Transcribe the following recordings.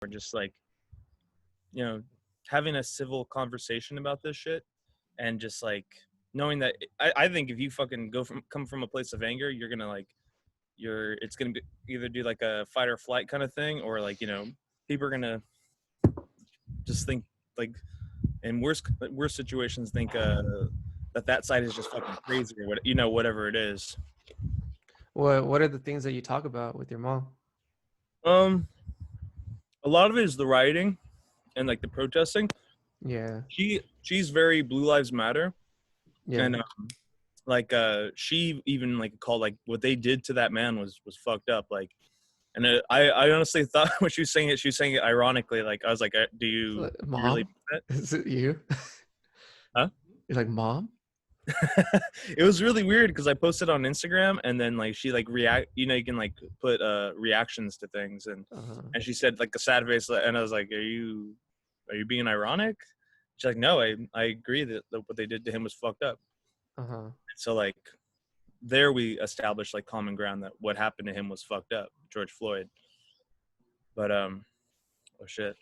or just like, you know, having a civil conversation about this shit, and just like knowing that I think if you fucking come from a place of anger, you're gonna like it's gonna be either do like a fight or flight kind of thing, or like, you know, people are gonna just think like in worst situations think that side is just fucking crazy or what, you know, whatever it is. What are the things that you talk about with your mom? A lot of it is the rioting and like the protesting. Yeah. She's very Blue Lives Matter. Yeah. And like she even like called like what they did to that man was fucked up, like. And I honestly thought when she was saying it ironically, like I was like, do you Mom? really mean that? Is it you? Huh? You're like, Mom? It was really weird because I posted on Instagram, and then like she like you know, you can like put reactions to things, and and she said like a sad face, and I was like, are you being ironic? She's like, no, I agree that what they did to him was fucked up. So like there we established like common ground that what happened to him was fucked up, George Floyd. But oh shit.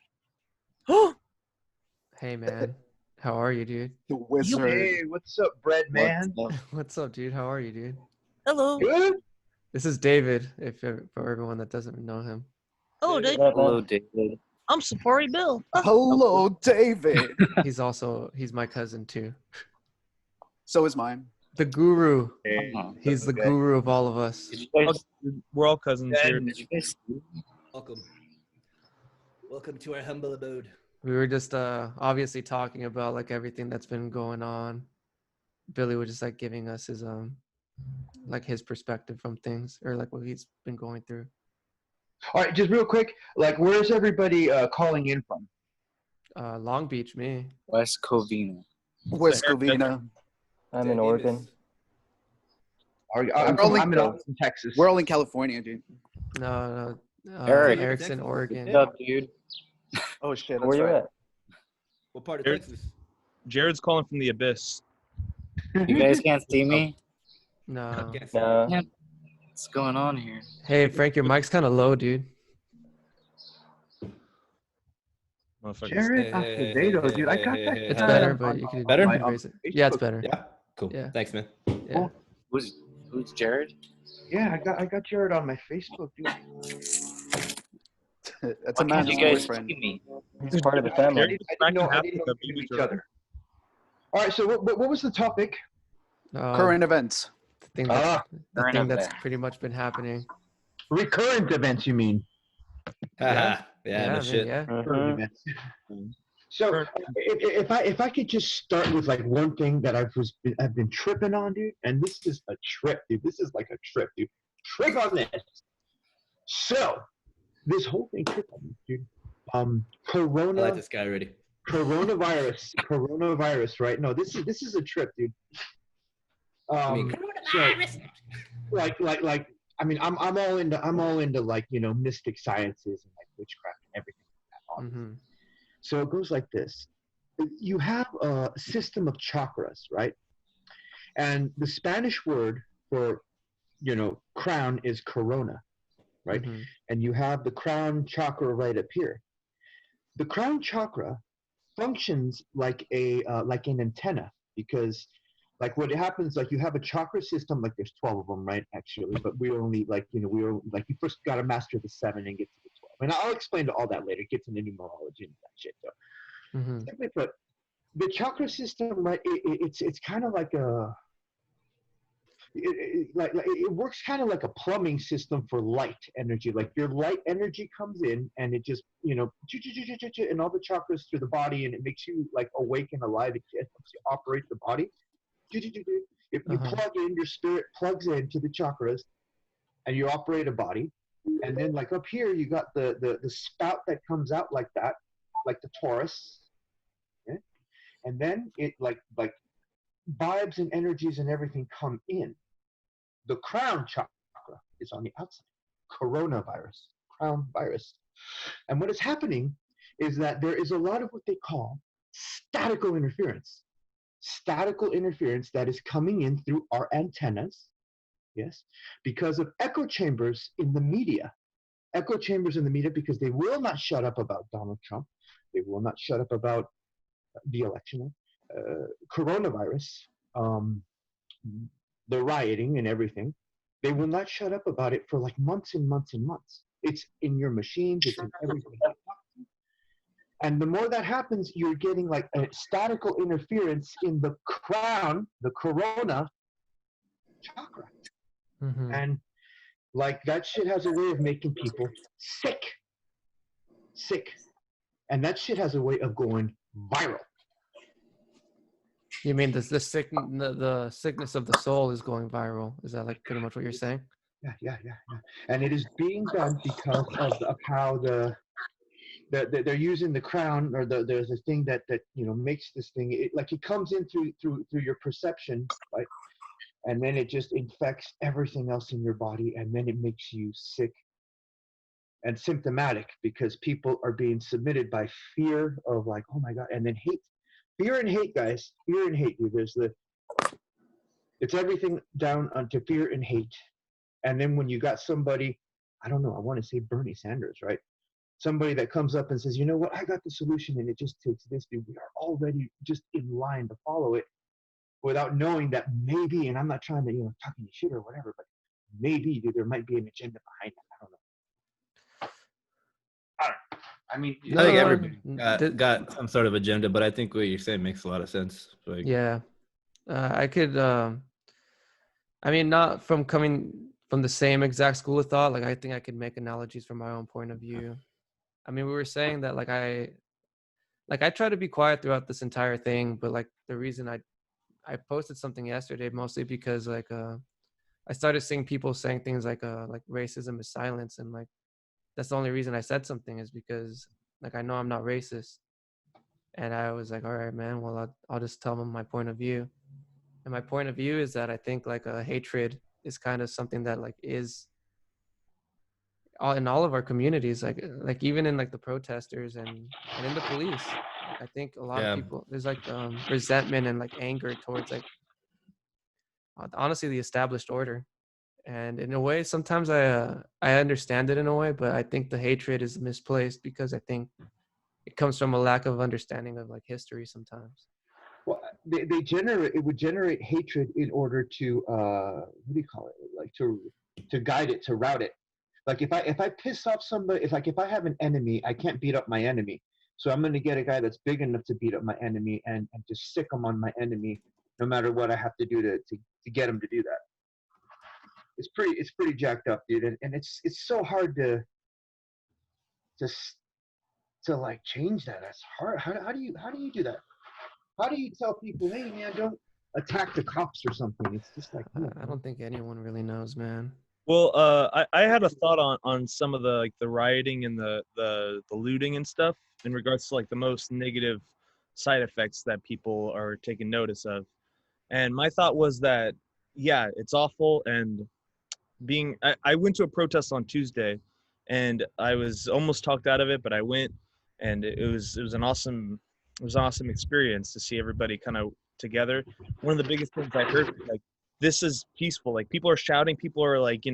Hey man, how are you, dude? The wizard. Hey, what's up, bread man? What's up, dude? How are you, dude? Hello. Good. This is David. For everyone that doesn't know him. Hello, David. Hello, David. I'm Safari Bill. Hello, David. He's my cousin too. So is mine. The guru. Hey, He's the okay. guru of all of us. We're all cousins here. Welcome to our humble abode. We were just obviously talking about like everything that's been going on. Billy was just like giving us his like his perspective from things, or like what he's been going through. All right, just real quick, like, where's everybody calling in from? Long Beach, me. West Covina. West Covina. I'm in Oregon. I'm in Austin, Texas. We're all in California, dude. No. Eric. Eric's in Oregon. What's up, dude? Oh shit, that's Where you right. at? What part of Jared- Texas? Jared's calling from the abyss. You guys can't see me? No. No. What's going on here? Hey Frank, your mic's kind of low, dude. Motherfuckers. Jared Acevedo, dude. I got that. It's guy better, on- but you on can my- on raise it. Yeah, it's Facebook. better. Yeah, cool. Yeah. Thanks, man. Yeah. Who's Jared? Yeah, I got Jared on my Facebook, dude. That's a Why can't man's you guys boyfriend. see me? He's part of the family. I didn't know we knew each other. All right, so what was the topic? Current events. The thing Current that's event. pretty much been happening. Recurrent events, you mean? Yeah, no man, shit. yeah. Recurrent events. So if I could just start with like one thing that I've been tripping on, dude, and this is a trip, dude. This is like a trip, dude. Trip on this. So this whole thing tripped on me, dude. I Corona. like this guy already. Coronavirus, right? No, this is a trip, dude. Coronavirus. So, I mean, I'm all into like, you know, mystic sciences and like witchcraft and everything like that. So it goes like this: you have a system of chakras, right? And the Spanish word for, you know, crown is corona, right? And you have the crown chakra right up here. The crown chakra functions like an antenna, because like what happens, like you have a chakra system, like there's 12 of them, right? Actually, but we only like, you know, you first got to master the 7 and get to the 12. And I'll explain all that later. Get into numerology and that shit. So, but the chakra system, right? It's kind of like it works kind of like a plumbing system for light energy. Like your light energy comes in and it just, you know, and all the chakras through the body, and it makes you like awake and alive. It helps you operate the body. If you plug in, your spirit plugs into the chakras and you operate a body. And then like up here, you got the spout that comes out like that, like the Taurus. Okay? And then it like vibes and energies and everything come in. The crown chakra is on the outside. Coronavirus, crown virus. And what is happening is that there is a lot of what they call statical interference. Statical interference that is coming in through our antennas, yes, because of echo chambers in the media. echo chambers in the media because they will not shut up about Donald Trump. They will not shut up about the election, coronavirus, the rioting and everything. They will not shut up about it for like months and months and months. It's in your machines, it's in everything. And the more that happens, you're getting like a statical interference in the crown, the corona chakra. Mm-hmm. And like that shit has a way of making people sick. And that shit has a way of going viral. You mean the sickness of the soul is going viral? Is that like pretty much what you're saying? Yeah. And it is being done because of how they're using the crown, or there's a thing that makes this thing, it comes in through your perception, right? And then it just infects everything else in your body, and then it makes you sick and symptomatic because people are being submitted by fear of like, oh my God, and then hate. Fear and hate, guys. Fear and hate. It's everything down onto fear and hate. And then when you got somebody, I don't know, I want to say Bernie Sanders, right? Somebody that comes up and says, you know what, I got the solution and it just takes this, dude. We are already just in line to follow it without knowing that maybe, and I'm not trying to, talk any shit or whatever, but maybe there might be an agenda behind it. I don't know. I mean, I think everybody got some sort of agenda, but I think what you're saying makes a lot of sense. Like, yeah, I could. I mean, not from coming from the same exact school of thought. Like, I think I could make analogies from my own point of view. I mean, we were saying that like I try to be quiet throughout this entire thing, but like the reason I posted something yesterday mostly because like I started seeing people saying things like racism is silence, and like that's the only reason I said something is because like I know I'm not racist, and I was like, all right, man, well I'll just tell them my point of view, and my point of view is that I think like hatred is kind of something that like is in all of our communities, like even in like the protesters and in the police. I think a lot of people, there's like resentment and like anger towards like honestly the established order. And in a way, sometimes I understand it in a way, but I think the hatred is misplaced because I think it comes from a lack of understanding of like history sometimes. Well, it would generate hatred in order to what do you call it? Like to guide it, to route it. Like if I piss off somebody, if I have an enemy, I can't beat up my enemy. So I'm gonna get a guy that's big enough to beat up my enemy and just sick him on my enemy, no matter what I have to do to get him to do that. It's pretty jacked up, dude, and it's so hard to like change that. That's hard. How do you do that? How do you tell people, hey man, don't attack the cops or something? It's just like I don't think anyone really knows, man. Well, I had a thought on some of the the rioting and the looting and stuff in regards to like the most negative side effects that people are taking notice of. And my thought was that, yeah, it's awful. And I went to a protest on Tuesday and I was almost talked out of it, but I went, and it was an awesome experience to see everybody kind of together. One of the biggest things I heard was like, this is peaceful. Like people are shouting, people are like,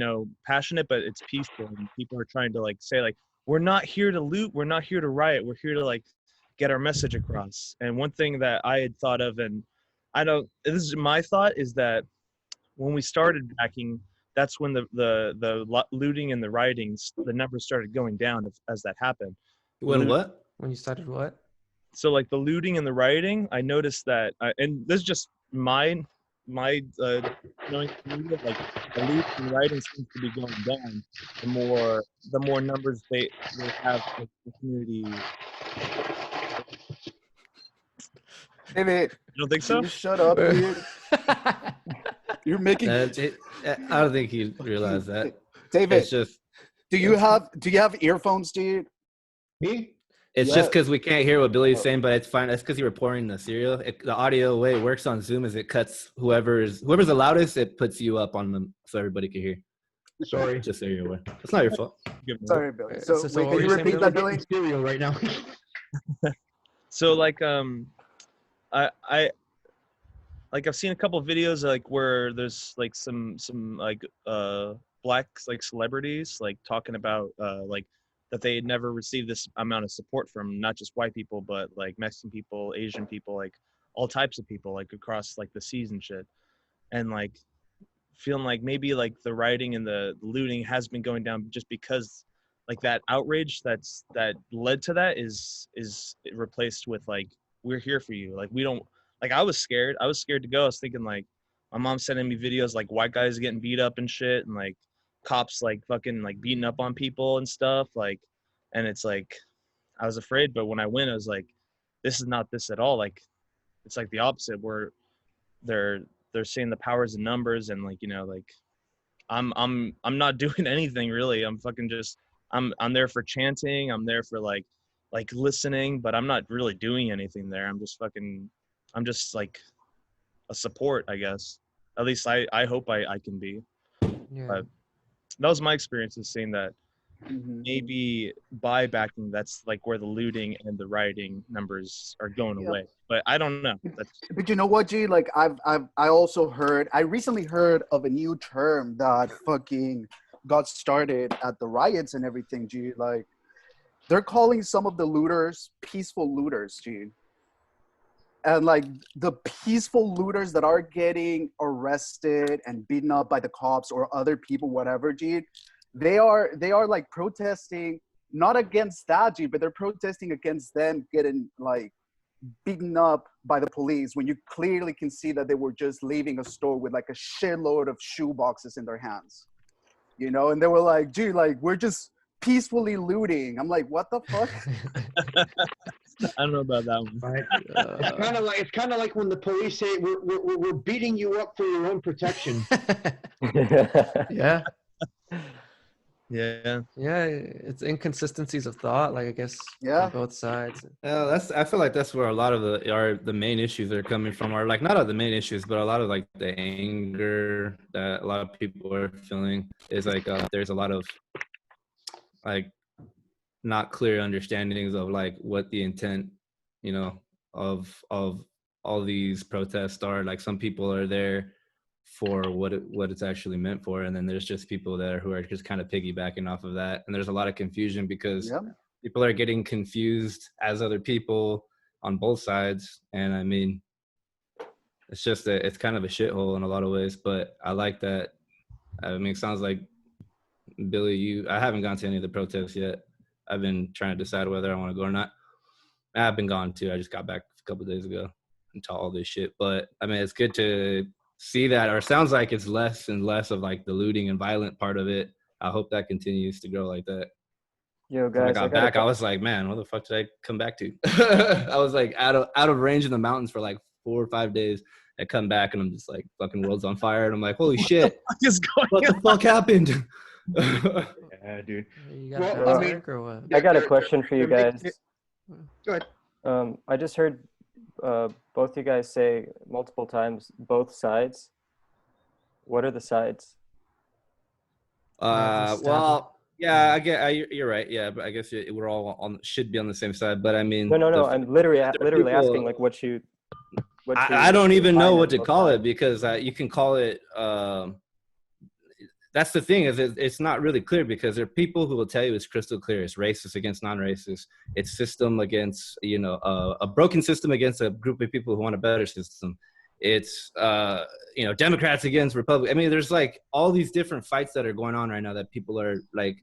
passionate, but it's peaceful. And people are trying to like say like, we're not here to loot. We're not here to riot. We're here to like get our message across. And one thing that I had thought of, and this is my thought, is that when we started backing, that's when the looting and the riotings, the numbers started going down as that happened. What? When you started what? So like the looting and the rioting, I noticed that, and this is just my like the loot and rioting seems to be going down. The more numbers they have in the community. David, You don't think so? you shut up, dude. You're making I don't think he realized that. David, It's just do you have earphones, dude? me. It's just because we can't hear what Billy's saying, but it's fine. That's because you were pouring the cereal. The audio way it works on Zoom is it cuts whoever's the loudest. It puts you up on them so everybody can hear. Sorry. Just so you're aware. It's not your fault. Sorry, Billy. So So, what wait, were can you you saying, repeat that, I'm Billy? getting cereal right now. So like I've seen a couple of videos like where there's like some like black like celebrities like talking about like that they had never received this amount of support from not just white people but like Mexican people, Asian people, like all types of people like across like the seas and shit. And like feeling like maybe like the rioting and the looting has been going down just because like that outrage that led to that is replaced with like, we're here for you. Like we don't, like I was scared to go. I was thinking like my mom sending me videos like white guys getting beat up and shit, and like cops like fucking like beating up on people and stuff, like, and it's like I was afraid. But when I went, I was like, this is not this at all. Like it's like the opposite, where they're seeing the powers of numbers, and like, you know, like I'm not doing anything really. I'm fucking just I'm there for chanting. I'm there for like listening, but I'm not really doing anything there. I'm just like a support, I guess. At least I hope I can be. Yeah. But that was my experience of seeing that maybe by backing, that's like where the looting and the rioting numbers are going away. But I don't know. But you know what, G? Like I also heard, I recently heard of a new term that fucking got started at the riots and everything, G. Like they're calling some of the looters peaceful looters, G. And like the peaceful looters that are getting arrested and beaten up by the cops or other people, whatever, G, they are like protesting not against that, G, but they're protesting against them getting like beaten up by the police when you clearly can see that they were just leaving a store with like a shitload of shoe boxes in their hands, you know, and they were like, gee, like we're just peacefully looting. I'm like, what the fuck? I don't know about that one. Right. It's kind of like when the police say we're beating you up for your own protection. Yeah. Yeah. Yeah, it's inconsistencies of thought, like I guess on both sides. I feel like that's where a lot of the main issues are coming from, or like not all the main issues, but a lot of like the anger that a lot of people are feeling is like there's a lot of like not clear understandings of like what the intent, you know, of all these protests are. Like some people are there for what it's actually meant for, and then there's just people there who are just kind of piggybacking off of that, and there's a lot of confusion because people are getting confused as other people on both sides. And I mean, it's just it's kind of a shithole in a lot of ways. But I like that. I mean, it sounds like Billy, I haven't gone to any of the protests yet. I've been trying to decide whether I want to go or not. I've been gone too. I just got back a couple of days ago into all this shit. But I mean, it's good to see that, or it sounds like it's less and less of like the looting and violent part of it. I hope that continues to grow like that. Yo, guys, when I got back, I was like, man, what the fuck did I come back to? I was like out of range in the mountains for like 4 or 5 days. I come back and I'm just like, fucking world's on fire, and I'm like, holy shit, what the fuck happened? Yeah, dude. Well, I mean, or what? I got a question for you guys. Go ahead. I just heard both you guys say multiple times both sides. What are the sides? Well, yeah, I get. You're right. Yeah, but I guess we're all should be on the same side. But I mean, no. I'm literally people, asking like what you. I don't even know what to call it, because you can call it. That's the thing, is it's not really clear, because there are people who will tell you it's crystal clear. It's racist against non-racist. It's system against, you know, a broken system against a group of people who want a better system. It's, you know, Democrats against Republicans. I mean, there's like all these different fights that are going on right now that people are like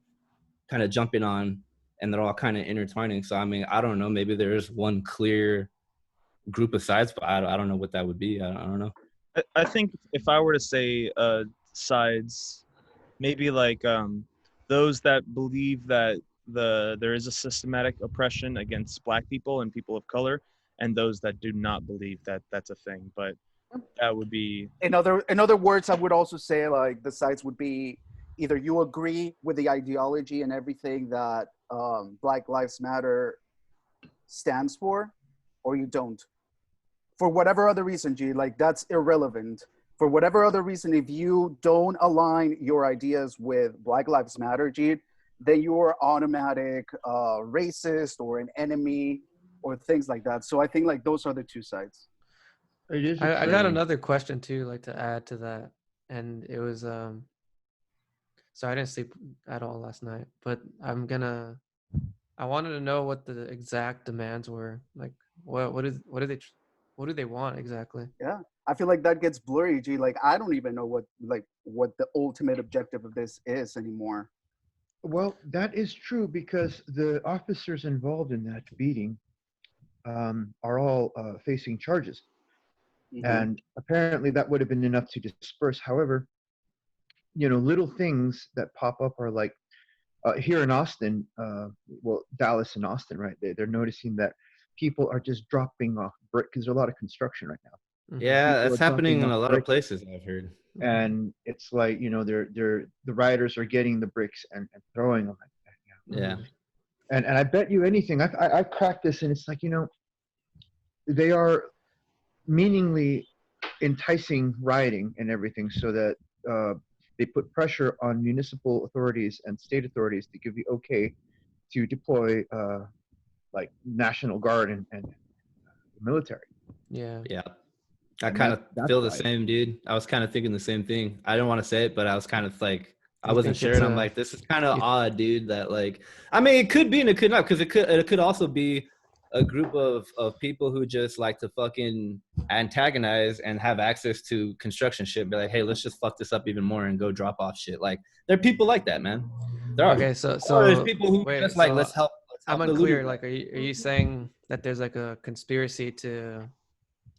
kind of jumping on, and they're all kind of intertwining. So, I mean, I don't know. Maybe there is one clear group of sides, but I don't know what that would be. I don't know. I think if I were to say sides, maybe like those that believe that there is a systematic oppression against Black people and people of color, and those that do not believe that that's a thing. But that would be in other words, I would also say like the sides would be either you agree with the ideology and everything that Black Lives Matter stands for, or you don't. For whatever other reason, G, like that's irrelevant. For whatever other reason, if you don't align your ideas with Black Lives Matter, G, then you're automatic racist or an enemy or things like that. So I think like those are the two sides. I got another question too, like to add to that, and it was So I didn't sleep at all last night. But I wanted to know what the exact demands were. Like, what do they want exactly? Yeah, I feel like that gets blurry, G. Like I don't even know what the ultimate objective of this is anymore. Well, that is true because the officers involved in that beating are all facing charges. Mhm. And apparently that would have been enough to disperse. However, little things that pop up are like here in Austin, well, Dallas and Austin, right? They're noticing that people are just dropping off brick because there's a lot of construction right now. Yeah, People that's are happening dropping in a off lot of bricks, places I've heard. and it's like the rioters are getting the bricks and throwing them. Yeah. And I bet you anything, I've cracked this, and it's like they are meaningly enticing rioting and everything so that they put pressure on municipal authorities and state authorities to give the okay to deploy like National Guard and military. Yeah. Yeah. I And kind of that's feel the why. same, dude. I was kind of thinking the same thing. I didn't want to say it, but I was kind of like, I You wasn't think sure, it's and I'm a- like, this is kind of you- odd, dude. That like, I mean, it could be and it could not, because it could also be a group of people who just like to fucking antagonize and have access to construction shit. Be like, hey, let's just fuck this up even more and go drop off shit. Like, there are people like that, man. There are. Okay, so Or there's people who wait, just like, so let's help. I'm the unclear. looters. Like, are you saying that there's like a conspiracy to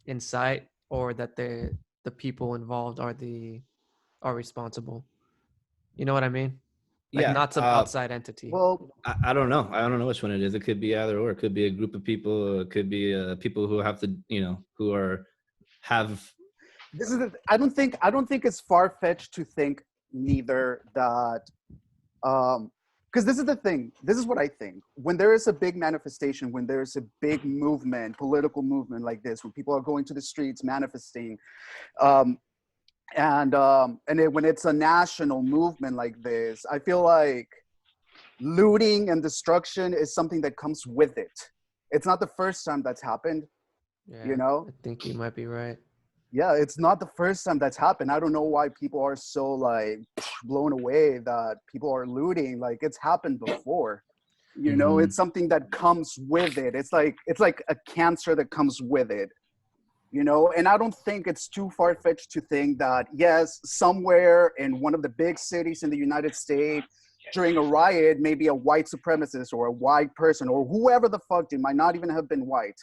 incite, or that the people involved are responsible? You know what I mean? Like, Yeah. not some outside entity. Well, I don't know. I don't know which one it is. It could be either or. It could be a group of people. It could be people who have to, who have. this is I don't think it's far fetched to think neither that because this is the thing. This is what I think. When there is a big manifestation, when there's a big movement, political movement like this, when people are going to the streets manifesting, when it's a national movement like this, I feel like looting and destruction is something that comes with it. It's not the first time that's happened. Yeah, I think you might be right. Yeah, it's not the first time that's happened. I don't know why people are so like blown away that people are looting. Like, it's happened before. It's something that comes with it. It's like a cancer that comes with it. And I don't think it's too far-fetched to think that, yes, somewhere in one of the big cities in the United States during a riot, maybe a white supremacist or a white person or whoever the fuck, they might not even have been white,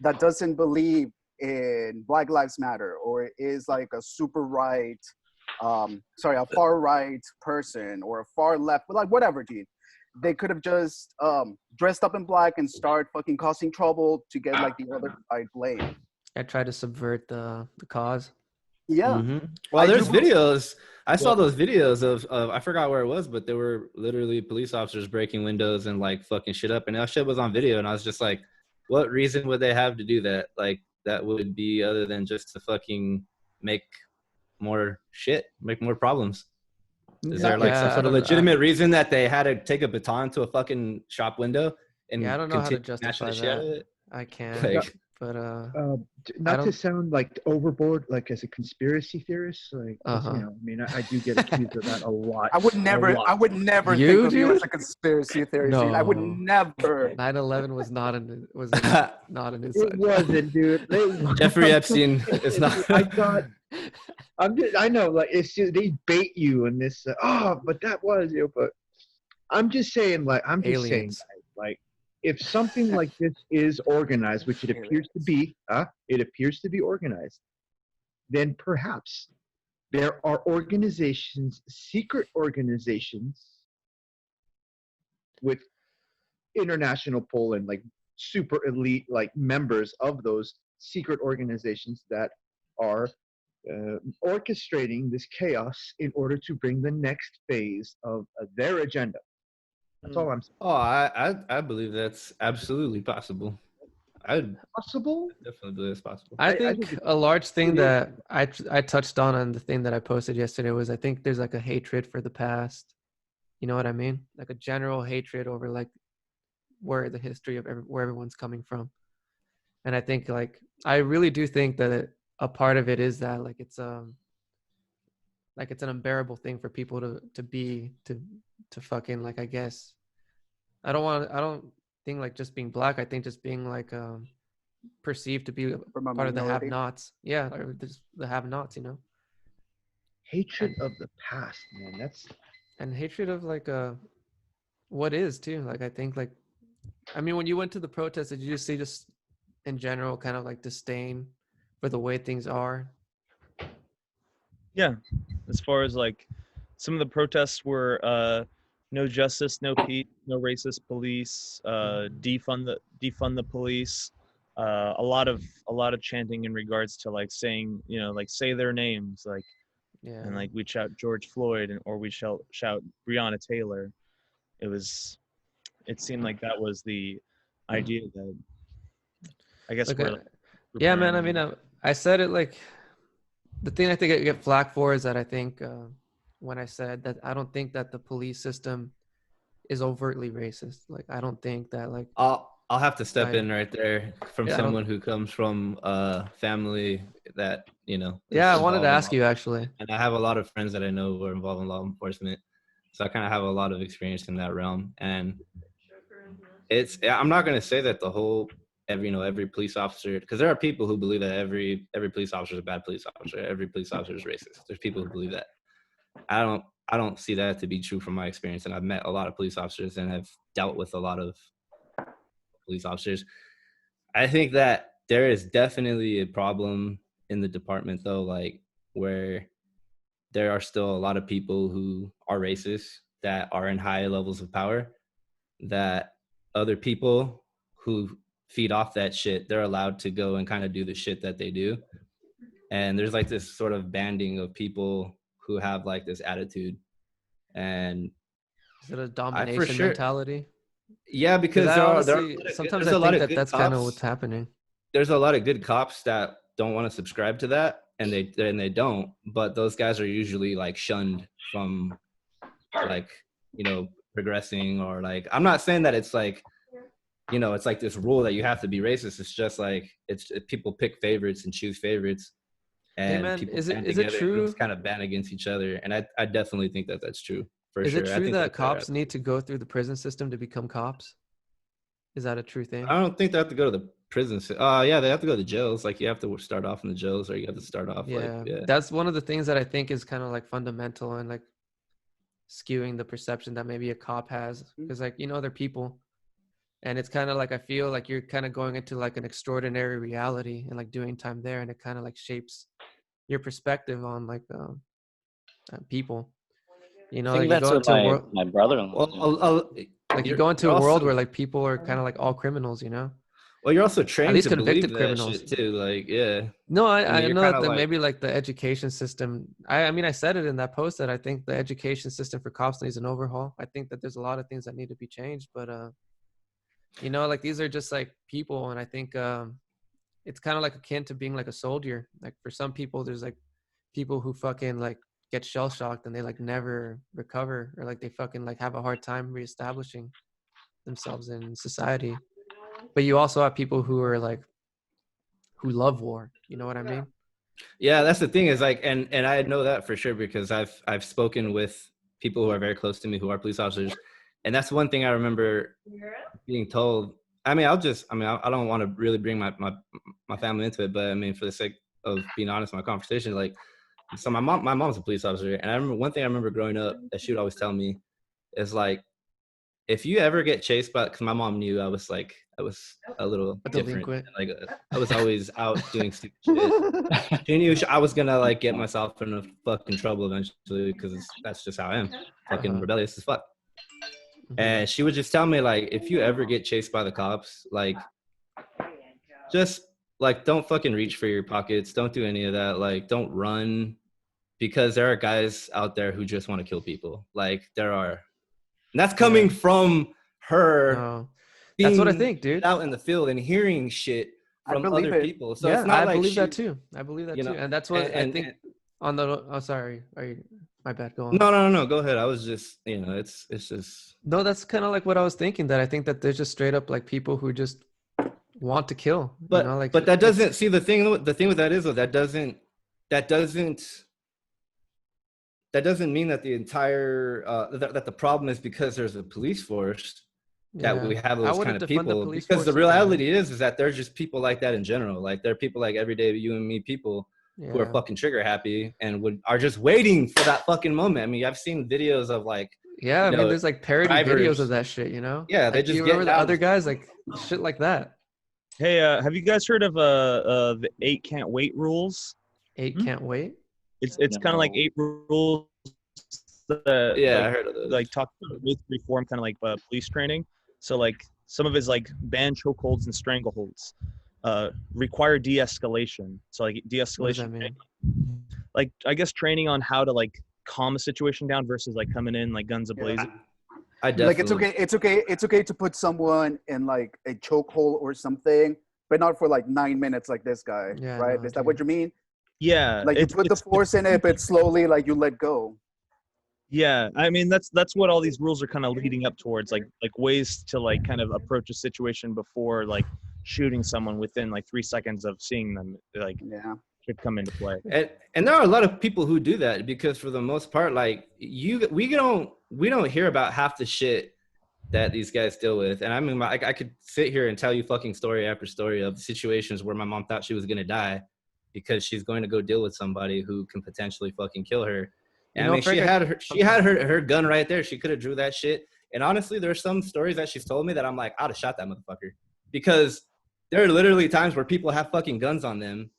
that doesn't believe in Black Lives Matter or is like a super right, a far right person or a far left, but like whatever, dude. They could have just dressed up in black and start fucking causing trouble to get like the other side blame. I tried to subvert the cause. Yeah. Well, there's videos. I saw those videos of I forgot where it was, but there were literally police officers breaking windows and like fucking shit up, and that shit was on video, and I was just like, what reason would they have to do that? Like, that would be other than just to fucking make more shit, make more problems. Is there like some sort of legitimate reason that they had to take a baton to a fucking shop window and I don't know how to justify that. I can't. Like, but not to sound like overboard, like as a conspiracy theorist, like I mean, I do get accused of that a lot. I would never think of you as a conspiracy theorist. No. I would never. 9/11 was not an inside. It wasn't, dude. Jeffrey Epstein is not. I know, like it's just, they bait you in this. But that was but I'm just saying, like Aliens. like. If something like this is organized, which it appears to be, organized, then perhaps there are organizations, secret organizations, with international pull and like super elite like members of those secret organizations that are orchestrating this chaos in order to bring the next phase of their agenda. That's all I'm saying. Oh, I believe that's absolutely possible. Possible? Definitely believe it's possible. I think a large thing that I touched on the thing that I posted yesterday was I think there's like a hatred for the past. You know what I mean? Like a general hatred over like where the history of where everyone's coming from. And I think like I really do think that a part of it is that like it's like it's an unbearable thing for people to fucking, like, I guess I don't think like just being black. I think just being like perceived to be From a part of the minority. have-nots. Yeah, or just the have-nots, you know. Hatred of the past, man. That's And hatred of like what is too. Like I think like, I mean, when you went to the protest, did you just see just in general kind of like disdain for the way things are? Yeah, as far as like some of the protests were no justice, no peace, no racist police, defund the police, a lot of chanting in regards to like saying, you know, like say their names, like, Yeah. and like we'd shout George Floyd or we shout Breonna Taylor. It seemed like that was the idea that I guess Like, we're yeah, man. I preparing- mean, I said it like, the thing I think I get flack for is that I think when I said that I don't think that the police system is overtly racist. Like I don't think that like I'll have to step Right. in right there from Yeah, I don't- someone who comes from a family that, you know. is yeah, I wanted to involved in ask you actually. And I have a lot of friends that I know who are involved in law enforcement. So I kind of have a lot of experience in that realm. And I'm not going to say that the whole, every police officer, because there are people who believe that every police officer is a bad police officer. Every police officer is racist. There's people who believe that. I don't see that to be true from my experience. And I've met a lot of police officers and have dealt with a lot of police officers. I think that there is definitely a problem in the department though, like where there are still a lot of people who are racist that are in high levels of power, that other people who feed off that shit, they're allowed to go and kind of do the shit that they do. And there's like this sort of banding of people who have like this attitude. And Is it a domination sure- mentality? yeah, because I there honestly, are sometimes there's I a lot think of that good that's kind of cops. what's happening. There's a lot of good cops that don't want to subscribe to that, and they don't. But those guys are usually like shunned from, like, you know, progressing, or like, I'm not saying that it's like, you know, it's like this rule that you have to be racist. It's just like people pick favorites and choose favorites, and man, people is it- band is it together true- and just kind of band against each other. And I definitely think that that's true for Is sure. it I true think that that's there. cops need to go through the prison system to become cops? Is that a true thing? I don't think they have to go to the prison. Yeah, they have to go to jails. Like you have to start off in the jails, or you have to start off That's one of the things that I think is kind of like fundamental and like skewing the perception that maybe a cop has, because like, you know, they're people, and it's kind of like I feel like you're kind of going into like an extraordinary reality and like doing time there, and it kind of like shapes your perspective on like people. You know, I think like you that's go what into a world, my brother-in-law. like you go into a world where like people are kind of like all criminals, you know. Well, you're also trained least to believe convicted that criminals. shit too. Like, yeah. No, I you're know kinda that like- maybe like the education system. I mean, I said it in that post that I think the education system for cops needs an overhaul. I think that there's a lot of things that need to be changed, but you know, like these are just like people, and I think it's kind of like akin to being like a soldier. Like for some people, there's like people who fucking like get shell shocked and they like never recover, or like they fucking like have a hard time reestablishing themselves in society. But you also have people who are like who love war. You know what I mean? Yeah, that's the thing is like, and I know that for sure because I've spoken with people who are very close to me who are police officers, and that's one thing I remember being told. I mean, I don't want to really bring my family into it, but I mean, for the sake of being honest in my conversation, like, so my mom's a police officer, and I remember one thing I remember growing up that she would always tell me is like, if you ever get chased by, because my mom knew I was a little different. Delinquent. Like I was always out doing stupid shit. She knew I was gonna like get myself in a fucking trouble eventually because that's just how I am. Fucking rebellious as fuck. And she would just tell me like, if you ever get chased by the cops, like, just like don't fucking reach for your pockets. Don't do any of that. Like, don't run, because there are guys out there who just want to kill people. Like there are. And that's coming from her. No. That's what I being think, dude. Out in the field and hearing shit I from believe other it. people. So Yeah, it's not I like believe that she- too. I believe that you too, know, and that's what I and- think. and- On the sorry, are you? My bad. Go on. No. Go ahead. I was just, it's just. No, that's kind of like what I was thinking. That I think that there's just straight up like people who just want to kill. But you know, like, but that it's- doesn't see the thing with that is though, that doesn't that doesn't mean that the entire that the problem is because there's a police force that we have those kind of people. Because the reality is that there's just people like that in general. Like there are people like everyday you and me people who are fucking trigger happy and are just waiting for that fucking moment. I mean, I've seen videos of like I mean, there's like parody videos of that shit, you know? Yeah, they like, just you remember the other guys like shit like that. Hey, have you guys heard of the 8 can't wait rules? 8 can't wait. It's kind of like 8 rules. That, I heard of those. Like talk about reform, kind of like police training. So like some of it's like ban chokeholds and strangleholds. Require de-escalation. So like de-escalation. What does that mean? Like I guess training on how to like calm a situation down versus like coming in like guns a-blazing. I definitely like it's okay to put someone in like a chokehold or something, but not for like 9 minutes like this guy, right? Is that what you mean? Yeah. Like you put the force in it, but slowly like you let go. Yeah, I mean that's what all these rules are kind of leading up towards, like ways to like kind of approach a situation before like shooting someone within like 3 seconds of seeing them, like should come into play. And there are a lot of people who do that because for the most part, like we don't hear about half the shit that these guys deal with. And I mean, I could sit here and tell you fucking story after story of situations where my mom thought she was gonna die because she's going to go deal with somebody who can potentially fucking kill her. And I mean, she had her gun right there. She could have drew that shit. And honestly, there's some stories that she's told me that I'm like, I'd have shot that motherfucker. Because there are literally times where people have fucking guns on them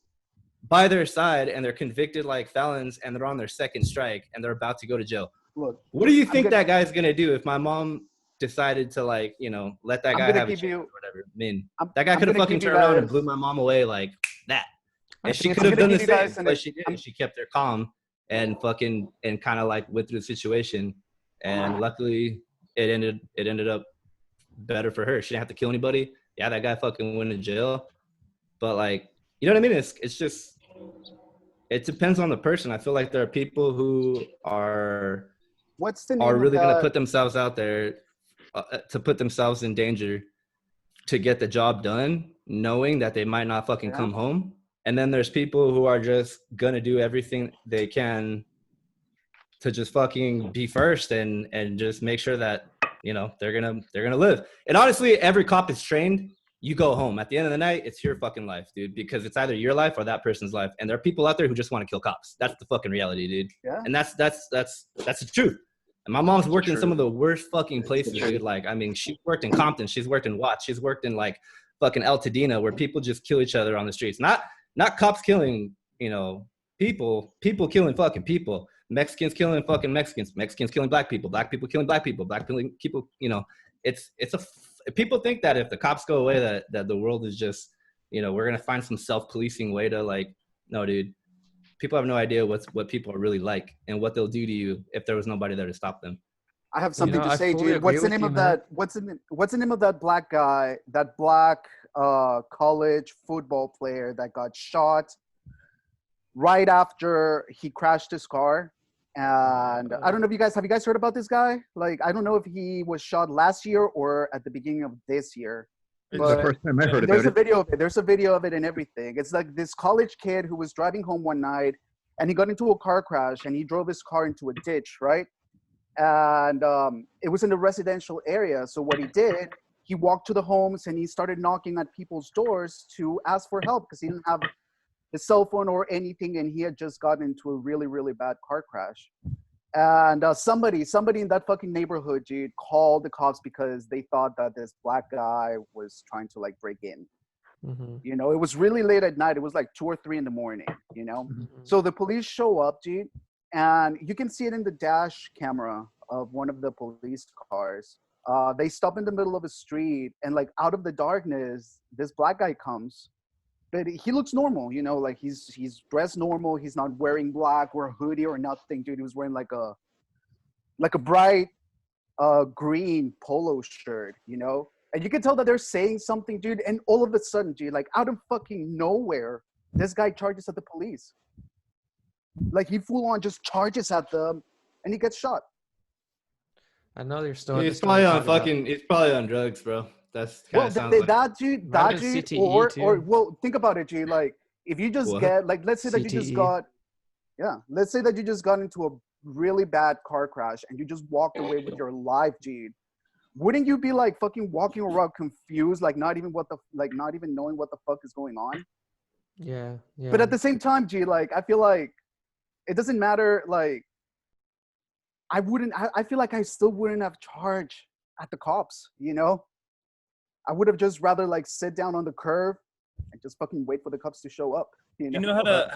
by their side and they're convicted like felons and they're on their second strike and they're about to go to jail. Look, what do you think that guy's gonna do if my mom decided to like, you know, let that guy have a chance or whatever? I mean, that guy could have fucking turned around and blew my mom away like that. And she could have done the same, but she didn't. She kept her calm and fucking and kind of like went through the situation. And luckily it ended up better for her. She didn't have to kill anybody. Yeah, that guy fucking went to jail. But like, you know what I mean? It's just, it depends on the person. I feel like there are people who are really going to put themselves out there to put themselves in danger to get the job done, knowing that they might not fucking come home. And then there's people who are just going to do everything they can to just fucking be first and just make sure that, you know, they're going to live. And honestly, every cop is trained. You go home. At the end of the night, it's your fucking life, dude, because it's either your life or that person's life. And there are people out there who just want to kill cops. That's the fucking reality, dude. Yeah. And that's the truth. And my mom's worked in some of the worst fucking places, dude. Like, I mean, she's worked in Compton. She's worked in Watts. She's worked in like fucking El Tadina where people just kill each other on the streets. Not cops killing, you know, people killing fucking people. Mexicans killing fucking Mexicans killing black people killing black people, you know, people think that if the cops go away that the world is just, you know, we're going to find some self-policing way to like, no, dude, people have no idea what people are really like and what they'll do to you if there was nobody there to stop them. I have something to say, dude. What's the name of that? What's the name of that black guy, that black college football player that got shot right after he crashed his car? And I don't know if have you guys heard about this guy? Like, I don't know if he was shot last year or at the beginning of this year. It's the first time I heard about it. There's a video of it and everything. It's like this college kid who was driving home one night and he got into a car crash and he drove his car into a ditch, right? And it was in a residential area. So what he did, he walked to the homes and he started knocking at people's doors to ask for help because he didn't have his cell phone or anything, and he had just gotten into a really, really bad car crash. And somebody in that fucking neighborhood, dude, called the cops because they thought that this black guy was trying to like break in. Mm-hmm. You know, it was really late at night. It was like 2 or 3 in the morning, you know? Mm-hmm. So the police show up, dude, and you can see it in the dash camera of one of the police cars. They stop in the middle of a street, and like out of the darkness, this black guy comes. But he looks normal, you know, like he's dressed normal. He's not wearing black or a hoodie or nothing, dude. He was wearing like a bright green polo shirt, you know? And you can tell that they're saying something, dude. And all of a sudden, dude, like out of fucking nowhere, this guy charges at the police. Like he full on just charges at them and he gets shot. I know you're still. He's probably on drugs, bro. That's that dude, or well, think about it, G. Like, if you just get, like, let's say that you just got, let's say that you just got into a really bad car crash and you just walked away with your life, G, wouldn't you be like fucking walking around confused, like not even knowing what the fuck is going on? Yeah. But at the same time, G, like I feel like it doesn't matter. Like I feel like I still wouldn't have charged at the cops. You know, I would have just rather like sit down on the curb and just fucking wait for the cops to show up. You know,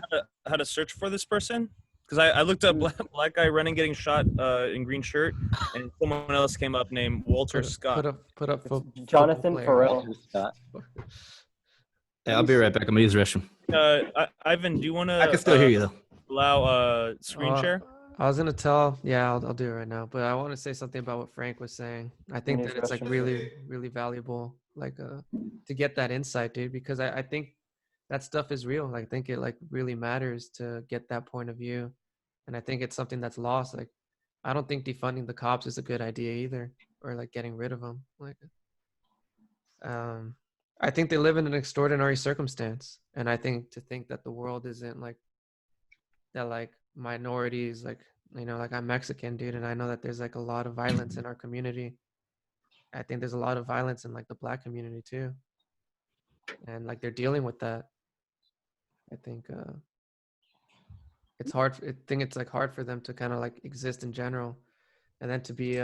how to search for this person? Because I looked up black guy running getting shot in green shirt, and someone else came up named Walter Scott. Put up for Jonathan Farrell. Yeah, I'll be right back. I'm gonna use the restroom. Ivan, do you want to? I can still hear you though. Allow screen share. I was gonna tell. Yeah, I'll do it right now. But I want to say something about what Frank was saying. I think that it's like really, really valuable, like to get that insight, dude. Because I think that stuff is real. I think it like really matters to get that point of view, and I think it's something that's lost. Like, I don't think defunding the cops is a good idea either, or like getting rid of them. Like, I think they live in an extraordinary circumstance, and I think to think that the world isn't like that, like minorities, like, you know, like I'm Mexican, dude, and I know that there's like a lot of violence in our community. I think there's a lot of violence in like the Black community too, and like they're dealing with that. I think it's hard. I think it's like hard for them to kind of like exist in general, and then to be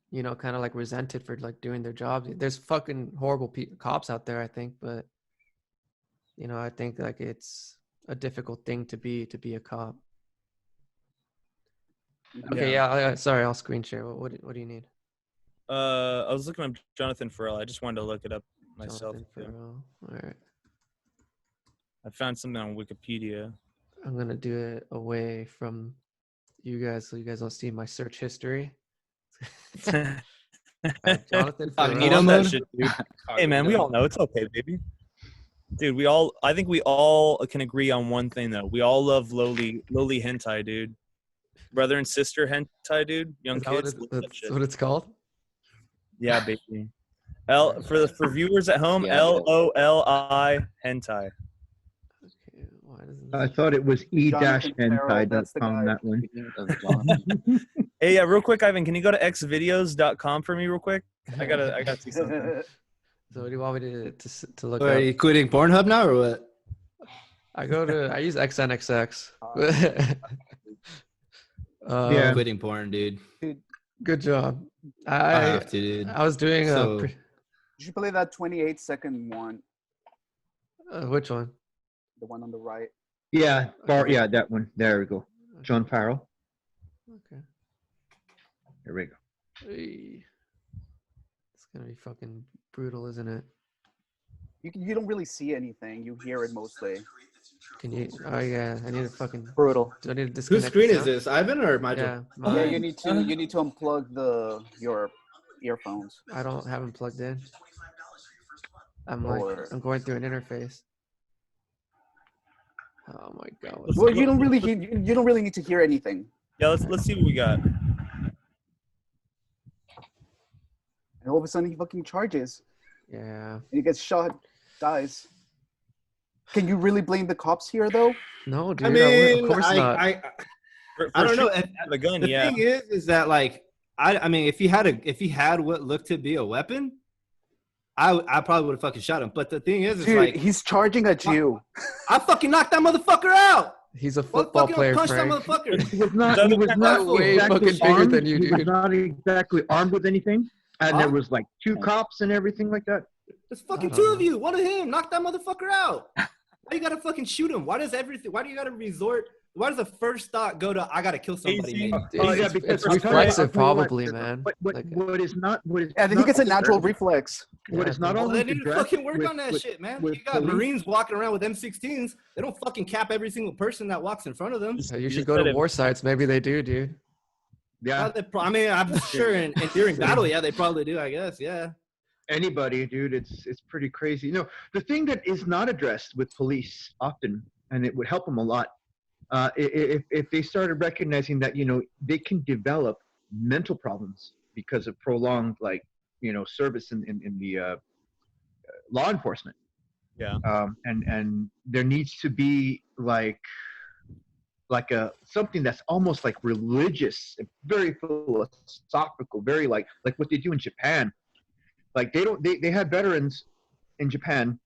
you know, kind of like resented for like doing their jobs. There's fucking horrible cops out there, I think, but you know, I think like it's a difficult thing to be a cop. Okay, yeah. Sorry, I'll screen share. What do you need? I was looking up Jonathan Farrell. I just wanted to look it up myself. All right. I found something on Wikipedia. I'm gonna do it away from you guys, so you guys don't see my search history. Jonathan Farrell. Hey man, we all know it's okay, baby. Dude, I think we all can agree on one thing though. We all love lowly hentai, dude. Brother and sister hentai, dude. Young kids. That's what it's called? Yeah, baby. For viewers at home, LOLI hentai. I thought it was e-hentai.com, that one. Hey, yeah, real quick, Ivan, can you go to xvideos.com for me real quick? I gotta see something. So what do you want me to look Are up? you quitting Pornhub now or what? I use XNXX. Yeah, quitting porn, dude. Good job. I have to, dude. I was doing you should play that 28-second one. Which one? The one on the right. Yeah, yeah, that one. There we go. John Farrell. Okay. There we go. Hey. It's gonna be fucking brutal, isn't it? You don't really see anything. You hear it mostly. Can you? Oh yeah, I need to fucking brutal. Do I need to disconnect? Whose screen is this, Ivan or my? Yeah, yeah. You need to unplug your earphones. I don't have them plugged in. I'm going through an interface. Oh my god. Well, you don't really need to hear anything. Yeah, let's see what we got. And all of a sudden he fucking charges. Yeah. And he gets shot, dies. Can you really blame the cops here though? No, dude. I mean, of course not. I don't know. The gun, the thing is that like I mean, if he had what looked to be a weapon, I probably would have fucking shot him. But the thing is, dude, like he's charging at you. I fucking knocked that motherfucker out. He's a football player, punch Frank. That motherfucker. He was not way exactly fucking bigger armed. than you, dude. He was not exactly armed with anything, and there was like 2 cops and everything like that. There's fucking 2 of you. One of him. Knock that motherfucker out. Why you gotta fucking shoot him? Why do you gotta resort? Why does the first thought go to I gotta kill somebody? It's reflexive, probably, man. What is not? I think it's a natural reflex. What is not only they need to fucking work on that shit, man. You got Marines walking around with M16s. They don't fucking cap every single person that walks in front of them. You should go to war sites. Maybe they do, dude. Yeah. I mean, I'm sure during battle, yeah, they probably do. I guess, yeah. Anybody, dude, it's pretty crazy. You know, the thing that is not addressed with police often, and it would help them a lot, if they started recognizing that, you know, they can develop mental problems because of prolonged, like, you know, service in the law enforcement. Yeah. And there needs to be like like a something that's almost like religious, very philosophical, very like what they do in Japan. Like they had veterans in Japan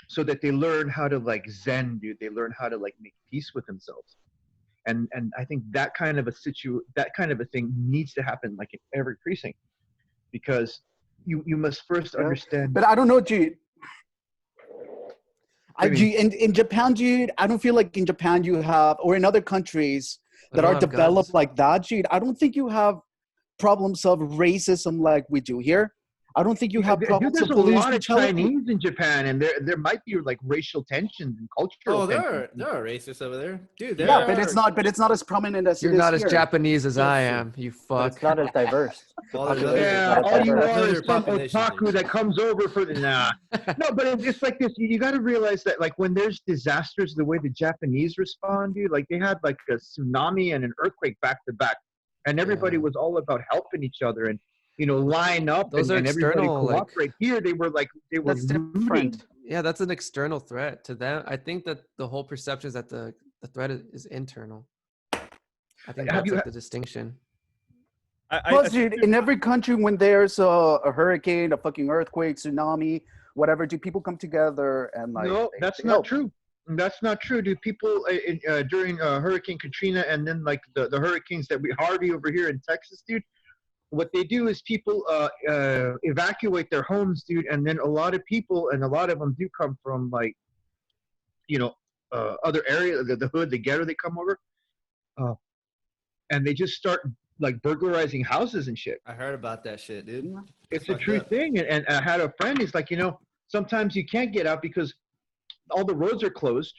so that they learn how to like Zen, dude. They learn how to like make peace with themselves. And I think that kind of a thing needs to happen like in every precinct, because you must first understand. But I don't know, dude. In Japan, dude, I don't feel like in Japan you have, or in other countries that are developed like that, dude, I don't think you have problems of racism like we do here. I don't think you have problems There's of a police lot of brutality. Chinese in Japan, and there might be like racial tensions and cultural. Oh, tensions. there are racists over there, dude. Yeah, but it's not as prominent as You're it is not as here. Japanese as I am, you But fuck. it's not as diverse. Yeah, all you diverse. are is Other some population otaku that comes over for the No, but it's like this. You got to realize that, like, when there's disasters, the way the Japanese respond, dude, like they had like a tsunami and an earthquake back to back, and everybody was all about helping each other and line up Those are and everybody external, like- cooperate. Here, they were That's looting. different. Yeah, that's an external threat to them. I think that the whole perception is that the threat is internal. I think that's like the distinction. Plus, dude, in every country when there's a hurricane, a fucking earthquake, tsunami, whatever, do people come together and like? No, that's not true. That's not true, dude. People during Hurricane Katrina and then like the hurricanes that Harvey over here in Texas, dude. What they do is people evacuate their homes, dude, and then a lot of people, and a lot of them do come from like, other areas, the hood, the ghetto. They come over, and they just start like burglarizing houses and shit. I heard about that shit, dude. It's a true thing, and I had a friend. He's like, sometimes you can't get out because all the roads are closed.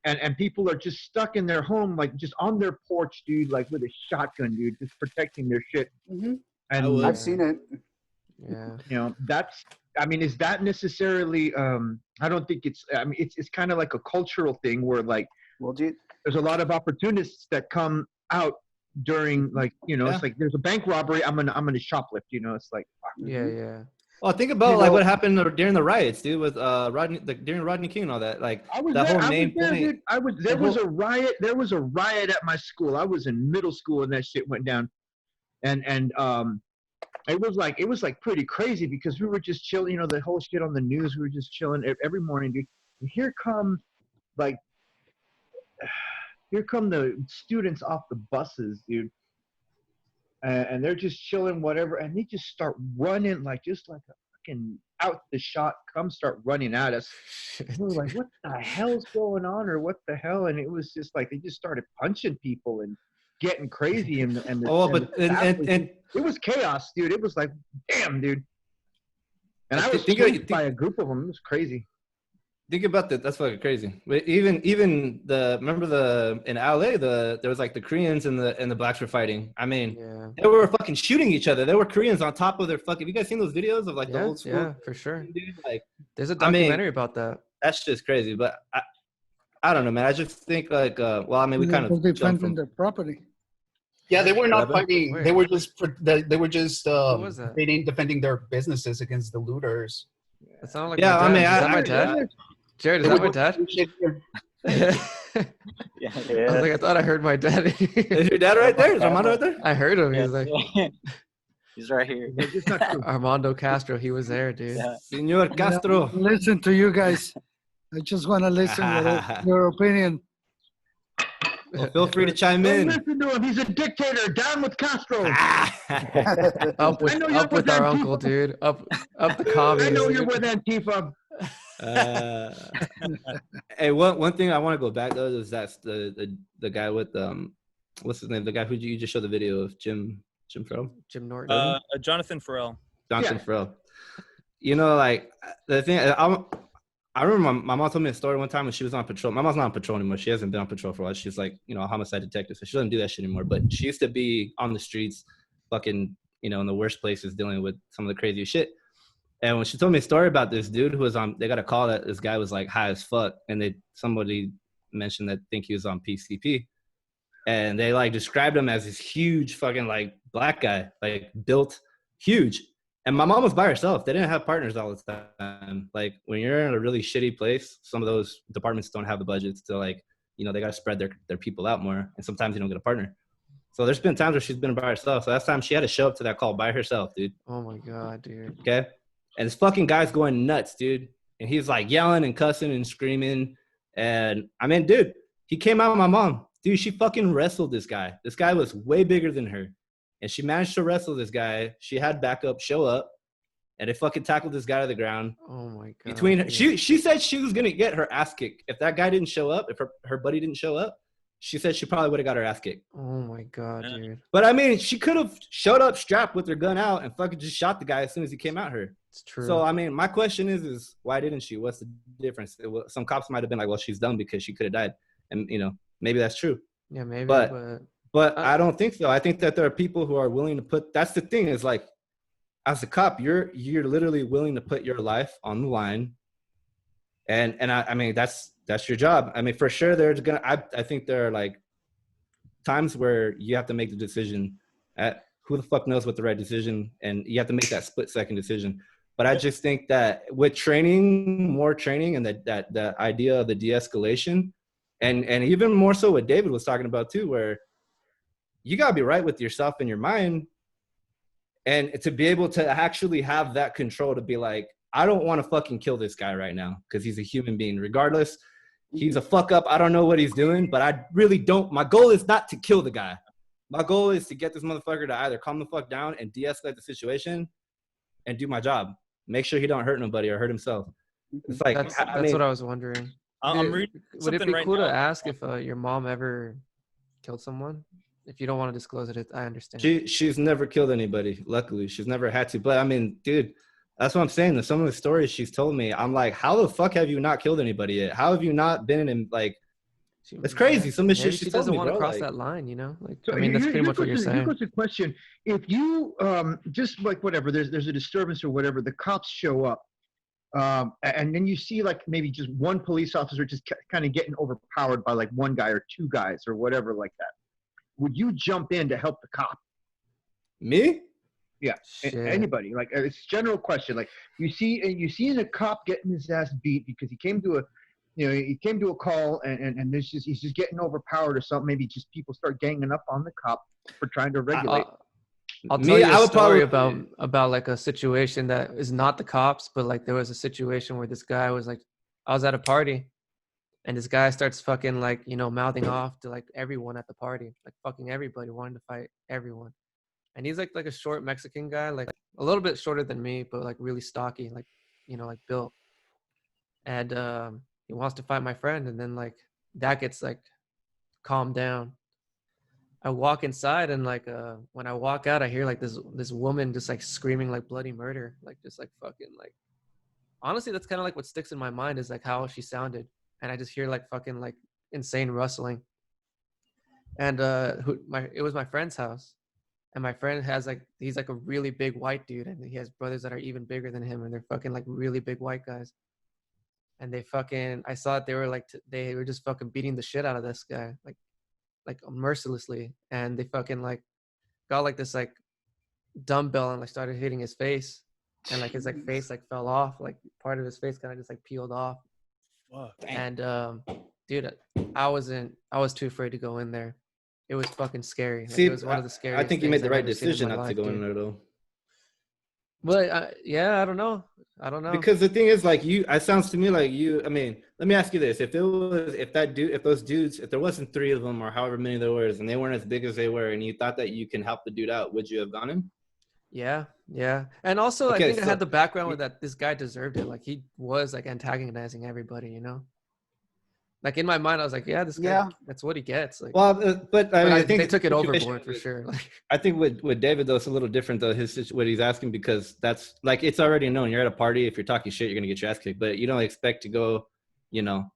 And people are just stuck in their home, like just on their porch, dude, like with a shotgun, dude, just protecting their shit. Mm-hmm. And I've seen it. Yeah. Is that necessarily? I don't think it's. I mean, it's kind of like a cultural thing where like, well, dude, there's a lot of opportunists that come out during like, it's like there's a bank robbery. I'm gonna shoplift. It's like. Yeah. Well, think about like what happened during the riots, dude, with during Rodney King and all that. Like that whole main point. There was a riot. There was a riot at my school. I was in middle school when that shit went down, and it was like pretty crazy because we were just chilling. The whole shit on the news. We were just chilling every morning, dude. And here come the students off the buses, dude. And they're just chilling, whatever, and they just start running just like a fucking out the shot, start running at us. And we were like, what the hell's going on, or what the hell? And it was just like they just started punching people and getting crazy, and it was chaos, dude. It was like, damn, dude. And I was chased by a group of them. It was crazy. Think about that. That's fucking crazy. But even remember in LA there was like the Koreans and the blacks were fighting. I mean, they were fucking shooting each other. There were Koreans on top of their fucking. Have you guys seen those videos of like the old school? Yeah, for sure. Dude, like there's a documentary about that. That's just crazy. But I don't know, man. I just think like we kind of defending their property. Yeah, they were not fighting. Where? They were just defending their businesses against the looters. It sounded like my dad. Is that my dad? Jared, is that my dad? I was like, I thought I heard my dad. Is your dad right there? Is Armando right there? I heard him. He was like, he's right here. Armando Castro. He was there, dude. Yeah. Senor Castro. Listen to you guys. I just want to listen to your opinion. Well, feel free to chime in. Listen to him. He's a dictator. Down with Castro. Up with our uncle, dude. Up the commies. I know you're with Antifa. Hey, one thing I want to go back though is that's the guy with what's his name? The guy who you just showed the video of, Jim Farrell? Jim Norton. Jonathan Farrell. Farrell. Like the thing, I remember my mom told me a story one time when she was on patrol. My mom's not on patrol anymore. She hasn't been on patrol for a while. She's like, a homicide detective, so she doesn't do that shit anymore. But she used to be on the streets, fucking, in the worst places, dealing with some of the craziest shit. And when she told me a story about this dude who was they got a call that this guy was like high as fuck, and somebody mentioned that think he was on PCP, and they like described him as this huge fucking like black guy, like built huge. And my mom was by herself. They didn't have partners all the time. Like when you're in a really shitty place, some of those departments don't have the budgets to like you know, they got to spread their people out more. And sometimes you don't get a partner. So there's been times where she's been by herself. So that's time she had to show up to that call by herself, dude. Oh my God, dude. Okay. And this fucking guy's going nuts, dude. And he's like yelling and cussing and screaming. And I mean, dude, he came out with my mom. Dude, she fucking wrestled this guy. This guy was way bigger than her. And she managed to wrestle this guy. She had backup show up. And they fucking tackled this guy to the ground. Oh my God. Between her, she said she was gonna get her ass kicked. If that guy didn't show up, if her buddy didn't show up, she said she probably would have got her ass kicked. Oh my God, dude. But I mean, she could have showed up strapped with her gun out and fucking just shot the guy as soon as he came at her. It's true. So I mean, my question is why didn't she? What's the difference? Some cops might have been like, well, she's dumb because she could have died, and you know, maybe that's true. Yeah, maybe. But I don't think so. I think that there are people who are willing to put. That's the thing is like, as a cop, you're literally willing to put your life on the line. And I mean, that's your job. I mean, for sure, I think there are like times where you have to make the decision at who the fuck knows what the right decision, and you have to make that split-second decision. But I just think that with training, more training, and that idea of the de-escalation, and even more so what David was talking about too, where you gotta be right with yourself and your mind, and to be able to actually have that control to be like, I don't want to fucking kill this guy right now because he's a human being. Regardless, he's a fuck up. I don't know what he's doing, but I really don't. My goal is not to kill the guy. My goal is to get this motherfucker to either calm the fuck down and de-escalate the situation and do my job. Make sure he don't hurt nobody or hurt himself. It's like that's what I was wondering. I'm reading Would it something be right cool now. to ask if your mom ever killed someone? If you don't want to disclose it, I understand. She's never killed anybody. Luckily, she's never had to. But I mean, dude, that's what I'm saying. Some of the stories she's told me, I'm like, how the fuck have you not killed anybody yet? How have you not been in like? It's crazy. Some of the shit she doesn't told me, want to bro, cross like, that line, you know. Like, So I mean, that's pretty much what you're saying. Here goes the question: if you just like whatever, there's a disturbance or whatever, the cops show up, and then you see like maybe just one police officer just kind of getting overpowered by like one guy or two guys or whatever like that. Would you jump in to help the cop? Me? Yeah, anybody. Like it's a general question. Like you see a cop getting his ass beat because he came to a call and he's just getting overpowered or something. Maybe just people start ganging up on the cop for trying to regulate. I'll tell you a story about like a situation that is not the cops, but like there was a situation where this guy was like, I was at a party. And this guy starts fucking like, you know, mouthing off to like everyone at the party, like fucking everybody, wanting to fight everyone. And he's like a short Mexican guy, like a little bit shorter than me, but like really stocky, like, you know, like built. And he wants to fight my friend. And then like that gets like calmed down. I walk inside and like when I walk out, I hear like this woman just like screaming like bloody murder, like just like fucking like. Honestly, that's kind of like what sticks in my mind is like how she sounded. And I just hear like fucking like insane rustling. And it was my friend's house. And my friend he's like a really big white dude. And he has brothers that are even bigger than him. And they're fucking like really big white guys. And I saw that they were like, they were just fucking beating the shit out of this guy. Like mercilessly. And they fucking like got like this like dumbbell and like started hitting his face. And like his like face like fell off. Like part of his face kind of just like peeled off. And dude, I was too afraid to go in there. It was fucking scary. Like, see, it was one of the scariest I think you made the right things I've ever seen decision in my not life, to go dude. in there though. But yeah, I don't know. Because the thing is, like it sounds to me like I mean, let me ask you this: if there wasn't three of them or however many there was, and they weren't as big as they were, and you thought that you can help the dude out, would you have gone in? Yeah. And also, Okay, I think I had the background with that this guy deserved it. Like he was like antagonizing everybody, you know. Like in my mind, I was like, yeah, this guy, that's what he gets. Like, well, but I mean, I think they took it overboard for sure. Like, I think with David though, it's a little different though. What he's asking, because that's like it's already known. You're at a party. If you're talking shit, you're gonna get your ass kicked. But you don't expect to go, you know,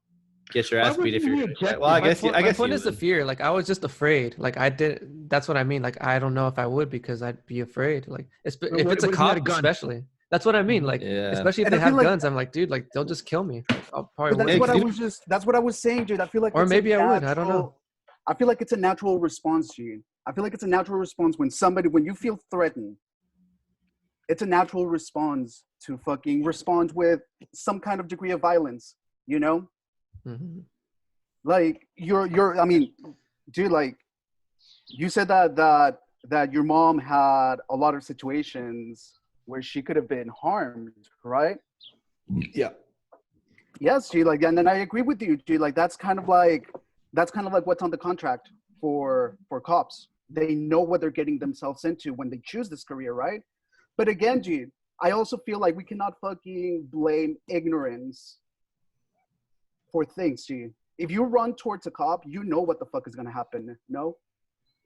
get your ass beat if you're. Well, I guess. My point is the fear. Like I was just afraid. Like I did. That's what I mean. Like I don't know if I would because I'd be afraid. Like if it's a cop, especially. That's what I mean. Like, especially if they have guns, I'm like, dude, like they'll just kill me. I'll probably. That's what I was saying, dude. I feel like. Or maybe I would. I don't know. I feel like it's a natural response, Gene. I feel like it's a natural response when you feel threatened. It's a natural response to fucking respond with some kind of degree of violence. You know. Mm-hmm. Like I mean, dude, like you said that your mom had a lot of situations where she could have been harmed, right? Yeah. Yes, G, like, and then I agree with you, G. Like that's kind of like what's on the contract for cops. They know what they're getting themselves into when they choose this career, right? But again, G, I also feel like we cannot fucking blame ignorance for things, G. If you run towards a cop, you know what the fuck is gonna happen. No?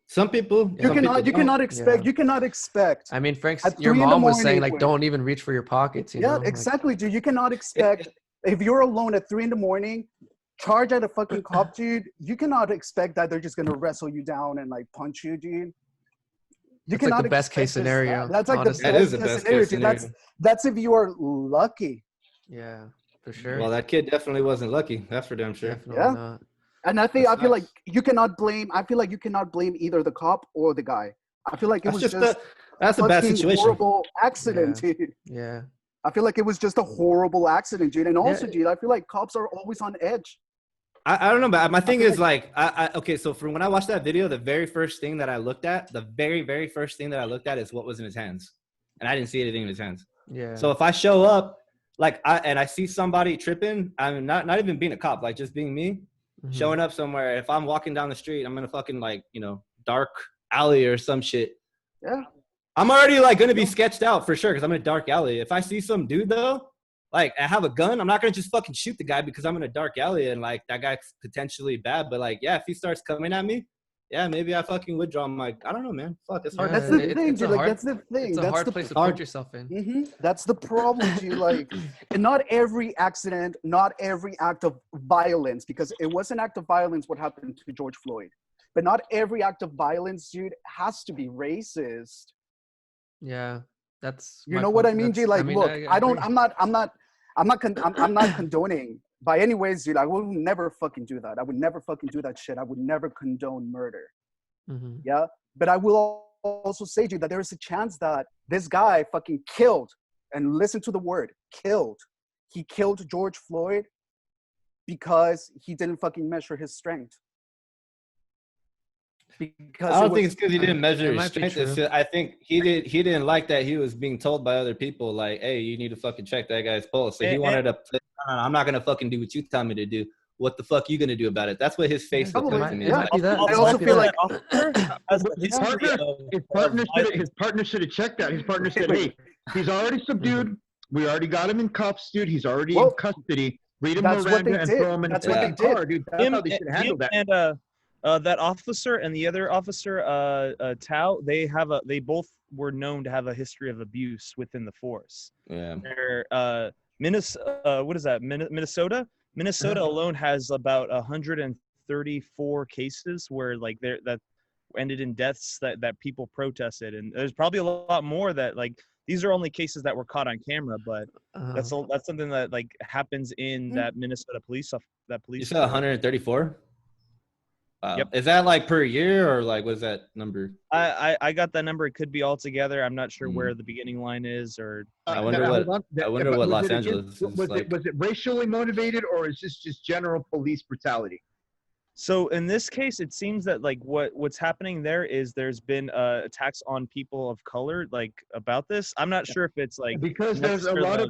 Some people. You cannot expect. I mean, Frank's at your 3 in the mom was saying morning like, when- don't even reach for your pockets. You Yeah, know? Like, exactly, dude. You cannot expect if you're alone at 3 in the morning, charge at a fucking cop, dude. You cannot expect that they're just gonna wrestle you down and like punch you, dude. You It's like cannot the best case expect this. scenario, That's like honestly. the That is best the case best scenario, case dude. scenario. That's if you are lucky. yeah, for sure. Well, that kid definitely wasn't lucky. That's for damn sure. Definitely Yeah. not. And I That feel like sucks. you cannot blame. I feel like you cannot blame either the cop or the guy. I feel like it That's was just that's a bad fucking situation. horrible accident, dude. Yeah. I feel like it was just a horrible accident, dude. And also, dude, I feel like cops are always on edge. I don't know, but my thing feel is like, okay, so from when I watched that video, the very first thing that I looked at, is what was in his hands. And I didn't see anything in his hands. Yeah. So if I show up, like, I see somebody tripping, I'm not even being a cop, like just being me, Mhm. showing up somewhere. If I'm walking down the street, I'm in a fucking like, dark alley or some shit. Yeah. I'm already like going to be sketched out for sure because I'm in a dark alley. If I see some dude though, like I have a gun, I'm not going to just fucking shoot the guy because I'm in a dark alley and like that guy's potentially bad. But like, yeah, if he starts coming at me, yeah, maybe I fucking would draw my, I don't know, man. Fuck, it's hard. That's the thing, it's a dude. Like, hard- that's the thing. It's a That's hard the place to hard- put yourself in. That's the problem, dude. Like, and not every accident, not every act of violence, because it was an act of violence what happened to George Floyd. But not every act of violence, dude, has to be racist. Yeah. That's You my know what I point. mean, That's- G? Like, mean, look, I don't. agree. I'm not condoning by any ways, dude. I will never fucking do that. I would never fucking do that shit. I would never condone murder. Mhm. Yeah, but I will also say to you that there is a chance that this guy fucking killed, and listen to the word, killed. He killed George Floyd because he didn't fucking measure his strength. Because I don't think it's because he didn't measure it his might be strength. It's true. just, I think he didn't like that he was being told by other people like, hey, you need to fucking check that guy's pulse. So he wanted to play, no, I'm not gonna fucking do what you tell me to do. What the fuck you gonna do about it? That's what his face looked like to me. It might be that. I It also might be feel that. like His partner should have checked that. His partner said, "Hey, he's already subdued. We already got him in cuffs, dude. He's already in custody. Read him that's what Miranda they and did. throw him in That's the what they did. car, dude. That's how they should handle that." And that officer and the other officer, Tao, they both were known to have a history of abuse within the force. Yeah. Minnesota, what is that? Minnesota? Minnesota alone has about 134 cases where like that ended in deaths that people protested, and there's probably a lot more that like these are only cases that were caught on camera, but that's something that like happens in that Minnesota police. You said 134. Wow. Yep. Is that like per year or like what's that number? I got that number. It could be all together. I'm not sure where the beginning line is, or I wonder what Los Angeles is like. Was it racially motivated or is this just general police brutality? So in this case, it seems that like what's happening there is there's been attacks on people of color like about this. I'm not sure if it's like because there's a lot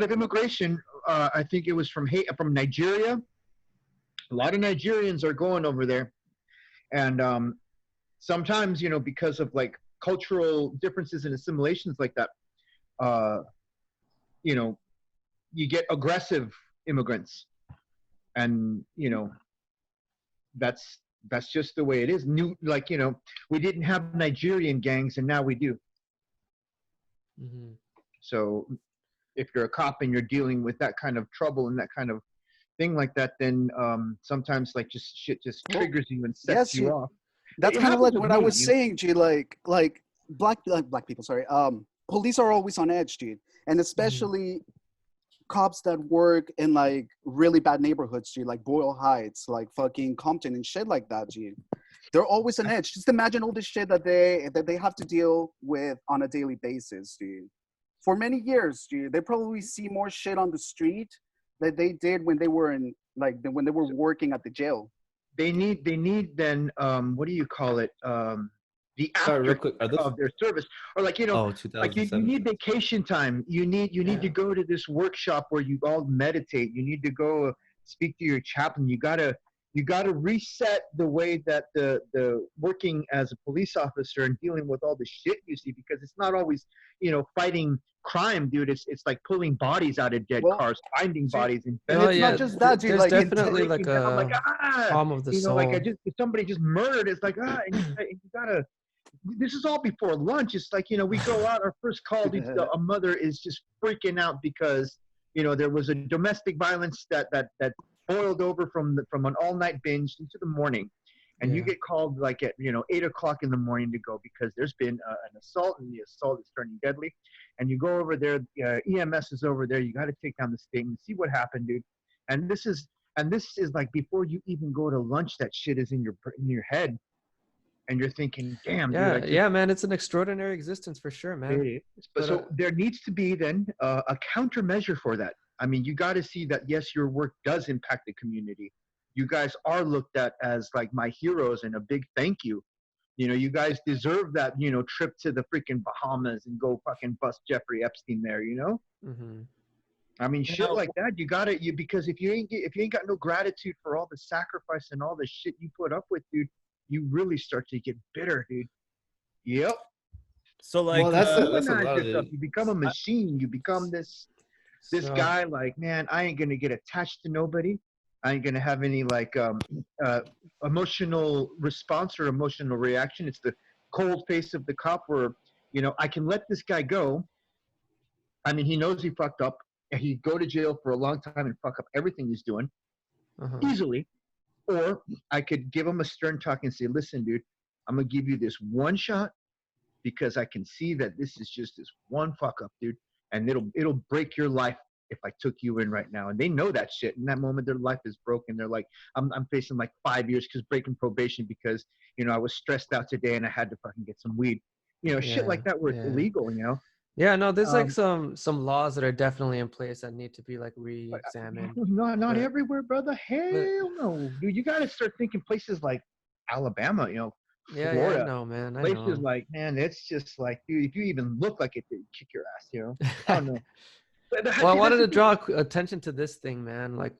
of immigration. I think it was from Nigeria. A lot of Nigerians are going over there, and sometimes because of like cultural differences and assimilations like that, you get aggressive immigrants, and that's just the way it is. We didn't have Nigerian gangs and now we do. Mm-hmm. So if you're a cop and you're dealing with that kind of trouble and that kind of thing like that, then sometimes like shit just triggers you and sets you off. That's kind of like what I was saying, G. Like black people. Sorry. Police are always on edge, dude, and especially cops that work in like really bad neighborhoods, G, like Boyle Heights, like fucking Compton and shit like that, G. They're always on edge. Just imagine all the shit that they have to deal with on a daily basis, dude. For many years, dude, they probably see more shit on the street that they did when they were working at the jail. they need then what do you call it? The Sorry, real after quick. Are those? of their service, or like Oh, like you 2007. need vacation time. You need to go to this workshop where you all meditate. You need to go speak to your chaplain. You gotta reset the way that the working as a police officer and dealing with all the shit you see, because it's not always fighting crime, dude. It's like pulling bodies out of dead cars, finding bodies in bed. And it's not just that, dude. There's Like, definitely like I'm a like, problem of the soul. like if somebody just murdered, it's like and you gotta. This is all before lunch. It's like we go out. Our first call, a mother is just freaking out because there was a domestic violence that boiled over from an all-night binge into the morning, and you get called like at 8 o'clock in the morning to go because there's been an assault, and the assault is turning deadly, and you go over there. EMS is over there. You got to take down the state and see what happened, dude. And this is like before you even go to lunch. That shit is in your head. And you're thinking, damn, yeah, dude, yeah, man, it's an extraordinary existence for sure, man. It is. But so there needs to be then a countermeasure for that. I mean, you got to see that, yes, your work does impact the community. You guys are looked at as like my heroes, and a big thank you. You guys deserve that, trip to the freaking Bahamas and go fucking bust Jeffrey Epstein there, Mm-hmm. I mean, shit like that, because if you ain't got no gratitude for all the sacrifice and all the shit you put up with, dude, you really start to get bitter, dude. Yep. So like, well, that's a lot of you become a machine. You become this guy. Like, man, I ain't gonna get attached to nobody. I ain't gonna have any like emotional response or emotional reaction. It's the cold face of the cop where I can let this guy go. I mean, he knows he fucked up. He'd go to jail for a long time and fuck up everything he's doing easily. Or I could give him a stern talk and say, listen, dude, I'm going to give you this one shot because I can see that this is just this one fuck up, dude. And it'll break your life if I took you in right now. And they know that shit. In that moment, their life is broken. They're like, I'm facing like 5 years because breaking probation because, I was stressed out today and I had to fucking get some weed. Shit like that where it's illegal, Yeah, no, there's like some laws that are definitely in place that need to be like re-examined. Not everywhere, brother. Hell no, dude. You got to start thinking places like Alabama, Florida. Yeah, no, man. I places know. like, man, it's just like, dude, if you even look like it, they kick your ass, I don't know. Well, I wanted to draw attention to this thing, man. Like,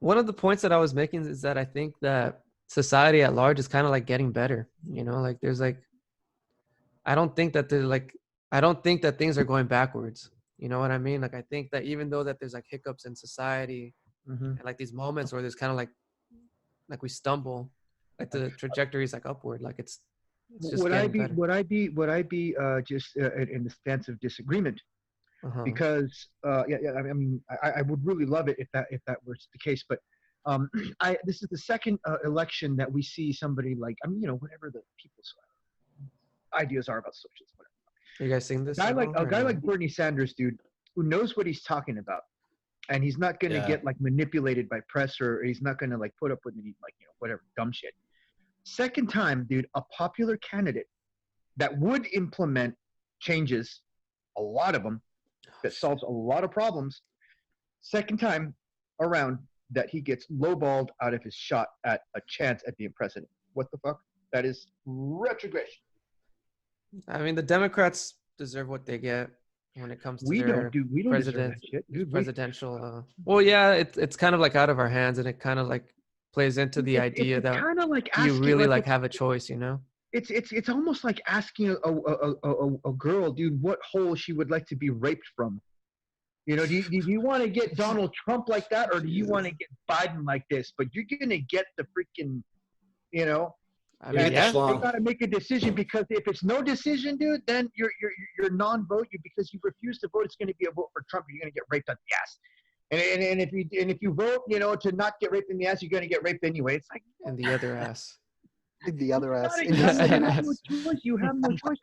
one of the points that I was making is that I think that society at large is kind of like getting better. Like there's like, I don't think that things are going backwards. You know what I mean? Like, I think that even though that there's like hiccups in society and like these moments where there's kind of like we stumble, like the trajectory is like upward. Like it's just would I be just in the stance of disagreement? Because I mean, I would really love it if that were the case. But this is the second election that we see somebody like, I mean, whatever the people's ideas are about socialism, whatever. You guys seen this? A guy like Bernie Sanders, dude, who knows what he's talking about, and he's not going to get like manipulated by press, or he's not going to like put up with any like whatever dumb shit. Second time, dude, a popular candidate that would implement changes, a lot of them, that solves a lot of problems. Second time around that he gets lowballed out of his shot at a chance at being president. What the fuck? That is retrogression. I mean, the Democrats deserve what they get when it comes to we their don't deserve that shit, dude. Presidential. Well, yeah, it's kind of like out of our hands, and it kind of like plays into the idea that kind of like you really like have a choice, It's almost like asking a girl, dude, what hole she would like to be raped from. Do you want to get Donald Trump like that, or do you want to get Biden like this? But you're gonna get the freaking, I mean, you gotta make a decision, because if it's no decision, dude, then you're non-vote. Because you refuse to vote, it's gonna be a vote for Trump. You're gonna get raped on the ass. And if you vote, to not get raped in the ass, you're gonna get raped anyway. It's like in the other ass. In the other ass. You have no choice.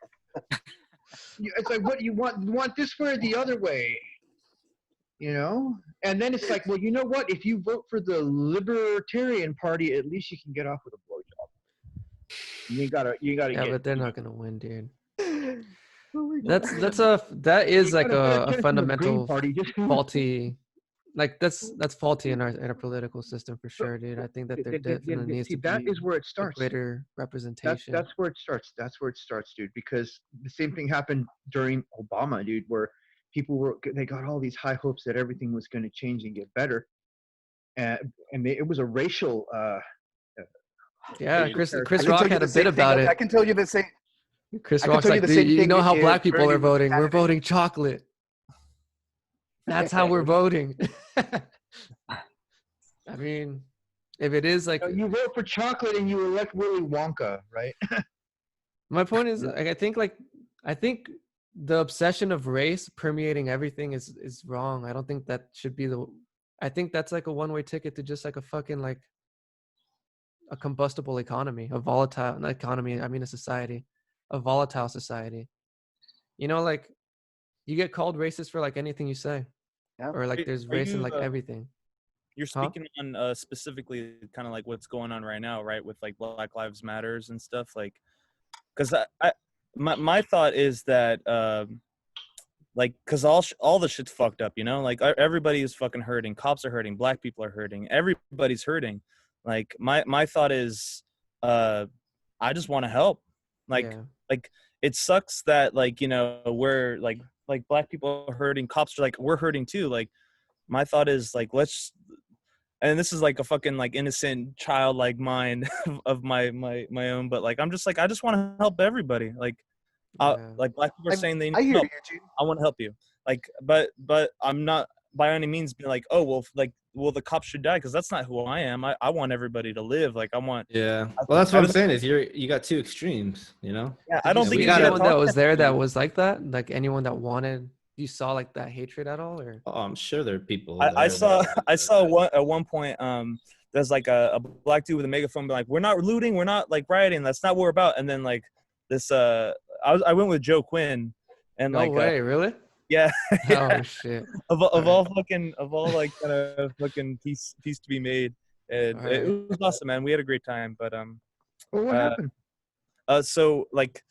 It's like, what do you want? You want this way or the other way? And then it's like, well, you know what? If you vote for the Libertarian Party, at least you can get off with a blowjob. You gotta. Yeah, but they're not gonna win, dude. That is like a fundamental faulty like that's faulty in our political system for sure, dude. I think that there definitely needs See, to that be is where it a starts. greater representation. That's where it starts. That's where it starts, dude. Because the same thing happened during Obama, dude, where they got all these high hopes that everything was going to change and get better, and it was a racial. Yeah, Dude, Chris Rock had a bit about it. I can tell you the same. Chris I can Rock's tell you like, the dude, same you thing know how did black people are Bernie voting? We're Sanders. voting chocolate. That's how we're voting. I mean, if it is like, You vote for chocolate and you elect Willy Wonka, right? my point is, like, I think the obsession of race permeating everything is wrong. I don't think that should be I think that's like a one-way ticket to just like a fucking like a combustible economy, a volatile not economy. I mean, a society, a volatile society. You know, like you get called racist for like anything you say, or like there's Are race in you, like everything. You're speaking on specifically kind of like what's going on right now, right? With like Black Lives Matters and stuff, like, because my thought is that like, because all the shit's fucked up, you know, like everybody is fucking hurting. Cops are hurting. Black people are hurting. Everybody's hurting. Like my thought is, I just want to help. Like it sucks that, like, you know, we're like black people are hurting. Cops are like, we're hurting too. Like, my thought is like, let's, and this is like a fucking like innocent childlike mind of my own, but like, I'm just like, I just want to help everybody. Like, like black people are saying they need help. I want to help you. Like, but I'm not by any means being like, oh, well, the cops should die, because that's not who I am. I want everybody to live. Like, I want. Yeah. Well, that's what I'm saying is you got two extremes, you know? Yeah, I don't think anyone that was there that was like that, like anyone that wanted, you saw like that hatred at all, or? Oh, I'm sure there are people. I saw at one point, there's like a black dude with a megaphone being like, we're not looting, we're not like rioting, that's not what we're about. And then like this, I went with Joe Quinn, and no way, really? Yeah. Oh shit. of all like kind of fucking piece to be made. And it was awesome, man. We had a great time. But well, what happened? So like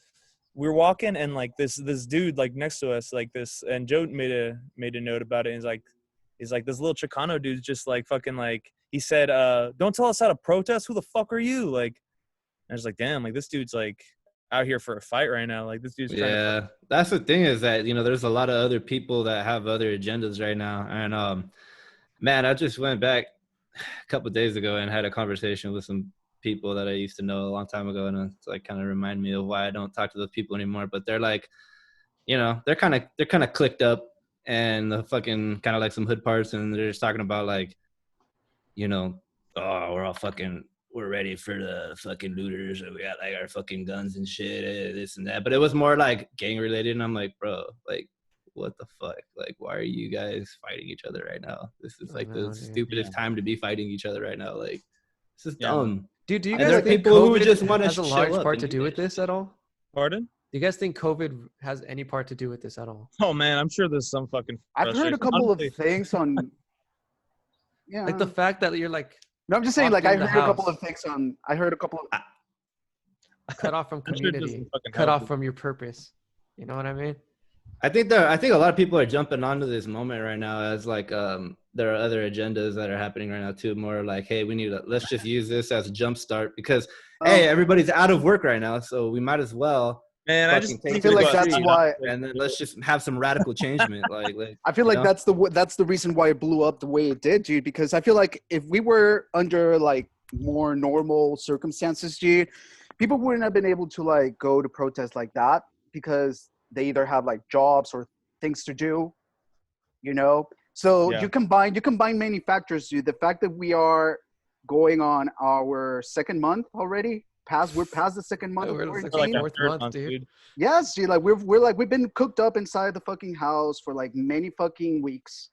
we were walking, and like this dude like next to us, like this, and Joe made a note about it, and he's like this little Chicano dude's just like fucking like, he said, don't tell us how to protest, who the fuck are you? Like, I was like, damn, like this dude's like out here for a fight right now. Like, this dude's trying to that's the thing, is that, you know, there's a lot of other people that have other agendas right now. And man, I just went back a couple of days ago and had a conversation with some people that I used to know a long time ago, and it's like kind of remind me of why I don't talk to those people anymore. But they're like, you know, they're kind of clicked up, and the fucking kind of like some hood parts, and they're just talking about like, you know, oh, we're ready for the fucking looters, and we got like our fucking guns and shit, this and that. But it was more like gang related, and I'm like, bro, like, what the fuck? Like, why are you guys fighting each other right now? This is like the stupidest time to be fighting each other right now. Like, this is dumb. Dude, do you And guys there are think people who COVID just want to has a large part to do with this at all? Pardon? Do you guys think COVID has any part to do with this at all? Oh man, I'm sure there's some fucking. I've heard a couple of things on. Yeah. Like the fact that you're like. No, I'm just saying. Like I heard a couple of things on. I heard a couple of. Cut off from community. Cut off from your purpose. You know what I mean? I think a lot of people are jumping onto this moment right now as like there are other agendas that are happening right now too. More like, hey, let's just use this as a jump start, because hey, everybody's out of work right now, so we might as well. Man, I feel like that's why. And then let's just have some radical changement. like I feel like that's the reason why it blew up the way it did, dude. Because I feel like if we were under like more normal circumstances, dude, people wouldn't have been able to like go to protest like that, because they either have like jobs or things to do, you know? So you combine many factors, dude. The fact that we are going on our second month already, we're past the second month. We're like fourth month, dude. Yes, dude. Like we've been cooked up inside the fucking house for like many fucking weeks,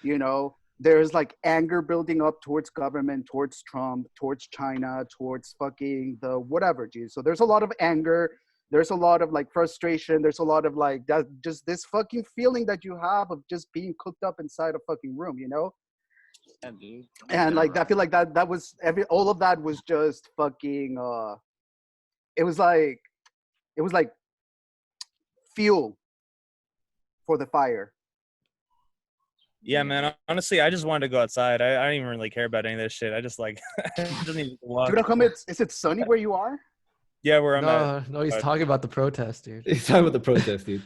you know? There's like anger building up towards government, towards Trump, towards China, towards fucking the whatever, dude. So there's a lot of anger. There's a lot of like frustration. There's a lot of like that, just this fucking feeling that you have of just being cooked up inside a fucking room, you know? And like I feel like that was all of that was just fucking it was like fuel for the fire. Yeah, man. Honestly, I just wanted to go outside. I don't even really care about any of this shit. I just like just need to walk. Dude, how come is it sunny where you are? Yeah, where I'm at. No, he's talking about the protest, dude. He's talking about the protest, dude.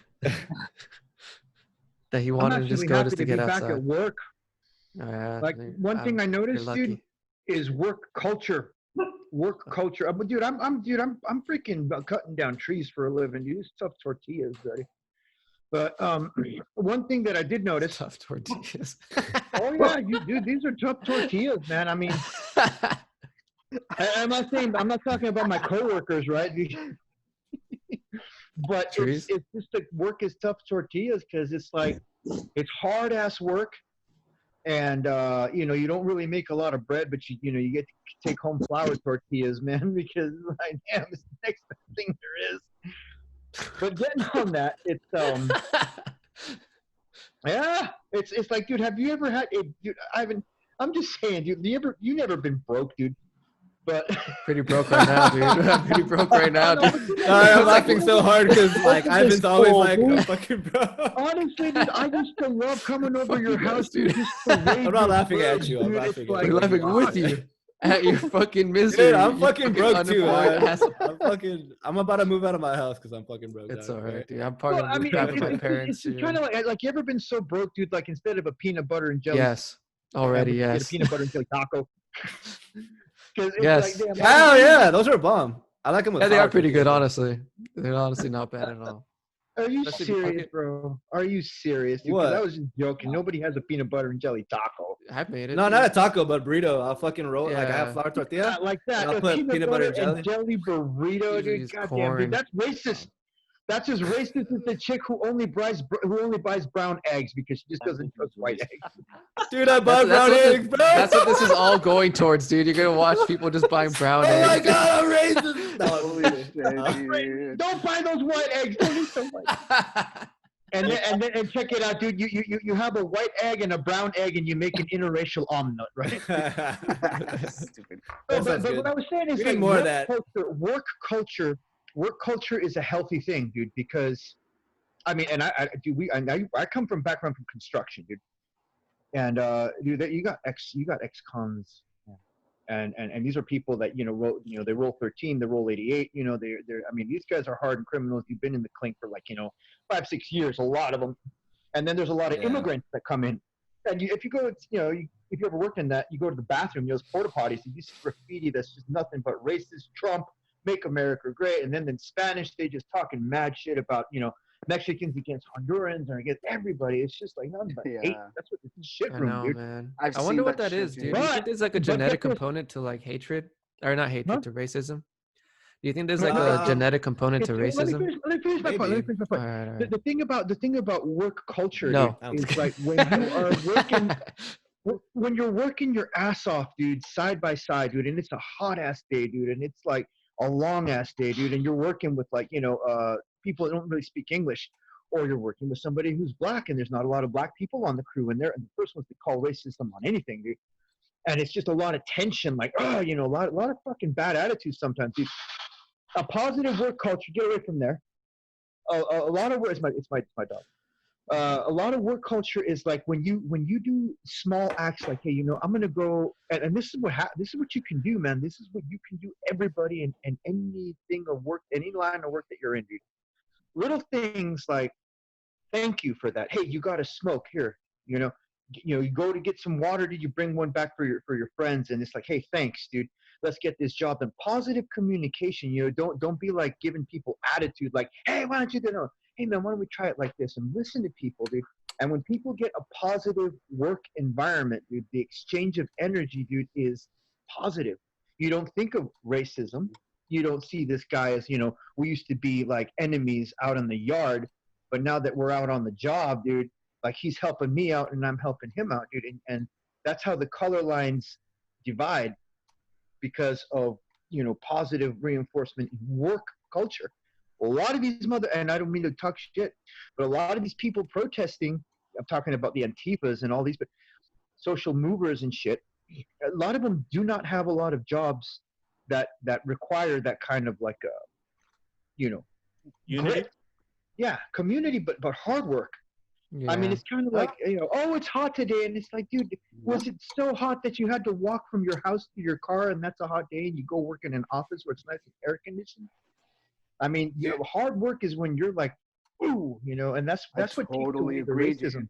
That he I'm wanted to actually just go happy just to to be get back outside. at work. Oh, yeah, Like dude, one thing I you're noticed, dude, lucky. is work culture. Work culture. Dude, I'm freaking cutting down trees for a living. Dude, it's tough tortillas, buddy. But one thing that I did notice. Tough tortillas. Oh yeah, dude, these are tough tortillas, man. I mean, I'm not talking about my coworkers, right? But it's just like work is tough tortillas because it's like it's hard ass work, and you don't really make a lot of bread, but you get to take home flour tortillas, man, because like, damn, it's the next best thing there is. But getting on that, it's yeah, it's like, dude, have you ever had dude, I'm just saying, dude, you never been broke, dude. But pretty broke right now, dude. I'm pretty broke right now, dude. I'm laughing so hard because like Ivan's always like, I'm fucking broke. Honestly, dude, I used to love coming over your house, dude. I'm not laughing at you. I'm laughing at you. We're laughing with you at your fucking misery. Dude, I'm fucking broke too. I'm about to move out of my house because I'm fucking broke. It's all right, dude. I'm part of my parents. It's kind of like you ever been so broke, dude? Like instead of a peanut butter and jelly. Yes. Already, yes. Get a peanut butter and jelly taco. Yes. Like, hell yeah, those are bomb. I like them with. Yeah, they are pretty good, honestly. They're honestly not bad at all. Are you serious, bro? Are you serious? Dude? What? I was just joking. Nobody has a peanut butter and jelly taco. I made it. No, not a taco, but burrito. I'll fucking roll like I have flour tortilla. Not like that. I'll put peanut butter and jelly burrito, dude. Goddamn, dude, that's racist. That's as racist as the chick who only buys brown eggs because she just doesn't trust white eggs. Dude, I bought brown eggs, bro. That's what this is all going towards, dude. You're gonna watch people just buying brown eggs. Oh my god, I'm racist. No, don't buy those white eggs. Don't eat them white. And check it out, dude. You have a white egg and a brown egg, and you make an interracial omelet, right? Stupid. But what I was saying is, like, more of that. Work culture is a healthy thing, dude. Because, I mean, and I come from background from construction, dude. And dude, you got ex-cons, and these are people that they roll 13, they roll 88. I mean, these guys are hardened criminals. You've been in the clink for 5-6 years, a lot of them. And then there's a lot of immigrants that come in. And if you go, if you ever worked in that, you go to the bathroom, those porta potties, you see graffiti that's just nothing but racist, Trump, make America great. And then in Spanish, they just talking mad shit about, Mexicans against Hondurans or against everybody. It's just like nothing but hate. That's what this is shit room, dude. Man. I wonder what that is, dude. Do you think there's like a genetic component to like hatred? Or not hatred, to racism? Do you think there's like a genetic component to racism? Let me finish my point. All right. The thing about work culture, No. dude, is like when you are working, when you're working your ass off, dude, side by side, dude, and it's a hot ass day, dude, and it's like a long ass day, dude, and you're working with people that don't really speak English, or you're working with somebody who's black, and there's not a lot of black people on the crew, and they're the first ones to call racism on anything, dude. And it's just a lot of tension, like, a lot of fucking bad attitudes sometimes, dude. A positive work culture, get away from there. A lot of work, it's my dog. A lot of work culture is like when you do small acts, like, hey, I'm gonna go, and this is what you can do, man. This is what you can do, everybody, in anything of work, any line of work that you're in, dude. Little things like, thank you for that. Hey, you got a smoke here. You go to get some water. Did you bring one back for your friends? And it's like, hey, thanks, dude. Let's get this job done. Positive communication. Don't be like giving people attitude. Like, hey, why don't you do that? Hey, man, why don't we try it like this? And listen to people, dude. And when people get a positive work environment, dude, the exchange of energy, dude, is positive. You don't think of racism. You don't see this guy as, we used to be like enemies out in the yard, but now that we're out on the job, dude, like he's helping me out and I'm helping him out, dude. And that's how the color lines divide because of, positive reinforcement in work culture. A lot of these and I don't mean to talk shit, but a lot of these people protesting, I'm talking about the Antifas and all these, but social movers and shit, a lot of them do not have a lot of jobs that require that kind of like unity. Grit. Yeah, community, but hard work. Yeah. I mean, it's kind of like, oh, it's hot today. And it's like, dude, was it so hot that you had to walk from your house to your car and that's a hot day and you go work in an office where it's nice and air conditioned? I mean, hard work is when you're like, ooh, and that's what takes away the racism.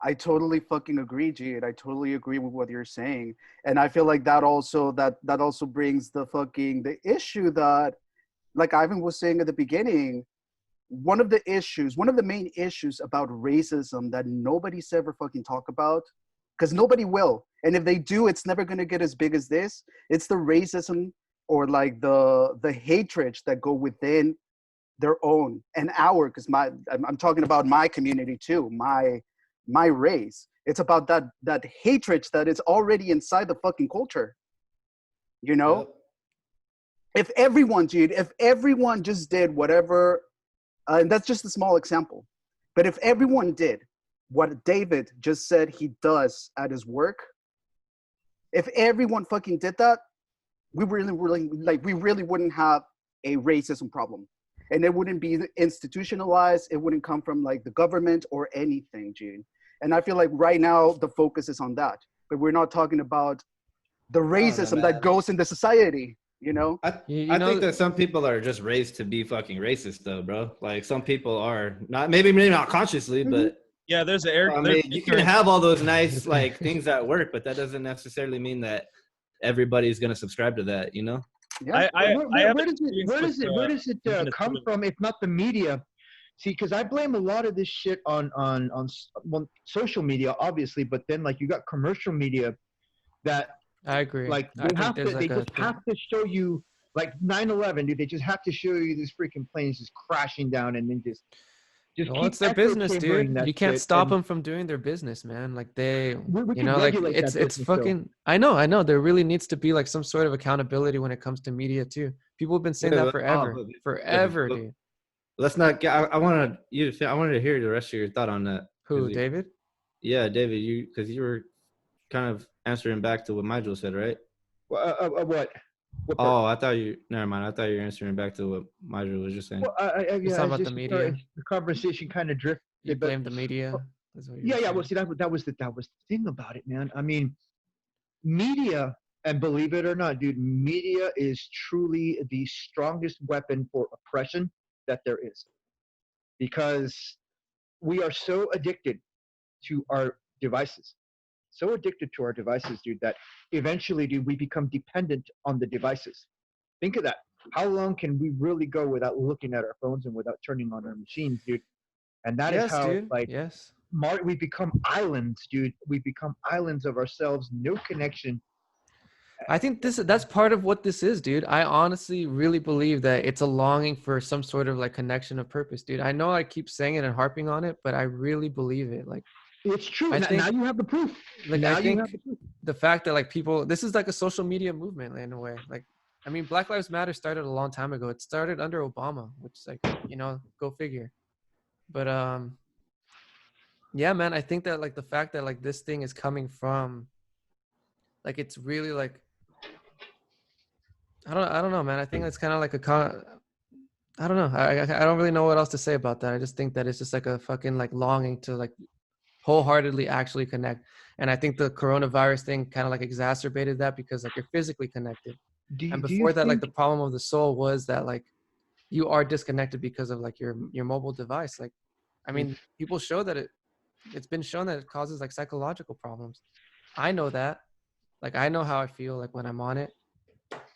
I totally fucking agree, G. I totally agree with what you're saying. And I feel like that also brings the issue that, like Ivan was saying at the beginning, one of the main issues about racism that nobody's ever fucking talk about, because nobody will. And if they do, it's never going to get as big as this. It's the racism or like the hatred that go within their own and our, because I'm talking about my community too, my race. It's about that hatred that is already inside the fucking culture. Yep. If everyone just did whatever, and that's just a small example, but if everyone did what David just said he does at his work, if everyone fucking did that, we really wouldn't have a racism problem. And it wouldn't be institutionalized. It wouldn't come from like the government or anything, Gene. And I feel like right now the focus is on that, but we're not talking about the racism that goes into society. I think that some people are just raised to be fucking racist, though, bro. Like some people are not, maybe not consciously, but yeah, there's an I mean, you can have all those nice like things at work, but that doesn't necessarily mean that everybody's gonna subscribe to that, Yeah. Where does it come from if not the media? See, because I blame a lot of this shit on social media, obviously, but then like you got commercial media that I agree. Like they have to show you like 9/11, dude. They just have to show you this freaking planes just crashing down and then just it's their business, dude. You can't stop them from doing their business, man. Like it's fucking. I know. There really needs to be like some sort of accountability when it comes to media too. People have been saying that forever, dude. Let's not. I wanted to hear the rest of your thought on that. Who, David? Yeah, David. Because you were kind of answering back to what Mijel said, right? What? Oh, I thought you. Never mind. I thought you were answering back to what Mijel was just saying. Well, talking about the media. The conversation kind of drifted. You blame the media. Yeah. Well, see, that was the thing about it, man. I mean, media, and believe it or not, dude, media is truly the strongest weapon for oppression that there is, because we are so addicted to our devices. So addicted to our devices, dude, that eventually, dude, we become dependent on the devices. Think of that. How long can we really go without looking at our phones and without turning on our machines, dude? And that is how, dude. like, we become islands, dude. We become islands of ourselves, no connection. I think that's part of what this is, dude. I honestly really believe that it's a longing for some sort of like connection of purpose, dude. I know I keep saying it and harping on it, but I really believe it. Like, it's true. Now you have the proof. Like, I think the fact that like people, this is like a social media movement in a way. Like, I mean, Black Lives Matter started a long time ago. It started under Obama, which is like, go figure. But yeah, man, I think that like the fact that like this thing is coming from, like, it's really like, I don't know, man. I think it's kind of like I don't know. I don't really know what else to say about that. I just think that it's just like a fucking like longing to like wholeheartedly actually connect. And I think the coronavirus thing kind of like exacerbated that, because like you're physically connected. And before that, like the problem of the soul was that like you are disconnected because of like your mobile device. Like, I mean, people show that it's been shown that it causes like psychological problems. I know that. Like, I know how I feel like when I'm on it.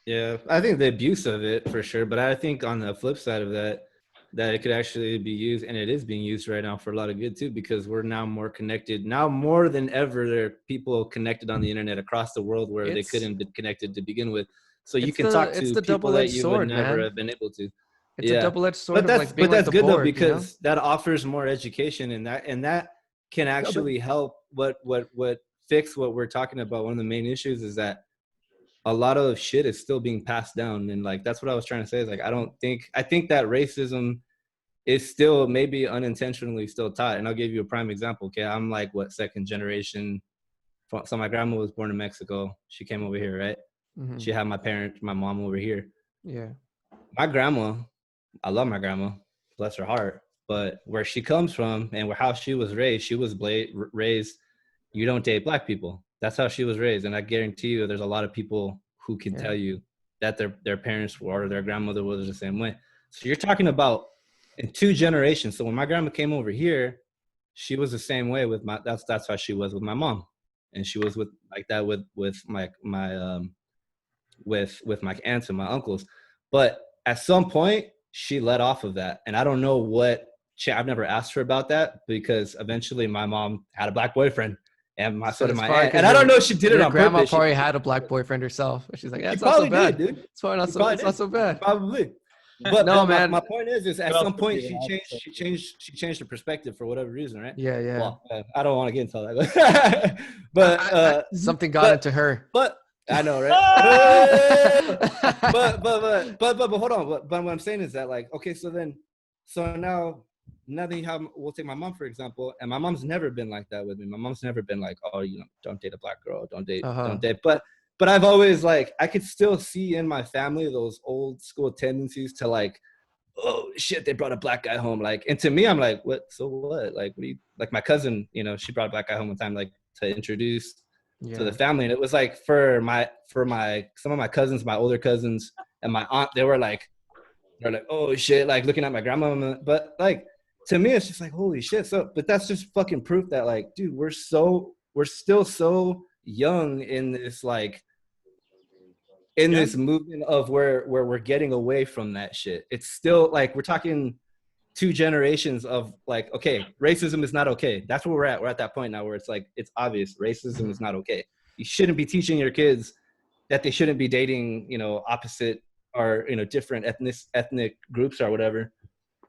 Yeah, I think the abuse of it for sure. But I think on the flip side of that it could actually be used, and it is being used right now for a lot of good too, because we're now more connected. Now more than ever, there are people connected on the internet across the world where they couldn't be connected to begin with. So you can talk to people that you would never have been able to. It's a double-edged sword. But that's good though, because that offers more education, and that can actually help what fix what we're talking about. One of the main issues is that a lot of shit is still being passed down. And like, that's what I was trying to say is like, I think that racism is still maybe unintentionally still taught. And I'll give you a prime example. Okay. I'm like, second generation. So my grandma was born in Mexico. She came over here, right? Mm-hmm. She had my mom over here. Yeah. My grandma, I love my grandma, bless her heart. But where she comes from and how she was raised, raised, you don't date black people. That's how she was raised. And I guarantee you there's a lot of people who can tell you that their parents were or their grandmother was the same way. So you're talking about in 2 generations. So when my grandma came over here, she was the same way with that's how she was with my mom. And she was with my aunts and my uncles. But at some point she let off of that. And I don't know I've never asked her about that, because eventually my mom had a black boyfriend. And my aunt, and I don't know if she did it on grandma purpose. Probably had a black boyfriend herself. She's like, yeah, it's she not probably so bad, did, dude. It's probably not so bad. Probably. But no, man. My point is at some point she changed her perspective for whatever reason, right? Yeah. Well, I don't want to get into that, but something got into her. But I know, right? but hold on. But what I'm saying is that, like, okay, so now we'll take my mom for example, and my mom's never been like that with me. My mom's never been like, oh, don't date a black girl, don't date. But I've always, like, I could still see in my family those old school tendencies to, like, oh shit, they brought a black guy home, like, and to me I'm like, what? So what? Like, what do you, like, my cousin, she brought a black guy home one time, like, to introduce to the family, and it was like for some of my cousins, my older cousins and my aunt, they're like, oh shit, like, looking at my grandma. But, like, to me it's just like, holy shit. So, but that's just fucking proof that, like, dude, we're still so young in this, like, in this movement of where we're getting away from that shit. It's still, like, we're talking 2 generations of, like, okay, racism is not okay. That's where we're at. We're at that point now where it's like, it's obvious racism is not okay. You shouldn't be teaching your kids that they shouldn't be dating, opposite or, different ethnic groups or whatever.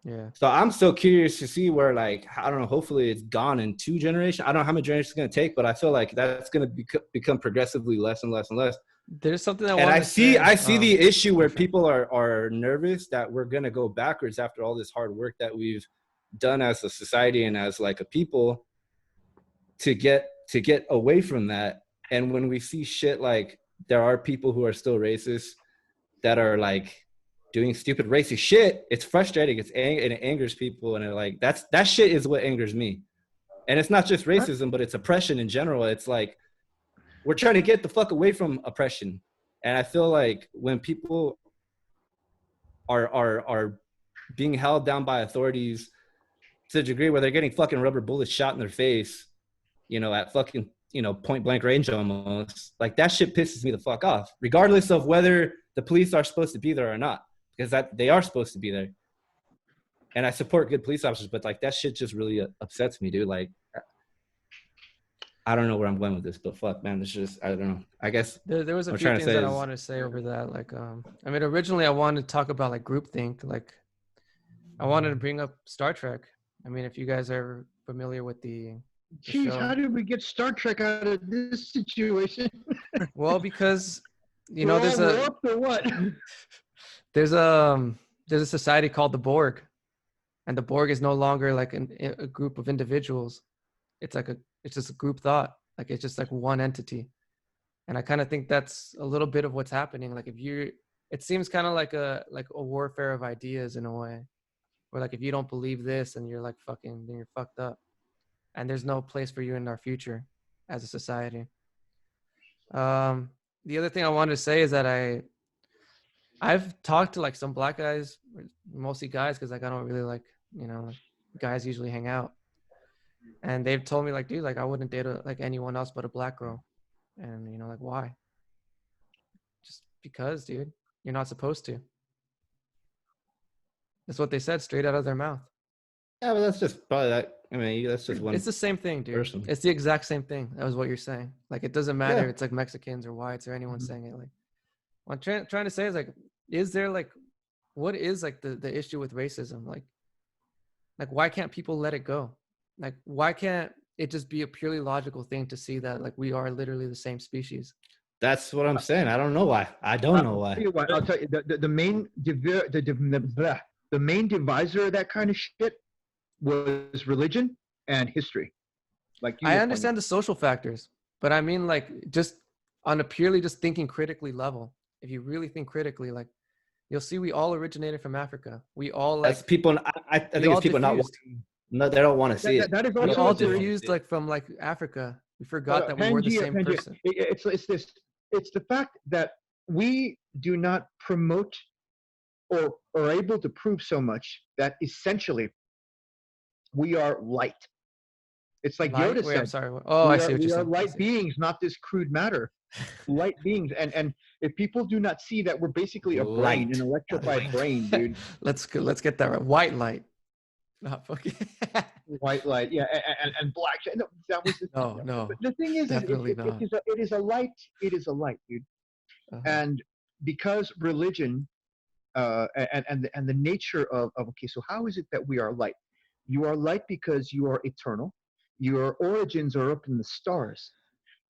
Yeah. So I'm so curious to see where, like, I don't know, hopefully it's gone in 2 generations. I don't know how many generations it's going to take, but I feel like that's going to become progressively less and less and less. There's something I see the issue where people are nervous that we're going to go backwards after all this hard work that we've done as a society and as, like, a people to get away from that. And when we see shit like there are people who are still racist that are, like, doing stupid racist shit, it's frustrating. And it angers people, and that shit is what angers me. And it's not just racism, but it's oppression in general. It's like, we're trying to get the fuck away from oppression. And I feel like when people are being held down by authorities to a degree where they're getting fucking rubber bullets shot in their face, at fucking, point blank range almost, like, that shit pisses me the fuck off, regardless of whether the police are supposed to be there or not, because they are supposed to be there. And I support good police officers, but, like, that shit just really upsets me, dude. Like, I don't know where I'm going with this, but fuck, man, it's just, I don't know. I guess there was a few things that I want to say over that. Like, I mean, originally I wanted to talk about, like, groupthink. Like, I wanted to bring up Star Trek. I mean, if you guys are familiar with the Jeez, show. How did we get Star Trek out of this situation? Well, because, there's a society called the Borg, and the Borg is no longer, like, a group of individuals. It's just a group thought. Like, it's just, like, one entity. And I kind of think that's a little bit of what's happening. Like, it seems kind of like a warfare of ideas in a way, where, like, if you don't believe this, and you're, like, then you're fucked up, and there's no place for you in our future as a society. The other thing I wanted to say is that I've talked to, like, some black guys, mostly guys, because, like, I don't really like, like, guys usually hang out. And they've told me, like, dude, like, I wouldn't date anyone else but a black girl. And, like, why? Just because, dude, you're not supposed to. That's what they said straight out of their mouth. Yeah, but that's just probably that. I mean, that's just one. It's the same thing, dude. Person. It's the exact same thing. That was what you're saying. Like, it doesn't matter. It's like Mexicans or whites or anyone saying it. Like, what I'm trying to say is, like, is there, like, what is, like, the issue with racism? Like, why can't people let it go? Like, why can't it just be a purely logical thing to see that, like, we are literally the same species? That's what I'm saying. I don't know why. I don't know why. I'll tell you, the main divisor of that kind of shit was religion and history. Like, I understand the social factors, but I mean, like, just on a purely just thinking critically level, if you really think critically, like, You'll see we all originated from Africa. We all like That's people. I think all it's people not diffused. wanting. No, they don't want to see it. That is we also all a theory. diffused like from like Africa. We forgot that we were the Pangea, same Pangea. person. It's the fact that we do not promote or are able to prove so much that essentially we are light. It's like Light? Yoda Wait, said. I'm sorry. Oh, I see what we you're are saying. light beings, not this crude matter. Light beings, and if people do not see that we're basically a brain, Light. an electrified brain, dude. Let's get that right. White light. Not fucking. White light, yeah, and black. No, that was No. But the thing is, Definitely not. it is a light. It is a light, dude. And because religion, and the nature of okay, so how is it that we are light? You are light because you are eternal. Your origins are up in the stars.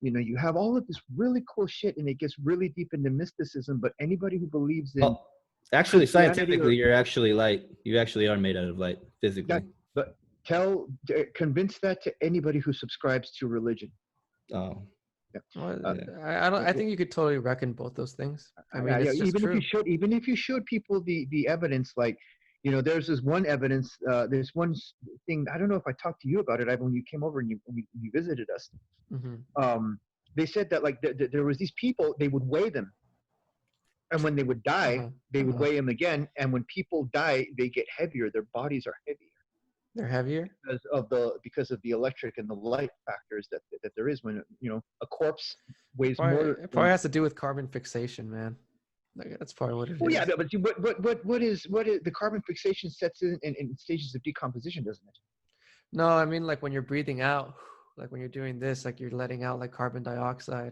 You know, you have all of this really cool shit, and it gets really deep into mysticism. But anybody who believes in actually, Christianity scientifically, you're actually light. You actually are made out of light physically. But convince that to anybody who subscribes to religion. Oh. Yeah. Well, I think you could totally reckon both those things. I mean, it's just true. Even if you showed people the evidence, like, you know, there's this one evidence, there's one thing. I don't know if I talked to you about it, Ivan, when you came over and you visited us. They said that like there was these people, they would weigh them, and when they would die, they would weigh them again. And when people die, they get heavier. Their bodies are heavier. They're heavier because of the electric and the light factors that there is when, you know, a corpse weighs more. It probably has to do with carbon fixation, man. Like, that's probably what it is. Well, yeah, but what is the carbon fixation sets in stages of decomposition, doesn't it? No, I mean, like when you're breathing out, like when you're doing this, like you're letting out like carbon dioxide.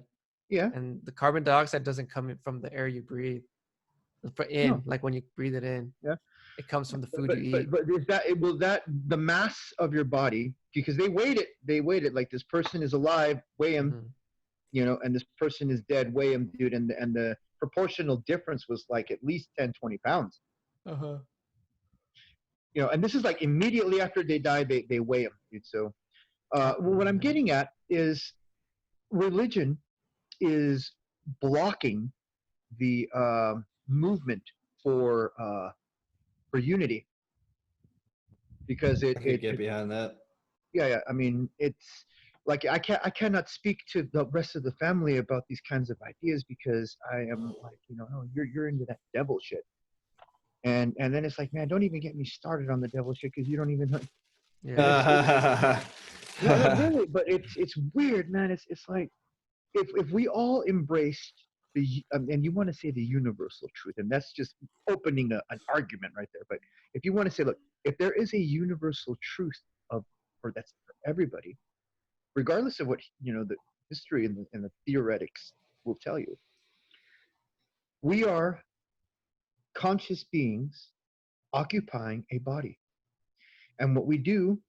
Yeah. And the carbon dioxide doesn't come in from the air you breathe. Like when you breathe it in. Yeah. It comes from the food you eat. But is that the mass of your body, because they weighed it like this person is alive, weigh him, you know, and this person is dead, weigh him, dude, and the proportional difference was like at least 10, 20 pounds. You know, and this is like immediately after they die, they weigh them, dude. So what I'm getting at is religion is blocking the movement for unity, because it get behind that. Yeah. I mean, it's like I cannot speak to the rest of the family about these kinds of ideas because I am like, you know, no, you're into that devil shit, and then it's like, man, don't even get me started on the devil shit because you don't even know. Yeah. No, really, but it's weird, man. It's like if we all embraced and you want to say the universal truth, and that's just opening an argument right there. But if you want to say, look, if there is a universal truth or that's for everybody, regardless of what, you know, the history and the theoretics will tell you, we are conscious beings occupying a body, and what we do,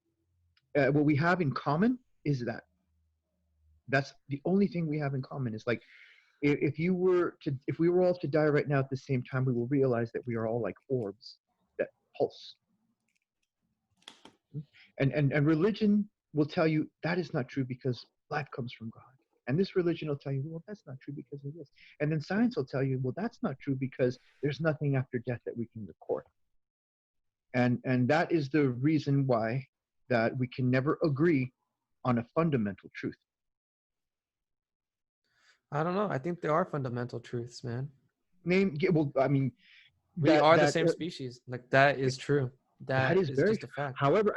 what we have in common is that's the only thing we have in common. Is like, if we were all to die right now at the same time, we will realize that we are all like orbs that pulse. And religion will tell you that is not true because life comes from God. And this religion will tell you, well, that's not true because of this. And then science will tell you, well, that's not true because there's nothing after death that we can record. And that is the reason why that we can never agree on a fundamental truth. I don't know. I think there are fundamental truths, man. Well, I mean, we are the same species. Like, that is true. That is very just a fact. However,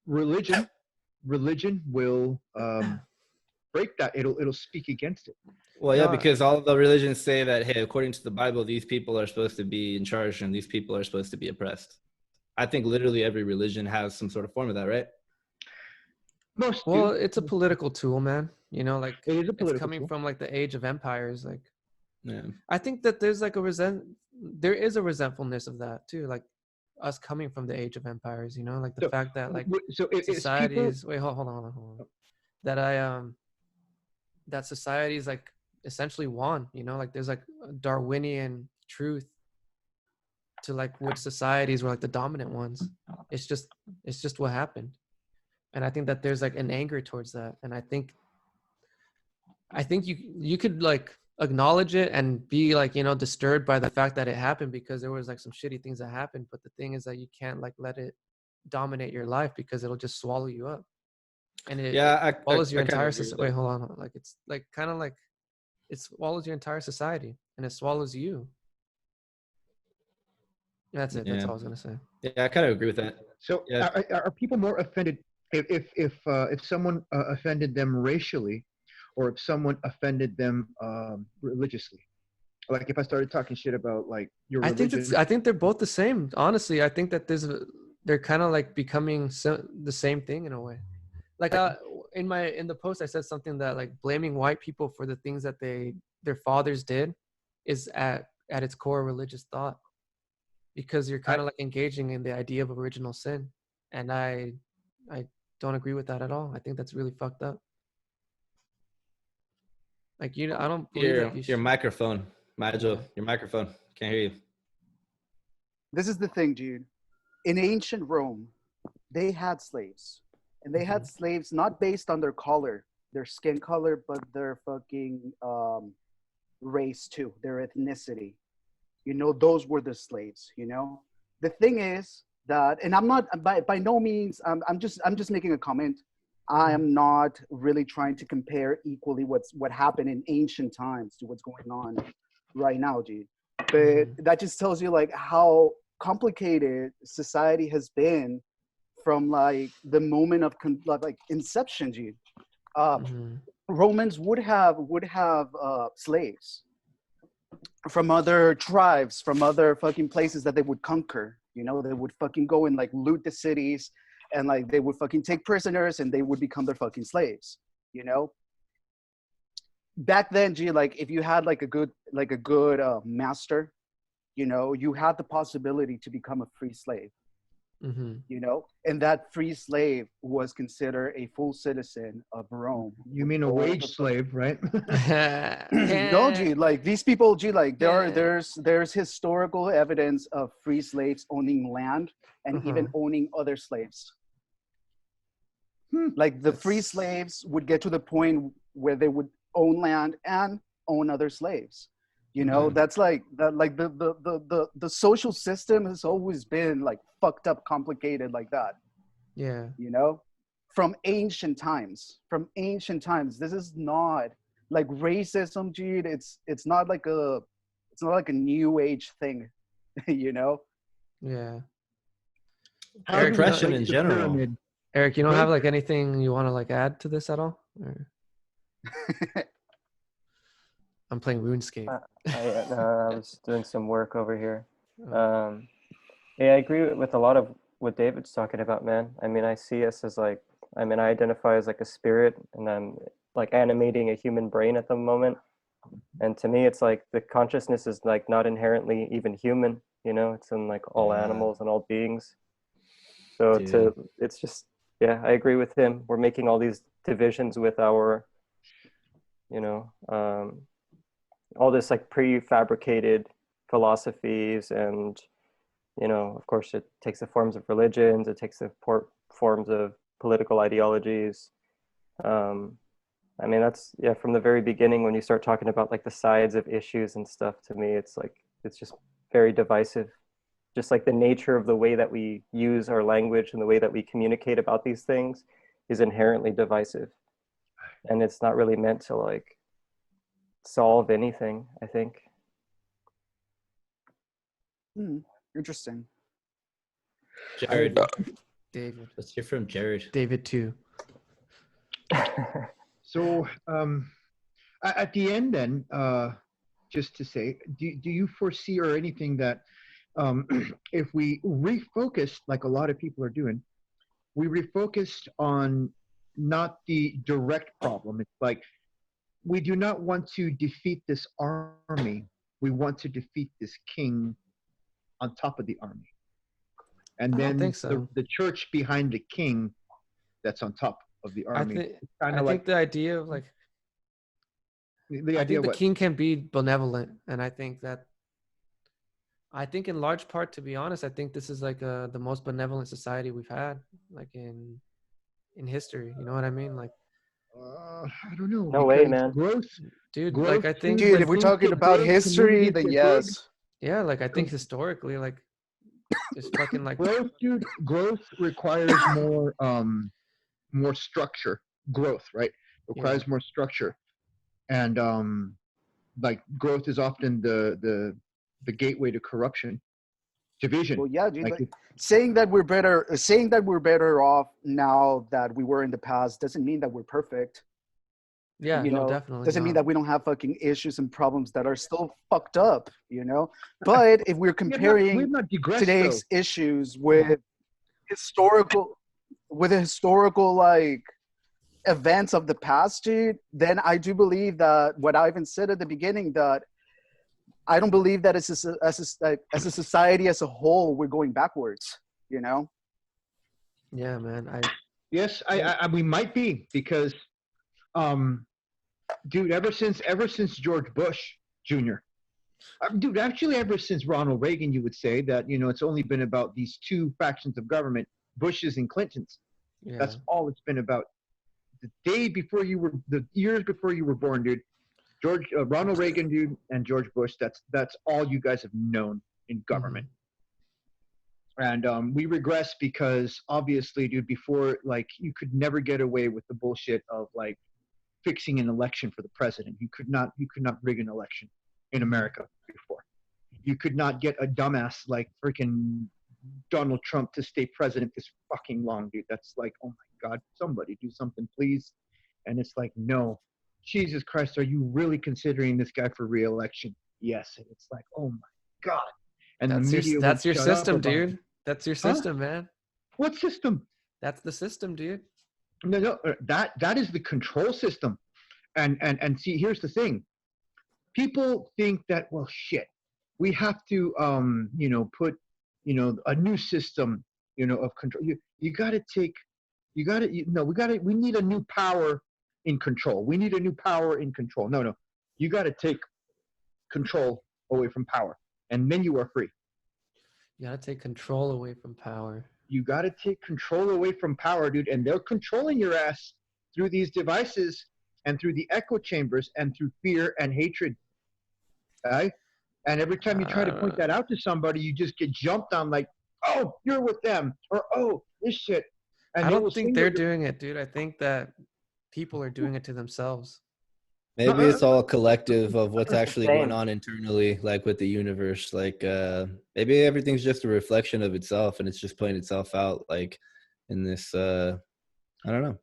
religion will break that. It'll speak against it. Well, yeah, because all the religions say that, hey, according to the Bible, these people are supposed to be in charge and these people are supposed to be oppressed. I think literally every religion has some sort of form of that, right? Well, it's a political tool, man. You know, like, it's coming from like the age of empires. Like, yeah. I think that there's like there is a resentfulness of that too. Like, us coming from the age of empires, you know, like the fact that like societies. Wait, hold on. That societies like essentially won. You know, like there's like a Darwinian truth to like which societies were like the dominant ones. It's just what happened. And I think that there's like an anger towards that. And I think you could like acknowledge it and be like, you know, disturbed by the fact that it happened, because there was like some shitty things that happened. But the thing is that you can't like let it dominate your life, because it'll just swallow you up. And it swallows your entire society. Wait, hold on. Like, it's like kind of like it swallows your entire society, and it swallows you. That's it. That's all I was gonna say. Yeah, I kind of agree with that. So are people more offended if someone offended them racially, or if someone offended them religiously? Like if I started talking shit about like your religion. I think they're both the same. Honestly, I think that they're kind of like becoming the same thing in a way. Like in the post, I said something that like blaming white people for the things that their fathers did is at its core religious thought, because you're kind of like engaging in the idea of original sin, and I don't agree with that at all. I think that's really fucked up. Like I don't believe your microphone, Majo, your microphone. Can't hear you. This is the thing, dude. In ancient Rome, they had slaves. And they had slaves not based on their color, their skin color, but their fucking race too, their ethnicity. You know, those were the slaves, you know? The thing is that, and I'm not, by no means, I'm just making a comment. I am not really trying to compare equally what happened in ancient times to what's going on right now, dude. But that just tells you like how complicated society has been from like the moment of like inception, dude. Romans would have slaves from other tribes, from other fucking places that they would conquer. You know, they would fucking go and like loot the cities, and like they would fucking take prisoners, and they would become their fucking slaves. You know, back then, gee, like if you had like a good master, you know, you had the possibility to become a free slave. You know, and that free slave was considered a full citizen of Rome. You mean a wage slave, right? No, gee, like these people, gee, like there's historical evidence of free slaves owning land and even owning other slaves. Like the free slaves would get to the point where they would own land and own other slaves. You know, that's like that. Like the social system has always been like fucked up, complicated like that. Yeah. You know, from ancient times. This is not like racism, dude. It's not like a new age thing. You know. Yeah. Oppression in general. Eric, you don't have like anything you want to like add to this at all? Or? I'm playing RuneScape. I was doing some work over here. Yeah, I agree with a lot of what David's talking about, man. I mean, I see us as like, I identify as like a spirit, and I'm like animating a human brain at the moment. And to me, it's like the consciousness is like not inherently even human, you know, it's in like all animals and all beings. So it's just, yeah, I agree with him. We're making all these divisions with our, you know, all this like prefabricated philosophies, and you know, of course it takes the forms of religions, it takes the forms of political ideologies. I mean, that's, yeah, from the very beginning when you start talking about like the sides of issues and stuff, to me it's like, it's just very divisive. Just like the nature of the way that we use our language and the way that we communicate about these things is inherently divisive, and it's not really meant to like solve anything, I think. Interesting. Jared. David. Let's hear from Jared. David too. So at the end then, just to say, do you foresee or anything that if we refocused, like a lot of people are doing, we refocused on not the direct problem. It's like, we do not want to defeat this army. We want to defeat this king on top of the army. And then the church behind the king that's on top of the army. I think the idea of like, the king can be benevolent. And I think in large part, to be honest, I think this is like the most benevolent society we've had, like in history. You know what I mean? Like, I don't know. No way, because man. Dude, growth, like I think Dude, if we're talking about history, then yes. yeah, like I think historically, like it's fucking like growth, dude. Growth requires more structure. Growth, right? Requires more structure, and like growth is often the gateway to corruption, division. Well, yeah, dude. Like, Like, saying that we're better off now that we were in the past doesn't mean that we're perfect. yeah, You no, know, definitely doesn't mean not. that we don't have fucking issues and problems that are still fucked up. You know, but if we're comparing today's issues with historical like events of the past, dude, then I do believe that what Ivan said at the beginning, that I don't believe that as a society as a whole we're going backwards. You know. Yeah, man. Yes, I we might be, because, dude, ever since George Bush Jr. Dude, actually, ever since Ronald Reagan, you would say that, you know, it's only been about these two factions of government, Bush's and Clinton's. Yeah. That's all it's been about. The years before you were born, dude. Ronald Reagan, dude, and George Bush. That's all you guys have known in government. And we regress because, obviously, dude, before, like, you could never get away with the bullshit of, like, fixing an election for the president. You could not rig an election in America before. You could not get a dumbass like freaking Donald Trump to stay president this fucking long, dude. That's like, oh my God, somebody do something, please. And it's like, no, Jesus Christ, are you really considering this guy for re-election? Yes. And it's like, oh my God. And that's your system, dude. That's your system, man. What system? That's the system, dude. No, that is the control system. And see, here's the thing. People think that, well, shit, we have to, put, a new system, of control. We need a new power in control. We need a new power in control. No, you got to take control away from power, and then you are free. You got to take control away from power. You got to take control away from power, dude, and they're controlling your ass through these devices and through the echo chambers and through fear and hatred. Right? And every time you try to point that out to somebody, you just get jumped on, like, oh, you're with them, or oh, this shit. And I don't think they're doing it, dude. I think that people are doing it to themselves. Maybe it's all collective of what's actually going on internally, like with the universe. Like maybe everything's just a reflection of itself, and it's just playing itself out, like in this. I don't know.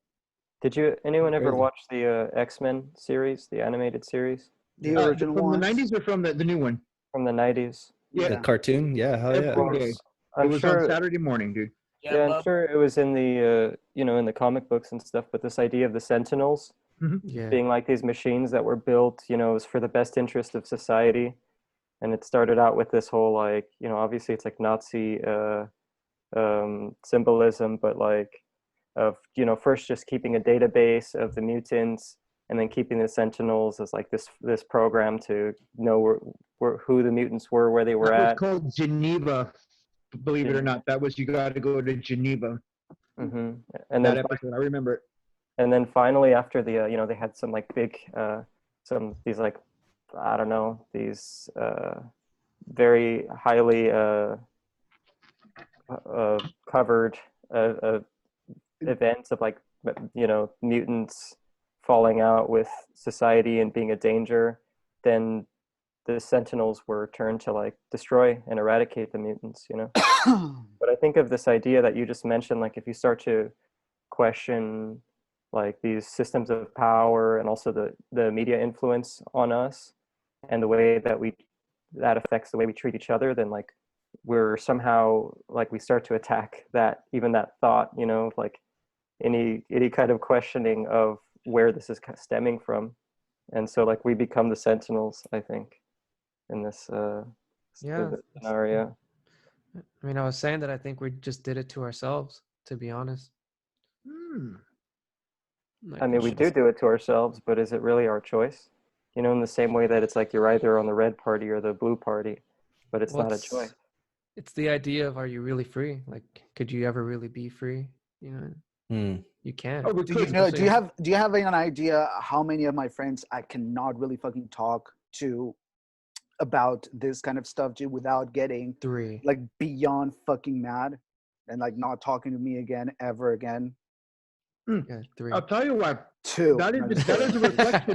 Did anyone ever watch the X-Men series, the animated series? The original from ones? the 90s or from the new one? From the 90s. Yeah. The cartoon? Yeah, hell yeah. Every day. It was on Saturday morning, dude. Yeah, I'm sure it was in the in the comic books and stuff, but this idea of the Sentinels being like these machines that were built, it was for the best interest of society. And it started out with this whole, like, obviously it's like Nazi symbolism, but like of, first just keeping a database of the mutants, and then keeping the Sentinels as like this program to know who the mutants were, where they were at. It was called Geneva, believe it or not. That was, you got to go to Geneva. Mm-hmm. And that episode, I remember it. And then finally, after the they had some like big these like, I don't know, these very highly covered events of, like, mutants falling out with society and being a danger. Then the Sentinels were turned to, like, destroy and eradicate the mutants, But I think of this idea that you just mentioned, like, if you start to question, like, these systems of power and also the media influence on us and the way that affects the way we treat each other, then, like, we're somehow, like, we start to attack that thought, like any kind of questioning of where this is stemming from. And so, like, we become the Sentinels, I think, in this scenario. I mean, I was saying that I think we just did it to ourselves, to be honest. Like, I mean, we do it to ourselves, but is it really our choice? In the same way that it's like you're either on the red party or the blue party, but it's not a choice. It's the idea of, are you really free? Like, could you ever really be free? You can. Oh, we Do you could. know? especially- Do you have an idea how many of my friends I cannot really fucking talk to about this kind of stuff, dude, without getting 3. like beyond fucking mad and like not talking to me again ever again? Yeah, 3. I'll tell you what. 2. That No, is just that is a kidding.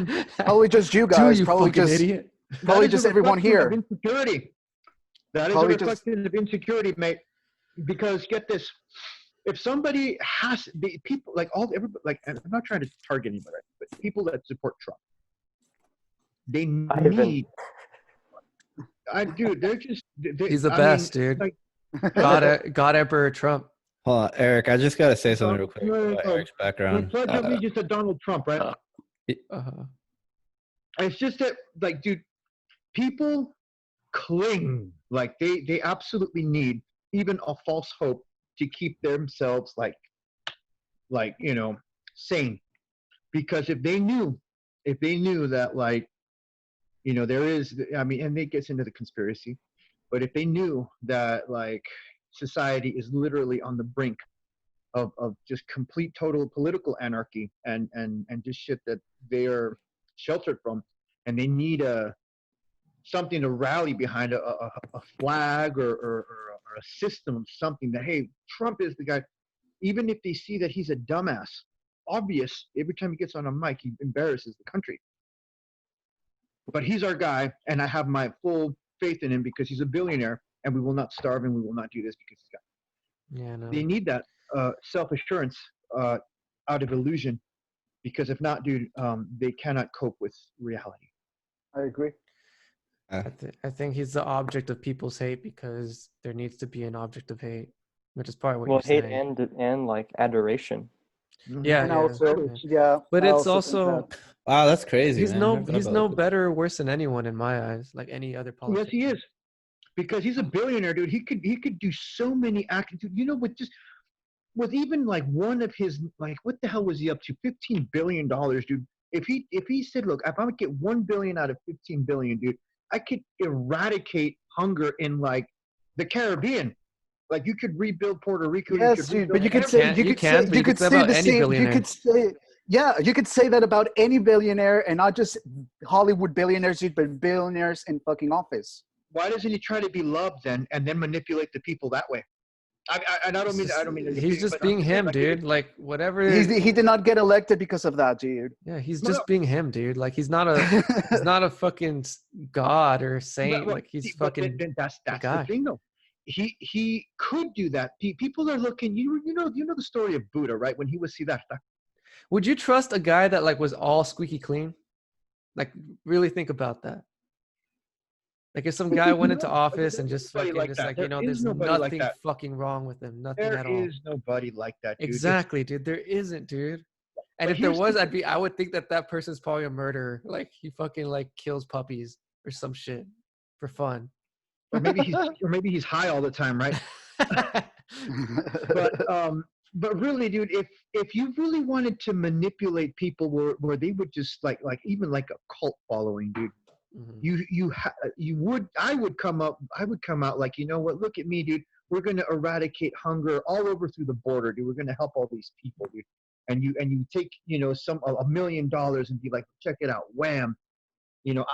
reflection. Probably just you Two, guys. you Probably fucking just idiot. probably That is just a everyone reflection of here. insecurity. That is Probably a just- reflection of insecurity, mate. Because get this, if somebody has the people like all everybody like, and I'm not trying to target anybody, but people that support Trump, they need. Dude, they're just. He's the I best, mean, dude. like, God Emperor Trump. Hold on, Eric. I just gotta say something real quick no, about no. Eric's we background. pledge allegiance to Donald Trump, right? Uh-huh. It's just that, like, dude, people cling like they absolutely need even a false hope to keep themselves like sane, because if they knew that, like, there is, I mean, and it gets into the conspiracy, but if they knew that, like, society is literally on the brink of just complete total political anarchy and just shit that they are sheltered from, and they need something to rally behind, a flag or a system of something, that, hey, Trump is the guy. Even if they see that he's a dumbass, obvious, every time he gets on a mic, he embarrasses the country. But he's our guy, and I have my full faith in him because he's a billionaire, and we will not starve, and we will not do this because he's got. Yeah, no. They need that self-assurance out of illusion, because if not, dude, they cannot cope with reality. I agree. I think he's the object of people's hate because there needs to be an object of hate, which is probably what Well, you're hate saying. and like adoration. Yeah, And yeah, also, yeah. But I it's also think also that- Wow, that's crazy. he's man. no I forgot he's about no that. better or worse than anyone in my eyes, like any other Yes, politician. he is, because he's a billionaire, dude. He could do so many acting. With even like one of his, like, what the hell was he up to? $15 billion, dude. If he said, look, if I would get 1 billion out of 15 billion, dude, I could eradicate hunger in, like, the Caribbean. Like, you could rebuild Puerto Rico. Yes, dude, but you could say Can't- you can, but you could say say about the any same. You billionaire. could say, yeah, you could say that about any billionaire, and not just Hollywood billionaires, dude, but billionaires in fucking office. Why doesn't he try to be loved then, and then manipulate the people that way? I don't mean to He's just being him, dude. Like whatever. He did not get elected because of that, dude. Yeah, he's just being him, dude. Like he's not a fucking god or saint. But- Like he's but fucking. then that's a the guy. thing, though. He could do that. People are looking. You know the story of Buddha, right? When he was Siddhartha. Would you trust a guy that like was all squeaky clean? Like really think about that. Like if some guy went into office and just nobody fucking like just that. like, There there's is nobody like nothing that. fucking wrong with him. Nothing There at all. is nobody like that, dude. Exactly, dude. There isn't, dude. And But if there here's was, the- I would think that person's probably a murderer. Like he fucking like kills puppies or some shit for fun. Or maybe he's high all the time, right? But really, dude, if you really wanted to manipulate people where they would just like even like a cult following, dude, I would come out like, you know what, look at me, dude, we're going to eradicate hunger all over through the border, dude, we're going to help all these people, dude, and you take $1 million and be like, check it out, wham,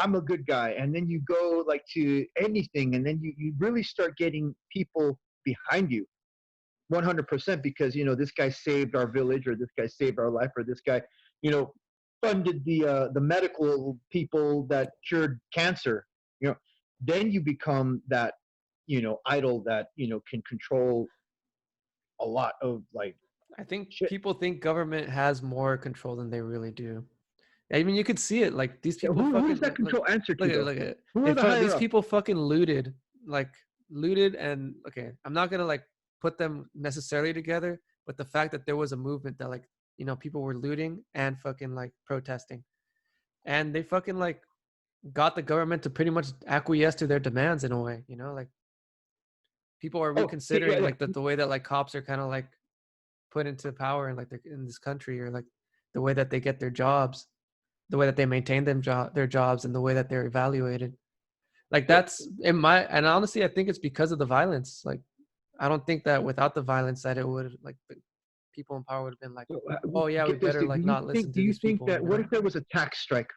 I'm a good guy, and then you go like to anything, and then you really start getting people behind you 100%, because this guy saved our village, or this guy saved our life, or this guy funded the medical people that cured cancer. Then you become that idol that can control a lot of, like, I think people think government has more control than they really do. I mean, you could see it. Like these people. Who is that control answer to? Look at it. Who are the higher These up? people fucking looted, and okay, I'm not gonna like put them necessarily together, but the fact that there was a movement that, like, people were looting and fucking like protesting, and they fucking like got the government to pretty much acquiesce to their demands in a way. Like people are reconsidering like the way that like cops are kind of like put into power and like in this country, or like the way that they get their jobs, the way that they maintain their jobs, and the way that they're evaluated. Like that's and honestly, I think it's because of the violence. Like I don't think that without the violence that it would, like, people in power would have been like, So, oh yeah, we get this, better dude. like Do not listen to do you these think people. that You what know? if there was a tax strike?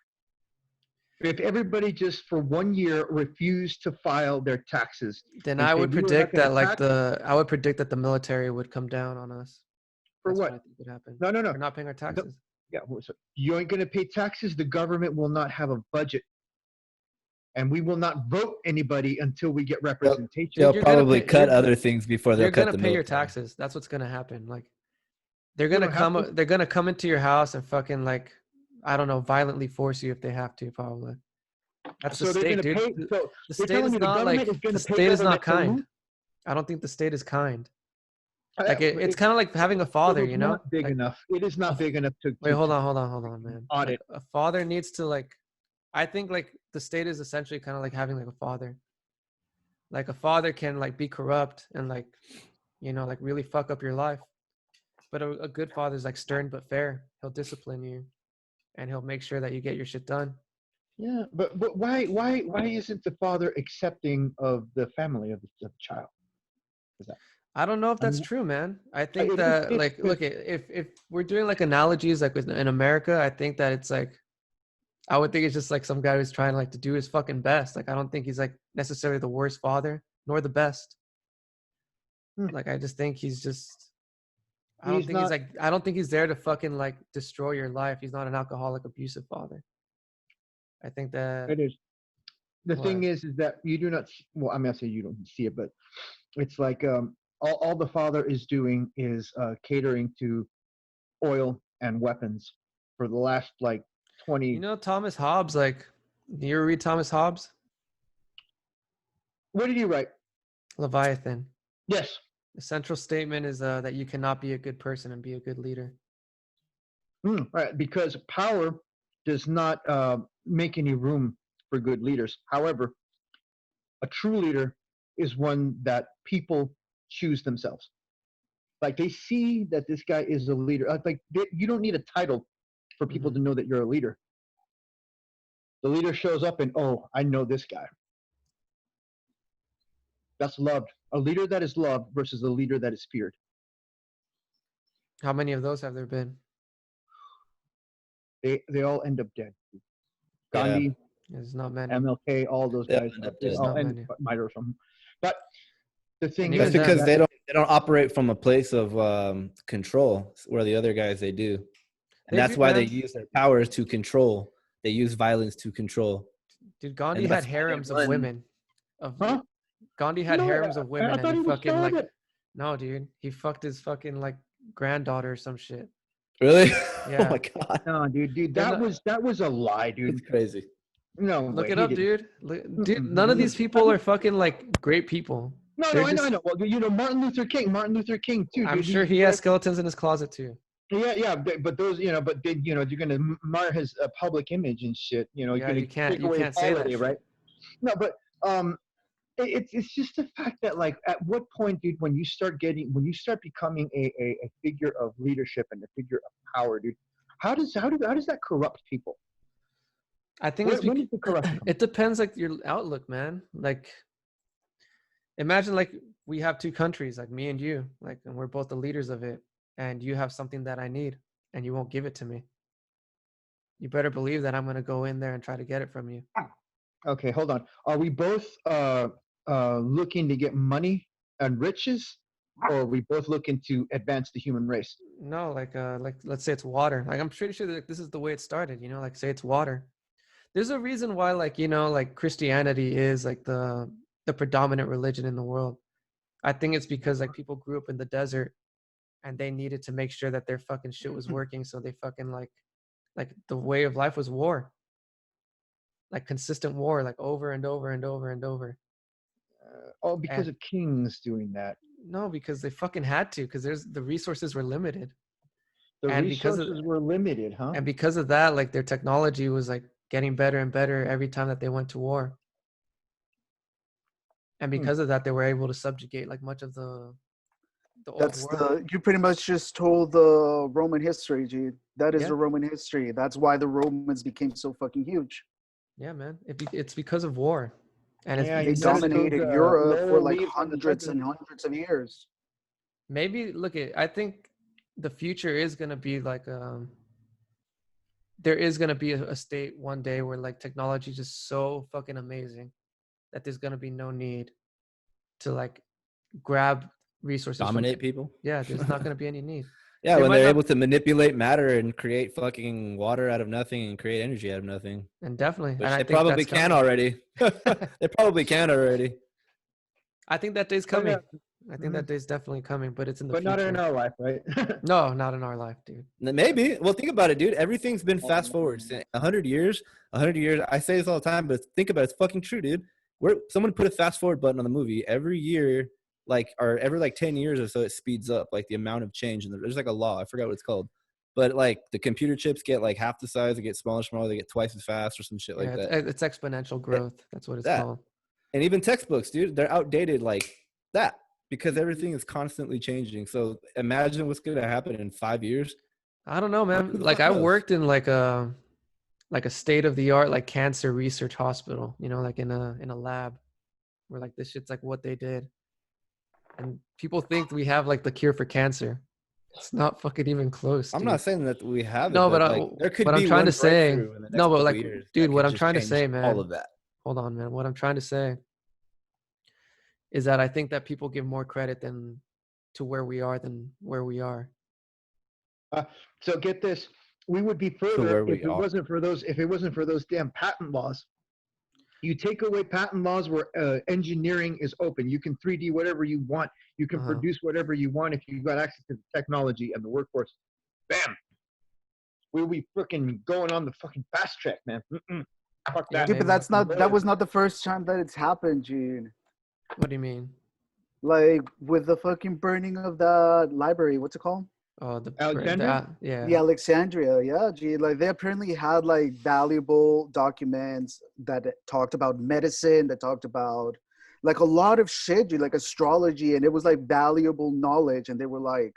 If everybody just for 1 year refused to file their taxes, Then and I say, would "We are not predict gonna that like tax I would predict that the military would come down on us. for That's what?" what I think would happen. No. For not paying our taxes. Yeah, so you ain't gonna pay taxes. The government will not have a budget, and we will not vote anybody until we get representation. They'll You're gonna probably pay- cut you're- other things before they'll You're cut gonna the pay your military. taxes. That's what's gonna happen. Like they're You gonna don't have come. to? They're gonna come into your house and fucking like, I don't know, violently force you if they have to. Probably. That's the So they're state, gonna dude. pay. So The you're state telling is me the not government like is gonna the pay state is not government to kind. loot? I don't think the state is kind. Uh, Like it's kind of like having a father, It is you know. not big Like, enough. It is not big enough to. wait, hold on, man. Audit. Like, a father needs to like. I think like the state is essentially kind of like having like a father. Like a father can like be corrupt and like, you know, like really fuck up your life. But a good father is like stern but fair. He'll discipline you, and he'll make sure that you get your shit done. Yeah, but why isn't the father accepting of the family of the child? Is that? I don't know if that's I'm- true, man. I think it is- that it's like because- look, if we're doing like analogies like in America, I think that it's like I would think it's just like some guy who's trying like to do his fucking best. Like I don't think he's like necessarily the worst father nor the best. Like I just think he's just I don't He's think he's not- like I don't think he's there to fucking like destroy your life. He's not an alcoholic, abusive father. I think that It is. The thing What? is that you do not. Well, I mean, I say you don't see it, but it's like all the father is doing is catering to oil and weapons for the last like 20. you know Thomas Hobbes, like you ever read Thomas Hobbes? What did he write? Leviathan. Yes. The central statement is that you cannot be a good person and be a good leader. Right, because power does not make any room for good leaders. However, a true leader is one that people choose themselves. Like they see that this guy is a leader. You don't need a title for people to know that you're a leader. The leader shows up and, oh, I know this guy. That's loved. A leader that is loved versus a leader that is feared. How many of those have there been? They all end up dead. Gandhi, There's not many. MLK, all those They all guys. end up They dead. all Not end many. might or something. But the thing And is, That's even because then- they don't operate from a place of control, where the other guys they do, and They that's do, why they man. use their powers to control. They use violence to control. Dude, Gandhi And had that's why they harems of run. women. Huh? Gandhi had No, harems of I women, thought and he he was fucking like celibate. no, dude, he fucked his fucking like granddaughter or some shit. Really? Yeah. Oh my god, No, dude, They're that was a lie, dude. it's crazy. No, Look way, it he up, didn't. dude. Dude, none of these people are fucking like great people. No, They're no, I know, just- I know. Well, you know, Martin Luther King too. I'm dude. sure he has skeletons in his closet too. Yeah, but those, you know, but they, you know, you're gonna mar his public image and shit. You know, Yeah, you're gonna you can't- take you away can't his say that holiday, shit. right? No, but it's just the fact that like at what point, dude, when you start becoming a figure of leadership and a figure of power, dude, how does that corrupt people? I think it's When does the corruption? it depends like your outlook, man. Like imagine like we have two countries, like me and you, like and we're both the leaders of it, and you have something that I need and you won't give it to me. You better believe that I'm gonna go in there and try to get it from you. Okay, hold on. Are we both looking to get money and riches, or are we both looking to advance the human race? No, like let's say it's water. Like I'm pretty sure that this is the way it started, you know, like say it's water. There's a reason why like, you know, like Christianity is like the predominant religion in the world. I think it's because like people grew up in the desert and they needed to make sure that their fucking shit was working, so they fucking like the way of life was war. Like consistent war, like over and over and over and over. Oh, because And- of kings doing that. No, because they fucking had to, because the resources were limited. The And because resources of- were limited, huh? And because of that, like their technology was like getting better and better every time that they went to war. And because of that, they were able to subjugate like much of the old That's world. you pretty much just told the Roman history, G. That is Yeah. the Roman history. That's why the Romans became so fucking huge. Yeah, man. It's because of war. And Yeah, They it's you notice dominated those, Europe for laurel like leaves on the hundreds and president. hundreds of years. maybe look at I think the future is gonna be like there is gonna be a state one day where like technology is just so fucking amazing that there's gonna be no need to like grab resources. Dominate people. Yeah, there's not gonna be any need. Yeah, They when might they're not- able to manipulate matter and create fucking water out of nothing and create energy out of nothing. And definitely, Which and I they think probably that's can coming. already. They probably can already. I think that day's coming. I think that day's definitely coming, but it's in the But future. not in our life, right? No, not in our life, dude. Maybe. Well, think about it, dude. Everything's been fast forward. 100 years. I say this all the time, but think about it. It's fucking true, dude. Someone put a fast forward button on the movie every year, or every like 10 years or so, it speeds up like the amount of change. And there's like a law. I forgot what it's called. But like the computer chips get like half the size, they get smaller, they get twice as fast or some shit like that. It's exponential growth. That's what it's That. called. And even textbooks, dude, they're outdated like that because everything is constantly changing. So imagine what's going to happen in 5 years. I don't know, man. Who the Like fuck I knows? worked in like a state of the art like cancer research hospital, you know, like in a lab where like this shit's like what they did. And people think we have like the cure for cancer. It's not fucking even close. I'm dude. not saying that we have it. No, but like, there could what be I'm trying one to say, breakthrough in the next no, but couple like, years that dude, what could I'm just trying to change say, man, all of that. hold on, man. What I'm trying to say is that I think that people give more credit to where we are than where we are. So get this: we would be where further we if it are. wasn't for those damn patent laws. You take away patent laws where engineering is open. You can 3D whatever you want. You can produce whatever you want if you've got access to the technology and the workforce. Bam! We'll be freaking going on the fucking fast track, man. Fuck that. Dude, but that was not the first time that it's happened, Gene. What do you mean? Like with the fucking burning of the library, what's it called? Oh, the Alexandria? yeah. The Alexandria, yeah, gee, like they apparently had like valuable documents that talked about medicine, that talked about like a lot of shit, dude, like astrology, and it was like valuable knowledge, and they were like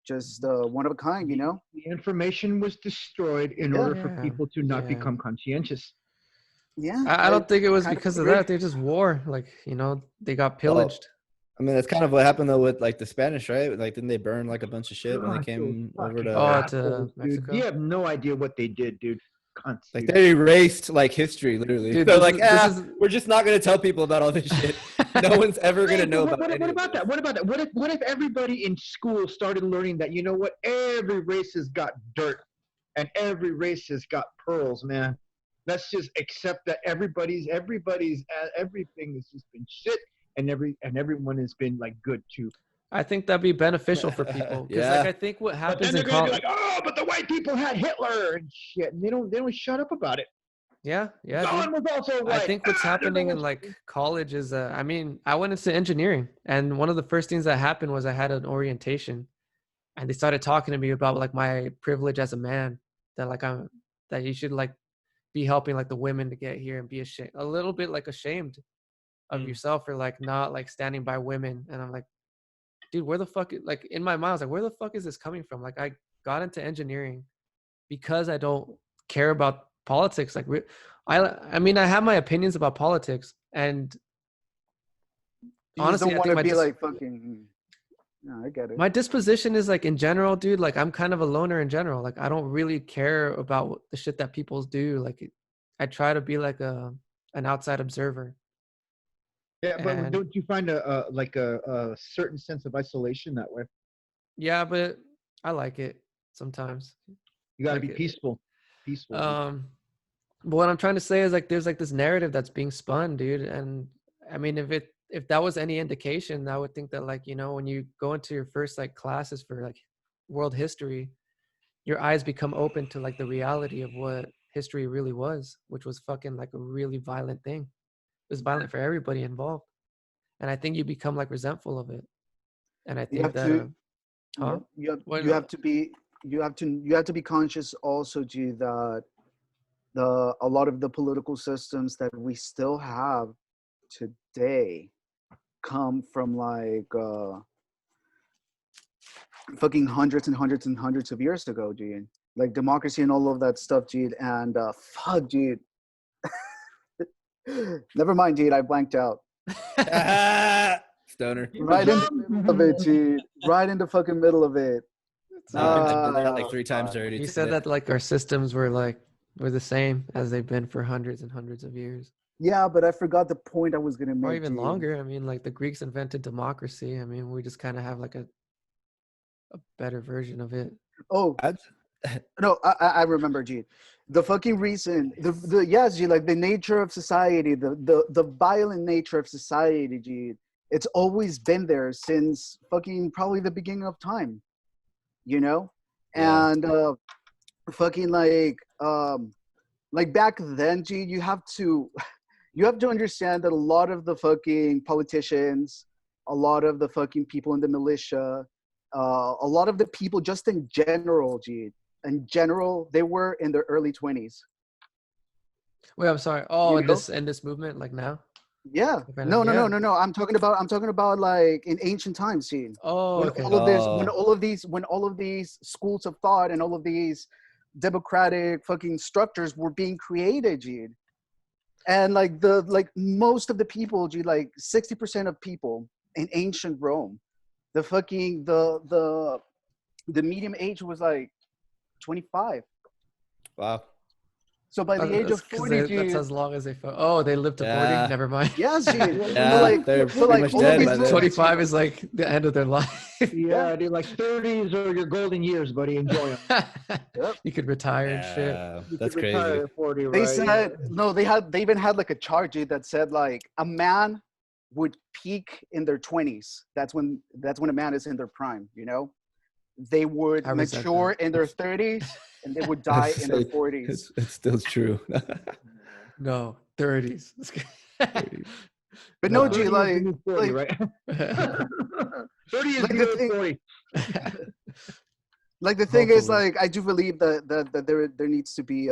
just one of a kind, you know? The information was destroyed in order for people to not become conscientious. Yeah. I don't think it was kind of because of agree. that. They just war. Like, you know, they got pillaged. I mean, that's kind of what happened though with like the Spanish, right? Like, didn't they burn like a bunch of shit when they God, came those over to? assholes, dude. Mexico? You have no idea what they did, dude. Cunts, Like dude. they erased like history, literally. Dude, They're this like, is- we're just not gonna tell people about all this shit. No one's ever gonna know about any What of about this. that? What about that? What if everybody in school started learning that, you know what, every race has got dirt and every race has got pearls, man. Let's just accept that everything has just been shit, and everyone has been like good too. I think that'd be beneficial for people. Because Yeah. like I think what But happens then in they're gonna be college. like, oh, but the white people had Hitler and shit, and they don't shut up about it. Yeah, yeah. Stalin dude. was also right. I think what's happening in like college is, I mean, I went into engineering, and one of the first things that happened was I had an orientation, and they started talking to me about like my privilege as a man, that like that you should like be helping like the women to get here and be ashamed, a little bit like ashamed of yourself for like not like standing by women. And I'm like, dude, where the fuck, like in my mind, I was like, where the fuck is this coming from? Like I got into engineering because I don't care about politics. Like I mean, I have my opinions about politics, and You honestly, just I don't think want to be like fucking. No, I get it. my disposition is like in general, dude, like I'm kind of a loner in general. Like I don't really care about the shit that people do. Like I try to be like an outside observer. Yeah, but And- don't you find a certain sense of isolation that way? Yeah, but I like it sometimes. You got to Like be it- peaceful. Peaceful. But what I'm trying to say is like there's like this narrative that's being spun, dude. And I mean, if that was any indication, I would think that like, you know, when you go into your first like classes for like world history, your eyes become open to like the reality of what history really was, which was fucking like a really violent thing. It was violent for everybody involved. And I think you become like resentful of it. And I You think have that to. huh? Why You not? have to be conscious also, G, that a lot of the political systems that we still have today come from like fucking hundreds and hundreds and hundreds of years ago, G. Like democracy and all of that stuff, G. And fuck, G. Never mind, G. I blanked out. Stoner. Right in the middle of it, G. Right in the fucking middle of it. I did that like 3 times already. You said that like our systems were the same as they've been for hundreds and hundreds of years. Yeah, but I forgot the point I was gonna make. Or even dude. longer. I mean, like the Greeks invented democracy. I mean, we just kind of have like a better version of it. Oh, no, I remember, G. The fucking reason, yes, G, like the nature of society, the violent nature of society, G. It's always been there since fucking probably the beginning of time, you know, and fucking like back then, G, you have to understand that a lot of the fucking politicians, a lot of the fucking people in the militia, a lot of the people just in general, G, they were in their early 20s. Wait, I'm sorry. Oh, You in know? this movement, like now? Yeah. No. I'm talking about like in ancient times, G. Oh, When okay. when all of these schools of thought and all of these democratic fucking structures were being created, G. And like most of the people, G, like 60% of people in ancient Rome, the fucking the median age was like 25. Wow. So by the age of 40, that's as long as they fought. Oh, they lived to 40. Never mind. Yes, G. Yeah, they're pretty much all dead of by these then. 25 is like the end of their life. Yeah, dude, like 30s are your golden years, buddy. Enjoy them. You could retire and shit. Yeah, that's crazy. Retire at 40, They right? said no. They even had like a chart, G, that said like a man would peak in their 20s. That's when a man is in their prime. You know, they would mature in their 30s and they would die in their 40s. It's still true. No, 30s. But no, G, 30 is like, the new 40, right? 30 is like the the new thing- 40. like the thing is, Hopefully. like, I do believe that there needs to be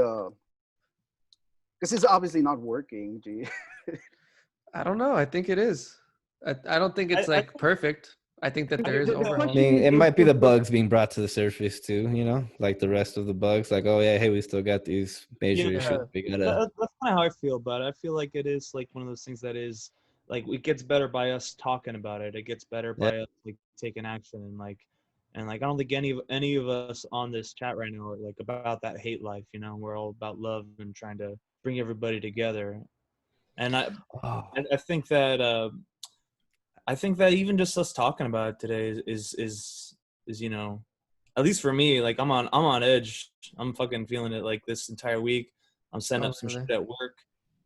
this is obviously not working, G. I don't know. I think it is. I don't think it's like perfect. I think that there is I overhaul. mean, it might be the bugs being brought to the surface too, you know, like the rest of the bugs. Like, oh yeah, hey, we still got these major issues. We gotta. That's kind of how I feel about it. I feel like it is like one of those things that is like it gets better by us talking about it. It gets better by us like taking action and like I don't think any of us on this chat right now are like about that hate life. You know, we're all about love and trying to bring everybody together. And I think that I think that even just us talking about it today is you know, at least for me, like I'm on edge. I'm fucking feeling it like this entire week. I'm setting up some shit at work.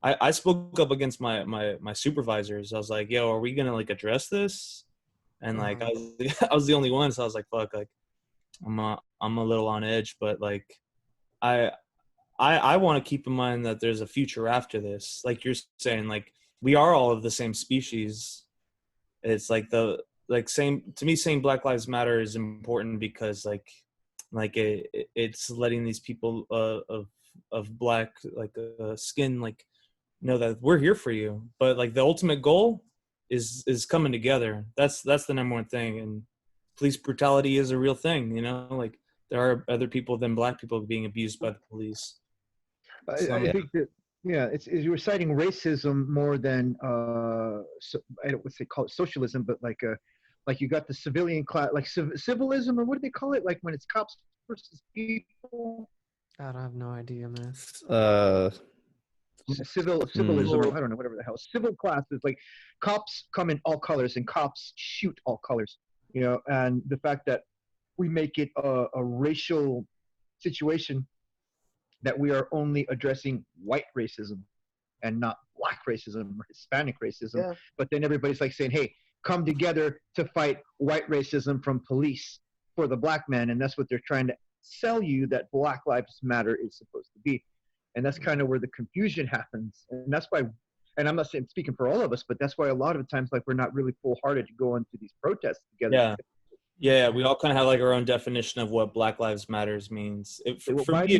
I spoke up against my supervisors. I was like, yo, are we gonna like address this? And like I was the only one, so I was like, fuck, like I'm a little on edge, but like I want to keep in mind that there's a future after this. Like you're saying, like we are all of the same species. It's like saying Black Lives Matter is important because it's letting these people of black skin like know that we're here for you. But like the ultimate goal is coming together. That's the number one thing. And police brutality is a real thing. You know, like there are other people than black people being abused by the police. I think that it's you were citing racism more than I don't want to call it socialism, but like you got the civilian class, like civilism, or what do they call it? Like when it's cops versus people. I don't have no idea, man. Civilism, or I don't know, whatever the hell. Civil classes, like cops come in all colors and cops shoot all colors. You know, and the fact that we make it a racial situation, that we are only addressing white racism and not black racism or Hispanic racism. But then everybody's like saying, hey, come together to fight white racism from police for the black man. And that's what they're trying to sell you, that Black Lives Matter is supposed to be. And that's kind of where the confusion happens. And that's why, and I'm not saying speaking for all of us, but that's why a lot of times, like, we're not really full-hearted to go into these protests together. Yeah, we all kind of have like our own definition of what Black Lives Matters means. Why do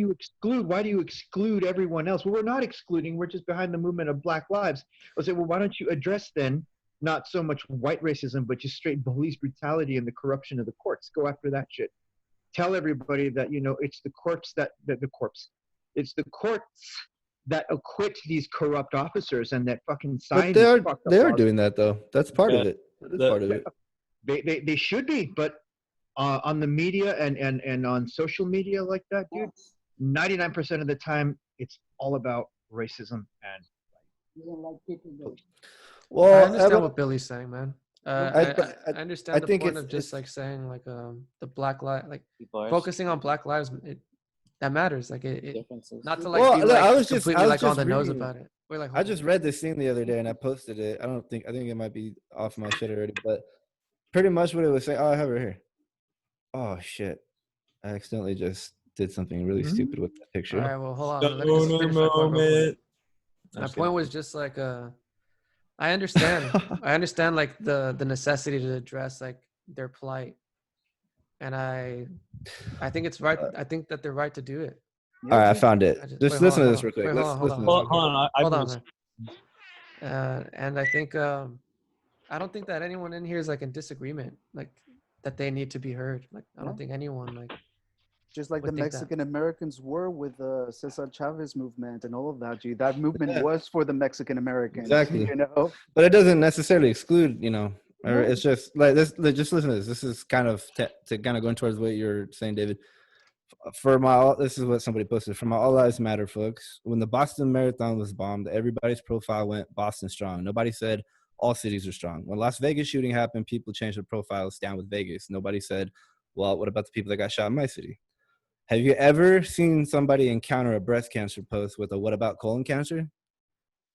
you exclude everyone else? Well, we're not excluding. We're just behind the movement of Black Lives. I'll say, well, why don't you address then not so much white racism, but just straight police brutality and the corruption of the courts? Go after that shit. Tell everybody that, you know, it's the courts it's the courts that acquit these corrupt officers and that fucking sign. But they are doing that though. That's part of it. That's part of it. They should be, but on the media and on social media like that, dude, 99% of the time it's all about racism and I understand what Billy's saying, man. I understand the think point of it's just like saying like the black life, like People are focusing on Black Lives. That matters. Like it differences. not to like Well, be look, like I was completely just like on the nose reading. about it. Wait, like I hold just on. read this thing the other day and I posted it. I think it might be off my shit already, but pretty much what it was saying. Oh, I have it right here. Oh shit! I accidentally just did something really stupid with that All picture. right, well, hold on. Let me just finish my point real quick. My Just point kidding. was just like I understand. I understand like the necessity to address like their plight, and I think it's right. I think that they're right to do it. All right, I found it. Just wait, listen to hold this on. real quick. Wait, Let's hold listen on. to this Hold real on. quick. Hold on, man. And I think I don't think that anyone in here is like in disagreement, like that they need to be heard. Like I don't think anyone like just like the would think that. Mexican Americans were with the Cesar Chavez movement and all of that. Gee, that movement Yeah. was for the Mexican Americans. Exactly. You know, But it doesn't necessarily exclude, you know, or No. it's just like this. Just listen to this. This is kind of to kind of going towards what you're saying, David. This is what somebody posted. For my All Lives Matter folks, when the Boston Marathon was bombed, everybody's profile went Boston strong. Nobody said all cities are strong. When Las Vegas shooting happened, people changed their profiles down with Vegas. Nobody said, well, what about the people that got shot in my city? Have you ever seen somebody encounter a breast cancer post with a what about colon cancer?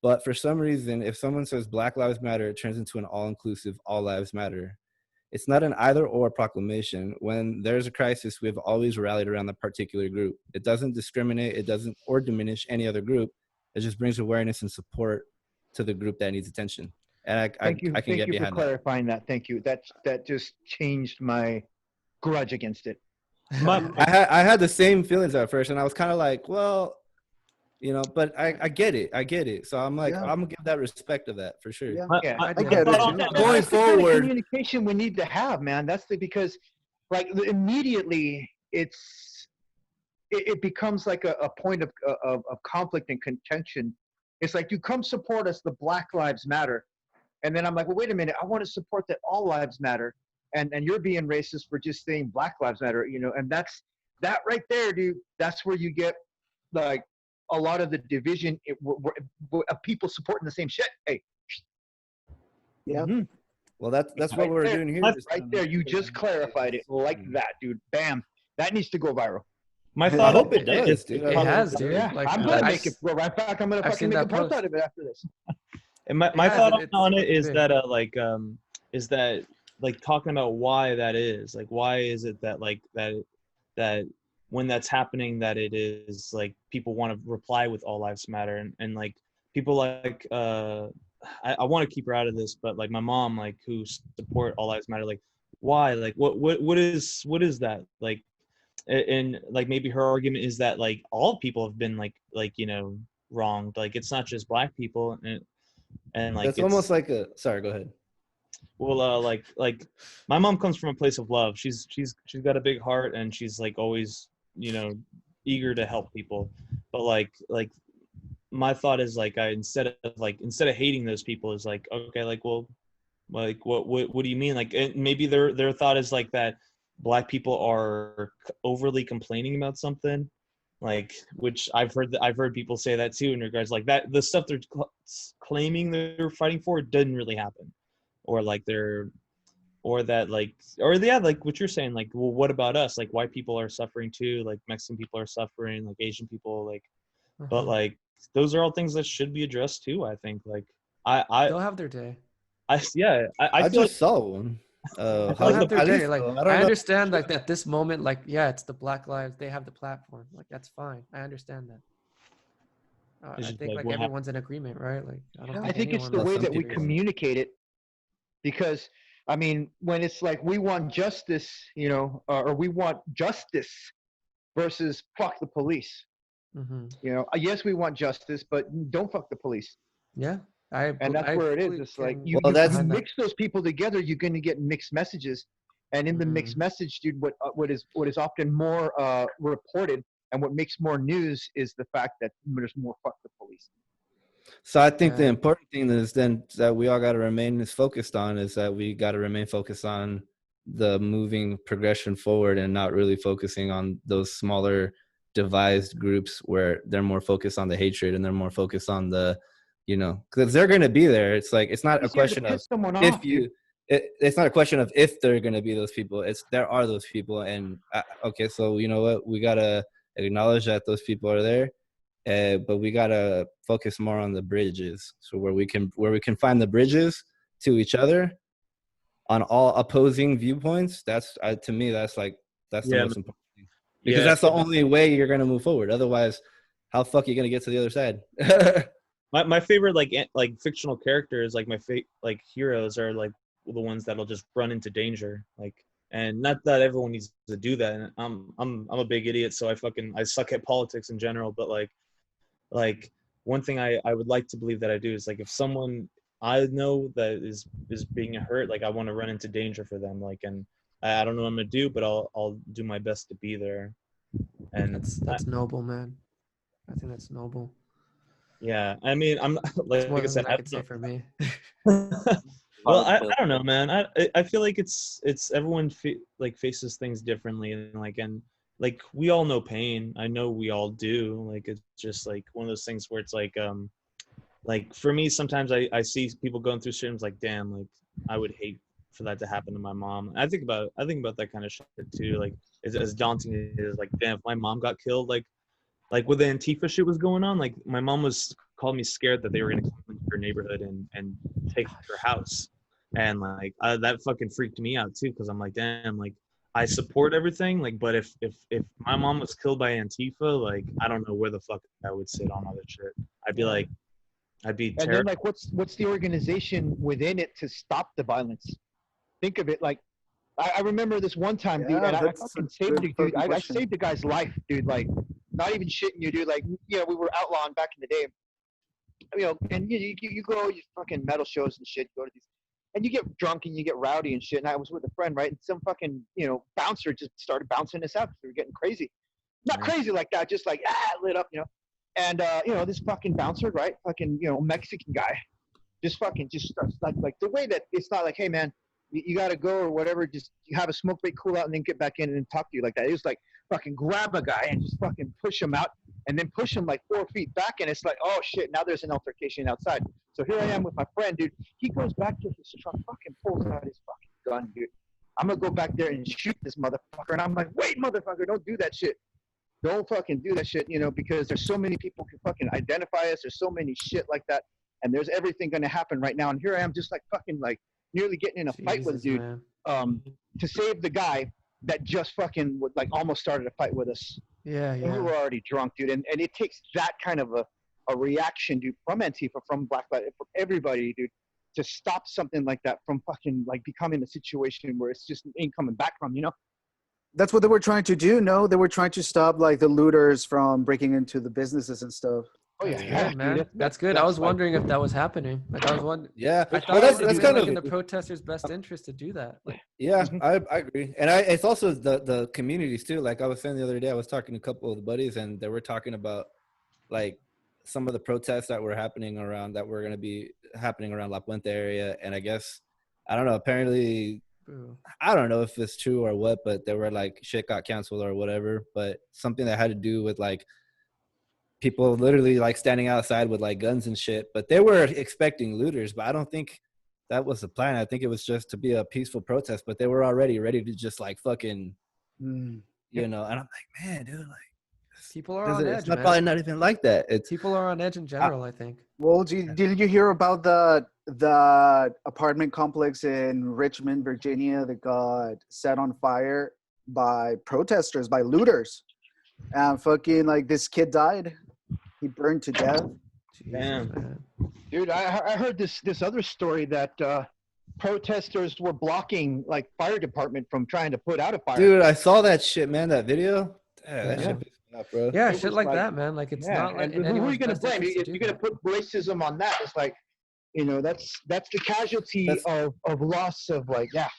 But for some reason, if someone says Black Lives Matter, it turns into an all-inclusive All Lives Matter. It's not an either or proclamation. When there's a crisis, we've always rallied around that particular group. It doesn't discriminate, it doesn't or diminish any other group. It just brings awareness and support to the group that needs attention. And I can get Thank you for behind that. clarifying that. Thank you. That just changed my grudge against it. I had the same feelings at first, and I was kind of like, well, you know, but I get it. I get it. So I'm like, I'm gonna give that respect of that for sure. Yeah, I get it. Going that's the kind of forward, communication we need to have, man. Because like immediately it becomes like a point of conflict and contention. It's like, you come support us, the Black Lives Matter, and then I'm like, well, wait a minute, I want to support that all lives matter, and you're being racist for just saying Black Lives Matter, you know, and that right there, dude. That's where you get like a lot of the division of people supporting the same shit. Hey, yeah. Well, that's right what we're there, doing here. right there. You just clarified it like that, dude. Bam. That needs to go viral. My I thought hope it does, dude. It has, dude. Yeah, Like, I'm gonna make it go. In fact, I'm gonna I've fucking seen make a that post post. out of it after this. And my Yeah, thought it's on it is big. that is that like talking about why that is, like, why is it that like that when that's happening, that it is like people want to reply with all lives matter, and like people like I want to keep her out of this, but like my mom, like, who support all lives matter, like, why, like what is that, like, and like maybe her argument is that like all people have been like you know wronged, like it's not just Black people, and like It's almost like a. Sorry, go ahead. well like my mom comes from a place of love. She's got a big heart, and she's like always, you know, eager to help people, but like my thought is like instead of hating those people is like, okay, like, well, like what do you mean, like, and maybe their thought is like that Black people are overly complaining about something, like, which I've heard people say that too, in regards like that the stuff they're claiming they're fighting for didn't really happen, or like like what you're saying, like, well, what about us, like white people are suffering too, like Mexican people are suffering, like Asian people, like, but like those are all things that should be addressed too, I think. Like they'll have their day. I feel just like, saw one. They'll have their day. Like, I understand like at this moment, like, yeah, it's the Black Lives, they have the platform, like, that's fine. I understand that. I think like everyone's in agreement, right? Like, I think it's the way that we communicate it, because I mean, when it's like we want justice, you know, or we want justice versus fuck the police. Mm-hmm. You know, yes, we want justice, but don't fuck the police. Yeah, and that's where it is. It's like you mix those people together, you're going to get mixed messages, and in the mixed message, dude, what is often more reported and what makes more news is the fact that there's more fuck the police. So I think the important thing is then that we all got to remain focused on is that we got to remain focused on the moving progression forward and not really focusing on those smaller devised groups where they're more focused on the hatred and they're more focused on the, you know, because they're going to be there. It's like, it's not a question of if you, it's not a question of if they're going to be those people. It's there are those people. And okay, so you know what, we got to acknowledge that those people are there, but we got to focus more on the bridges. So where we can find the bridges to each other on all opposing viewpoints, that's to me, that's the most important thing. Because that's the only way you're going to move forward. Otherwise, how the fuck are you going to get to the other side? my favorite like fictional characters, like my like heroes are like the ones that'll just run into danger, like, and not that everyone needs to do that. And I'm a big idiot, so I suck at politics in general, but like one thing I would like to believe that I do is like if someone I know that is being hurt, like I want to run into danger for them, like, and I don't know what I'm gonna do, but I'll do my best to be there. And that's noble, man. I think that's noble. Yeah, I mean, I'm like I said, I could say for me. Well, I don't know, man. I feel like it's everyone faces things differently, and like we all know pain. I know we all do. Like it's just like one of those things where it's like for me, sometimes I see people going through streams like, damn, like I would hate for that to happen to my mom. I think about that kind of shit too. Like as daunting as it is, like, damn, if my mom got killed, like with the Antifa shit was going on, like my mom called me scared that they were gonna come into her neighborhood and take her house, and like that fucking freaked me out too, because I'm like, damn, like I support everything, like, but if my mom was killed by Antifa, like I don't know where the fuck I would sit on all that shit. I'd be terrified. And then like what's the organization within it to stop the violence? Think of it like I remember this one time, dude, and I fucking saved the dude. I saved the guy's life, dude. Like, not even shitting you, dude. Like, you know, we were outlawing back in the day. You know, and you go, you fucking metal shows and shit. You go to these, and you get drunk and you get rowdy and shit. And I was with a friend, right? And some fucking, you know, bouncer just started bouncing us out because we were getting crazy. Not crazy like that, just like lit up, you know. And you know, this fucking bouncer, right? Fucking, you know, Mexican guy, just starts like the way that it's not like, hey man, you got to go or whatever, just you have a smoke break, cool out, and then get back in and talk to you like that. It was like fucking grab a guy and just fucking push him out and then push him like 4 feet back. And it's like, oh shit, now there's an altercation outside. So here I am with my friend, dude. He goes back to his truck, fucking pulls out his fucking gun, dude. I'm going to go back there and shoot this motherfucker. And I'm like, wait, motherfucker, don't do that shit. Don't fucking do that shit, you know, because there's so many people who fucking identify us. There's so many shit like that. And there's everything going to happen right now. And here I am just like fucking like, nearly getting in a fight with a dude to save the guy that just fucking like almost started a fight with us. Yeah. We were already drunk, dude. And it takes that kind of a reaction, dude, from Antifa, from Black Lives, from everybody, dude, to stop something like that from fucking like becoming a situation where it's just ain't coming back from, you know? That's what they were trying to do. No, they were trying to stop like the looters from breaking into the businesses and stuff. Oh yeah, man. That's good. I was wondering if that was happening. Like I was wondering. Yeah, I thought that's kind of in the protesters' best interest to do that. Like, yeah, I agree, and it's also the communities too. Like I was saying the other day, I was talking to a couple of buddies, and they were talking about like some of the protests that were happening around La Puente area, and I guess I don't know. Apparently, I don't know if it's true or what, but they were like shit got canceled or whatever. But something that had to do with like people literally like standing outside with like guns and shit, but they were expecting looters, but I don't think that was the plan. I think it was just to be a peaceful protest, but they were already ready to just like fucking, you know, and I'm like, man, dude, like people are on edge, it's probably not even like that. People are on edge in general, I think. Well, did you hear about the apartment complex in Richmond, Virginia that got set on fire by protesters, by looters? And fucking like this kid died. He burned to death. Damn. Dude, I heard this other story that protesters were blocking like fire department from trying to put out a fire. Dude, I saw that shit, man. That video. That shit pissed me off, bro. Yeah, shit like that, man. Like it's not like. And who are you gonna blame? If you're gonna put racism on that, it's like, you know, that's the casualty of loss of like, yeah.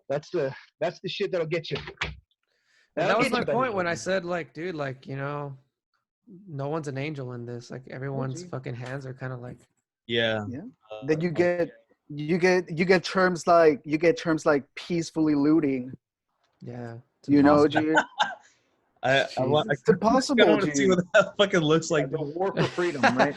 That's the shit that'll get you. And that was my point when I said, like, dude, like, you know, no one's an angel in this. Like, everyone's fucking hands are kind of like. Yeah. Then you get you get terms like peacefully looting. Yeah. You know, dude. I It's impossible, want to see dude. what that fucking looks like. The war for freedom, right?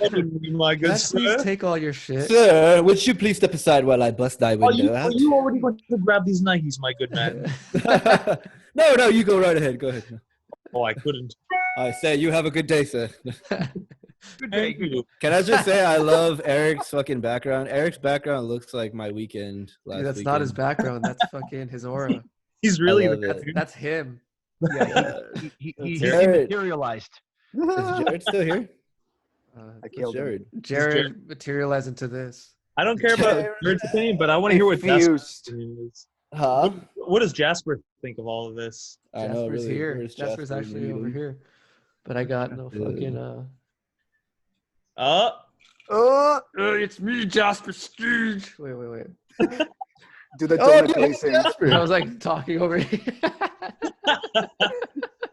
My good Let's please sir. take all your shit. Sir, would you please step aside while I bust thy window out? You already went to grab these Nikes, my good man. No, you go right ahead. Go ahead. Oh, I couldn't. I say you have a good day, sir. Good day. Thank you. Can I just say I love Eric's fucking background? Eric's background looks like my weekend last Dude, that's weekend. not his background. That's fucking his aura. He's really love that it. dude. That's him. Yeah, he Jared. materialized. Is Jared still here? I What's killed him. Jared materialized into this. I don't care about Jared's opinion, but I want to hear what Jasper's Confused. opinion is. Huh? What does Jasper think of all of this? I know, Jasper's really. here. Where's Jasper's Jasper actually over meeting? here. But I got no fucking it's me, Jasper Stooge. Wait. Do the Oh, donut yeah, glazing. Jasper. I was like talking over here.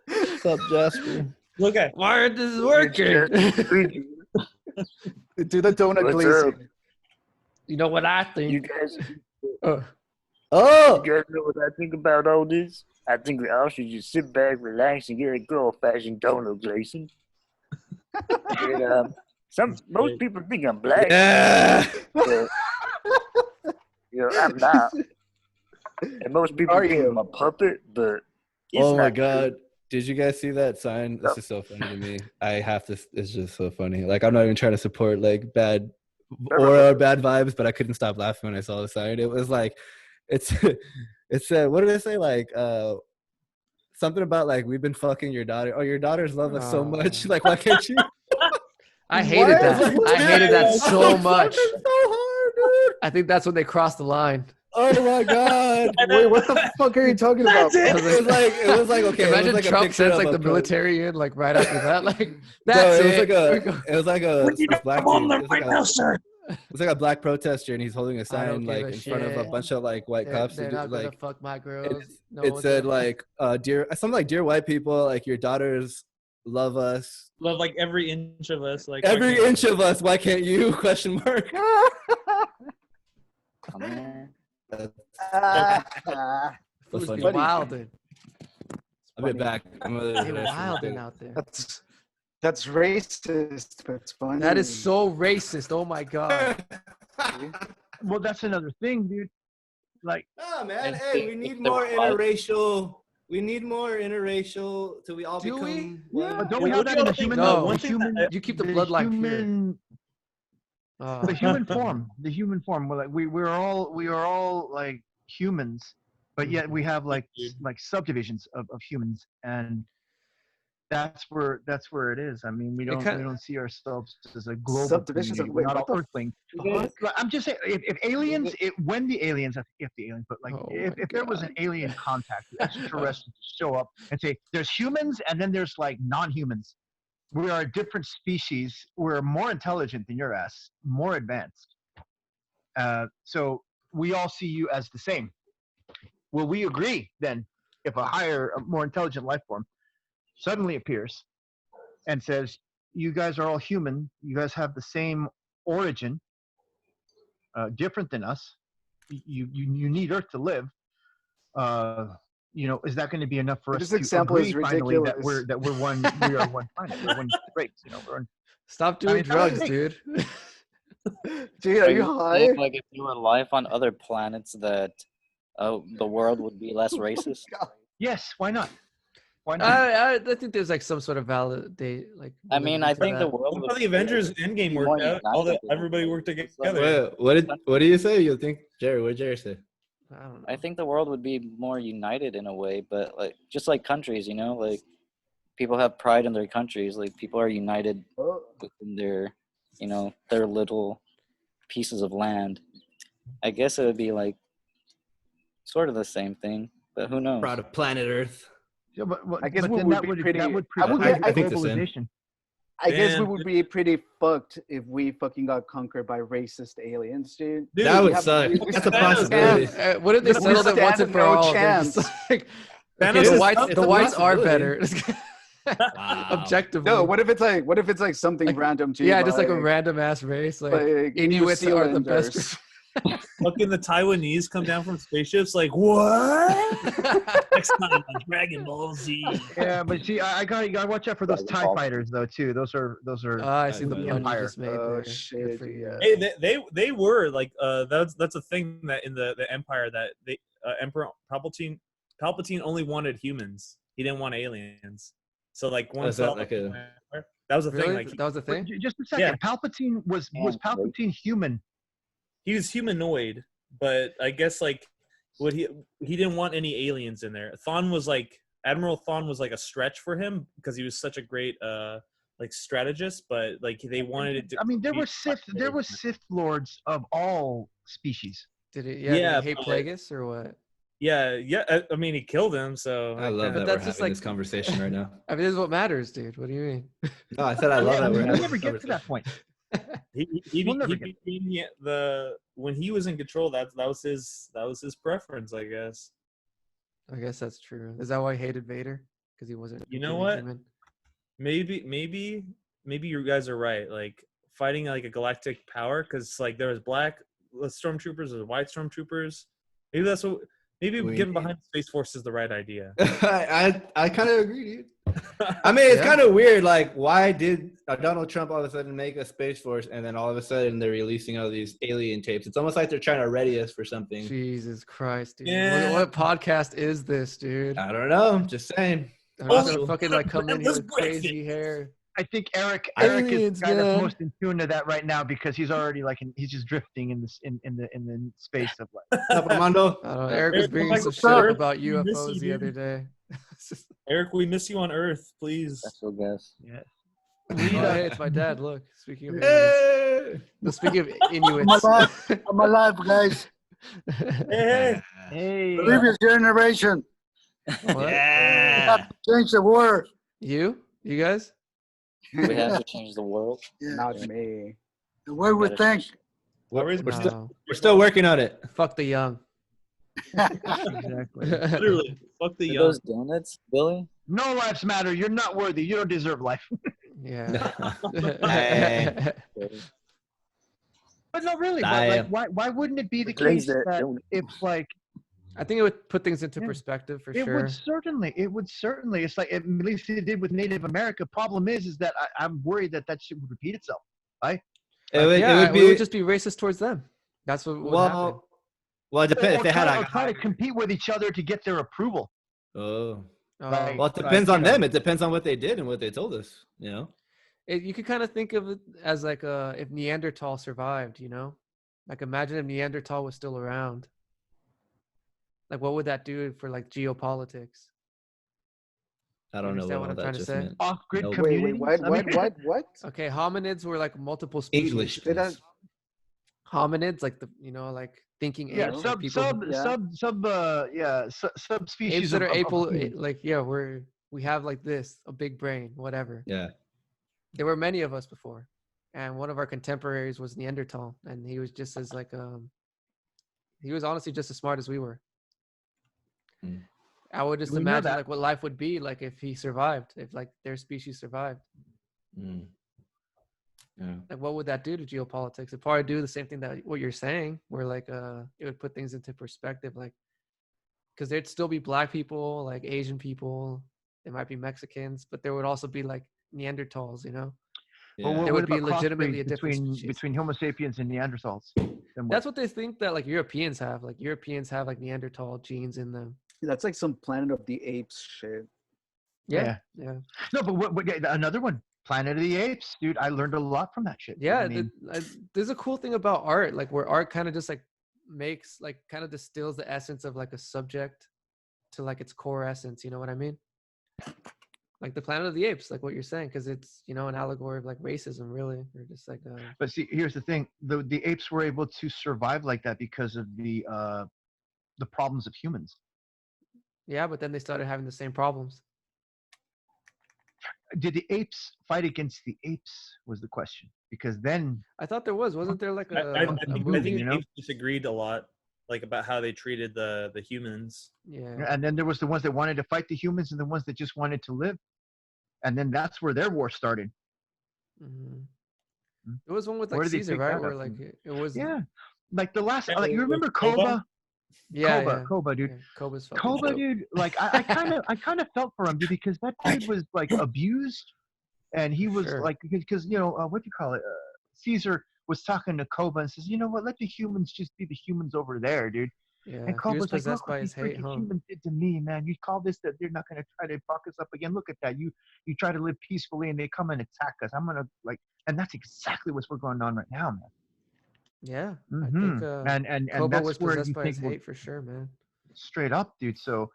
What's up, Jasper? Look at Why aren't this working? Do the donut glazing. You know what I think? You guys, Uh, Oh! you guys know what I think about all this? I think we all should just sit back, relax, and get a good old-fashioned donut glazing. And, most people think I'm black. Yeah! But, I'm not. And most people Are think you? I'm a puppet, but it's Oh my not god. Did you guys see that sign? This is so funny to me. I have to, it's just so funny. Like, I'm not even trying to support like bad aura or bad vibes, but I couldn't stop laughing when I saw the sign. It was like, it said, what did it say? Like, something about like, we've been fucking your daughter. Oh, your daughters love us so much. Like, why can't you? I hated What? that. Like, I hated that It's so fucking much. so hard, dude. I think that's when they crossed the line. Oh my god. Wait, what the fuck are you talking about? I was It was like okay. Imagine it was like a Trump picture sends of like a the pro- military in like right after that. Like No, that's it was it. like We a go- it was like a this black dude. It was like a, sir. it was like a black protester, and he's holding a I don't sign give like a in front of a shit. bunch of like white cops. They're and not just, gonna like fuck my girls. it said like dear something like dear white people, like your daughters love us. Love like every inch of us. Like Every inch of us. Why can't you? Question mark. Come on. That's Fools be funny. wildin'. I'll be back. I'm They wildin' out there. That's racist, but it's funny. That is so racist. Oh my god. Well, that's another thing, dude. Like, Oh man, And hey, we if need there more were white- interracial. We need more interracial till we all Do we? become. but one. don't we have that in the human? No. the human, You keep the bloodline pure. human, Oh. the human form. The human form. We're like we are all like humans, but yet we have like subdivisions of humans, and that's where it is. I mean, we don't see ourselves as a global Subdivisions community. of- We're wait, not what all the earthlings. fuck? Like, I'm just saying, if aliens, when the aliens, but like Oh if my there was an alien contact, extraterrestrials to show up and say, there's humans and then there's like non-humans. We are a different species. We're more intelligent than your ass, more advanced. So we all see you as the same. Will we agree then if a more intelligent life form suddenly appears and says, you guys are all human, you guys have the same origin, different than us, you need Earth to live, is that going to be enough for us This to example agree is finally ridiculous. that we're one, we are one planet, we're one race, we're one. Stop doing drugs, dude. Dude, are you high? Think, like if you were life on other planets, that the world would be less racist? Yes, why not? Why not? I think there's like some sort of validate like. I mean, I think the that. world. How the Avengers Endgame worked out. Everybody worked together. What do you say? You think Jerry? What did Jerry say? I don't know. I think the world would be more united in a way, but like just like countries, like people have pride in their countries. Like people are united within their, their little pieces of land. I guess it would be like sort of the same thing, but who knows? Proud of planet Earth. Yeah, but I guess then we would that be would pretty. that would I would preclude get- I think the same. globalization. I guess we Man. would be pretty fucked if we fucking got conquered by racist aliens, dude. Dude, That we would have- suck. we That's a stand possibility. chance. What if they We settled it once stand and for no all? They're chance. just like, Thanos okay, is the whites, it's the a whites are possibility. better. Wow. Objectively. No, what if it's like something Like, random, too? yeah, just like a random ass race. Like like Inuits are the New best. Zealanders. Fucking the Taiwanese come down from spaceships like, what? Next time on Dragon Ball Z. Yeah, but see, I gotta watch out for those TIE fighters though too. Those are I see the the pun you Empire. just made there. Good for you. Hey, they were like that's a thing that in the Empire that they Emperor Palpatine only wanted humans. He didn't want aliens. So like once that was a Really? thing. Like That was a thing? Just a second. Palpatine was Palpatine human? He was humanoid, but I guess like what he didn't want any aliens in there. Admiral Thrawn was like a stretch for him because he was such a great like strategist, but like they wanted it to. I mean, there were Sith lords of all species. Did it? Yeah. Did he hate Plagueis or what? Yeah. I mean, he killed him. So I love that we're having this conversation right now. I mean, this is what matters, dude. What do you mean? No, I said I love that we're having. We'll never get to that point. When he was in control, that was his preference, I guess. I guess that's true. Is that why he hated Vader? Because he wasn't. You know what? Human? Maybe you guys are right. Like fighting like a galactic power, because like there was black stormtroopers, there's white stormtroopers. Maybe that's what. Maybe getting behind the Space Force is the right idea. I kind of agree, dude. I mean, it's kind of weird. Like, why did Donald Trump all of a sudden make a Space Force, and then all of a sudden they're releasing all these alien tapes? It's almost like they're trying to ready us for something. Jesus Christ, dude! Yeah. What podcast is this, dude? I don't know. I'm just saying. I'm just gonna fucking like come in here with crazy hair. I think Eric Aliens, is kind man. of most in tune to that right now because he's already like he's just drifting in this in the space of like. What's up, Armando? Eric was bringing some shit about UFOs the other day. Eric, we miss you on Earth, please. Special guest. Yeah. Hey, it's my dad. Look, speaking of Inuits. No, speaking of Inuits. I'm alive, guys. Hey. Previous generation. What? Have to change the world. You guys? We have to change the world. Yeah. Not me. The way we think. We're still working on it. Fuck the young. Exactly. Literally, fuck the young. Those donuts, Billy? No lives matter. You're not worthy. You don't deserve life. Yeah. But no, really. Why wouldn't it be the Glaze case that that donut. if like I think it would put things into perspective for it sure. would certainly. It's like at least it did with Native America. Problem is that I'm worried that shit would repeat itself. Right? It would just be racist towards them. That's what would happen. Well, it depends. If they had try to compete with each other to get their approval. Oh. Like, Well, it depends on them. It depends on what they did and what they told us. You know. You could kind of think of it as like if Neanderthal survived. You know, like imagine if Neanderthal was still around. Like, what would that do for like geopolitics? I don't know what I'm trying to say. Off-grid Nope. communities. What? Okay, hominids were like multiple species. English. Hominids, like like thinking Yeah, apes. subspecies Apes that are of able, humans. we have like this, a big brain, whatever. Yeah. There were many of us before, and one of our contemporaries was Neanderthal, and he was just as like he was honestly just as smart as we were. Mm. I would just We know imagine that. like what life would be like if he survived, if like their species survived. Mm. Yeah. Like what would that do to geopolitics? It'd probably do the same thing that what you're saying, where like it would put things into perspective, like because there'd still be black people, like Asian people, there might be Mexicans, but there would also be like Neanderthals, you know. Yeah. Well, There what would be about legitimately a crossbreeds different species. between Homo sapiens and Neanderthals. Then That's what they think that like Europeans have. Like Europeans have like Neanderthal genes in them. That's like some Planet of the Apes shit. Yeah. No, but another one, Planet of the Apes, dude. I learned a lot from that shit. Yeah, I mean, there's a cool thing about art, like where art kind of just like makes like kind of distills the essence of like a subject to like its core essence. You know what I mean? Like the Planet of the Apes, like what you're saying, because it's an allegory of like racism, really, or just like. But see, here's the thing: the apes were able to survive like that because of the problems of humans. Yeah, but then they started having the same problems. Did the apes fight against the apes? Was the question. Because then I thought there wasn't there like I a think movie? the apes disagreed a lot, like about how they treated the humans. Yeah. And then there was the ones that wanted to fight the humans and the ones that just wanted to live. And then that's where their war started. Mm-hmm. It was one with Where like did they Caesar, pick right? that Where up like from? it was. Yeah. like the last, Yeah, like you remember Koba? Koba? Yeah, Koba, dude. yeah. Koba's fucking Koba, dope. dude. Like I kind of felt for him, dude, because that dude was like abused, and he was Sure. like, because what do you call it? Caesar was talking to Koba and says, you know what? Let the humans just be the humans over there, dude. Yeah, And he was Koba's like, possessed look by what his these hate, freaking huh? humans did to me, man. You call this that they're not gonna try to fuck us up again. Look at that. You try to live peacefully and they come and attack us. I'm gonna like, and that's exactly what's going on right now, man. Yeah, I Mm-hmm. think And Koba that's was where possessed you by think his we're hate for sure, man. straight up, dude. So,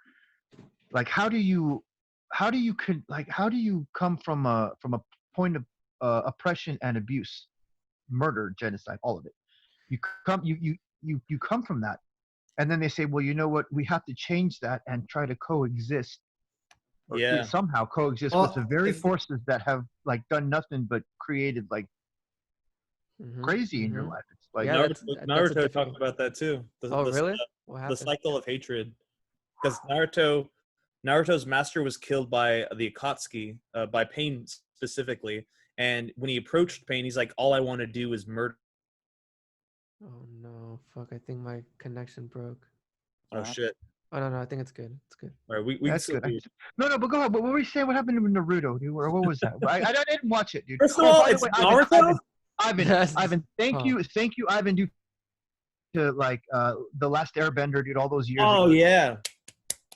like, how do you come from a point of oppression and abuse, murder, genocide, all of it? You come from that, and then they say, well, you know what? We have to change that and try to coexist, or Yeah. somehow coexist with the very forces that have like done nothing but created like crazy in your life. It's like Yeah, that's a Naruto difficult- talked about that too. Oh, really? What The happened? cycle of hatred. Because Naruto's master was killed by the Akatsuki, by Pain specifically. And when he approached Pain, he's like, all I want to do is murder. Oh no, fuck! I think my connection broke. Oh shit. Oh no, I think it's good. It's good. All right, we that's can good. No, but go ahead. But what were you saying? What happened to Naruto, dude? Or what was that? I didn't watch it, dude. First of all, by the it's way, Naruto? Ivan, thank you, Ivan, dude, to like the Last Airbender, dude, all those years Oh ago. yeah,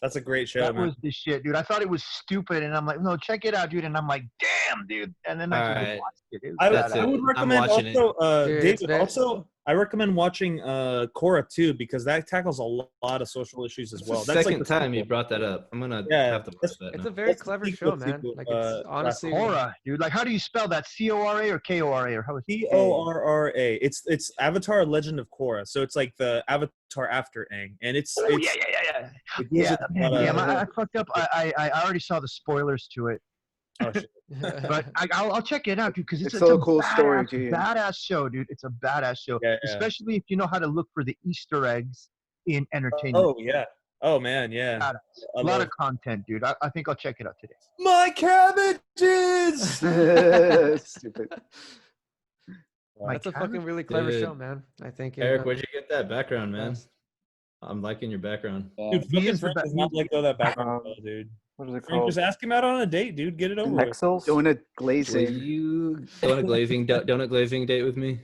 that's a great show, That man. was the shit, dude. I thought it was stupid, and I'm like, no, check it out, dude. And I'm like, damn, dude. And then I just watched it. It was I would recommend watching also, Dude, David. Also, I recommend watching Korra too, because that tackles a lot of social issues as well. That's the like second time you brought that up. I'm gonna have to watch that It's now. a very clever show, man. Like it's honestly Korra, dude. Like, how do you spell that? Cora or Kora or how is it? Korra. It's Avatar: Legend of Korra. So it's like the Avatar after Aang, and it's Oh it's, yeah. it gives it a lot of- I fucked up. I already saw the spoilers to it. Oh shit. But I'll check it out, dude, because it's still a a cool story, badass show, dude. It's a badass show, Yeah. especially if you know how to look for the Easter eggs in entertainment. Oh yeah. Oh man, yeah. Badass. A lot of content, dude. I think I'll check it out today. My cabbages. Stupid. That's a fucking really clever Dude. show, man. I think. Eric, where'd you get that background, man? I'm liking your background. Dude, fucking Frank does not let go of that background, dude. What is it Frank, called? just ask him out on a date, dude. Get it over with. Pexels? Donut Will glazing. you go on a donut glazing date with me?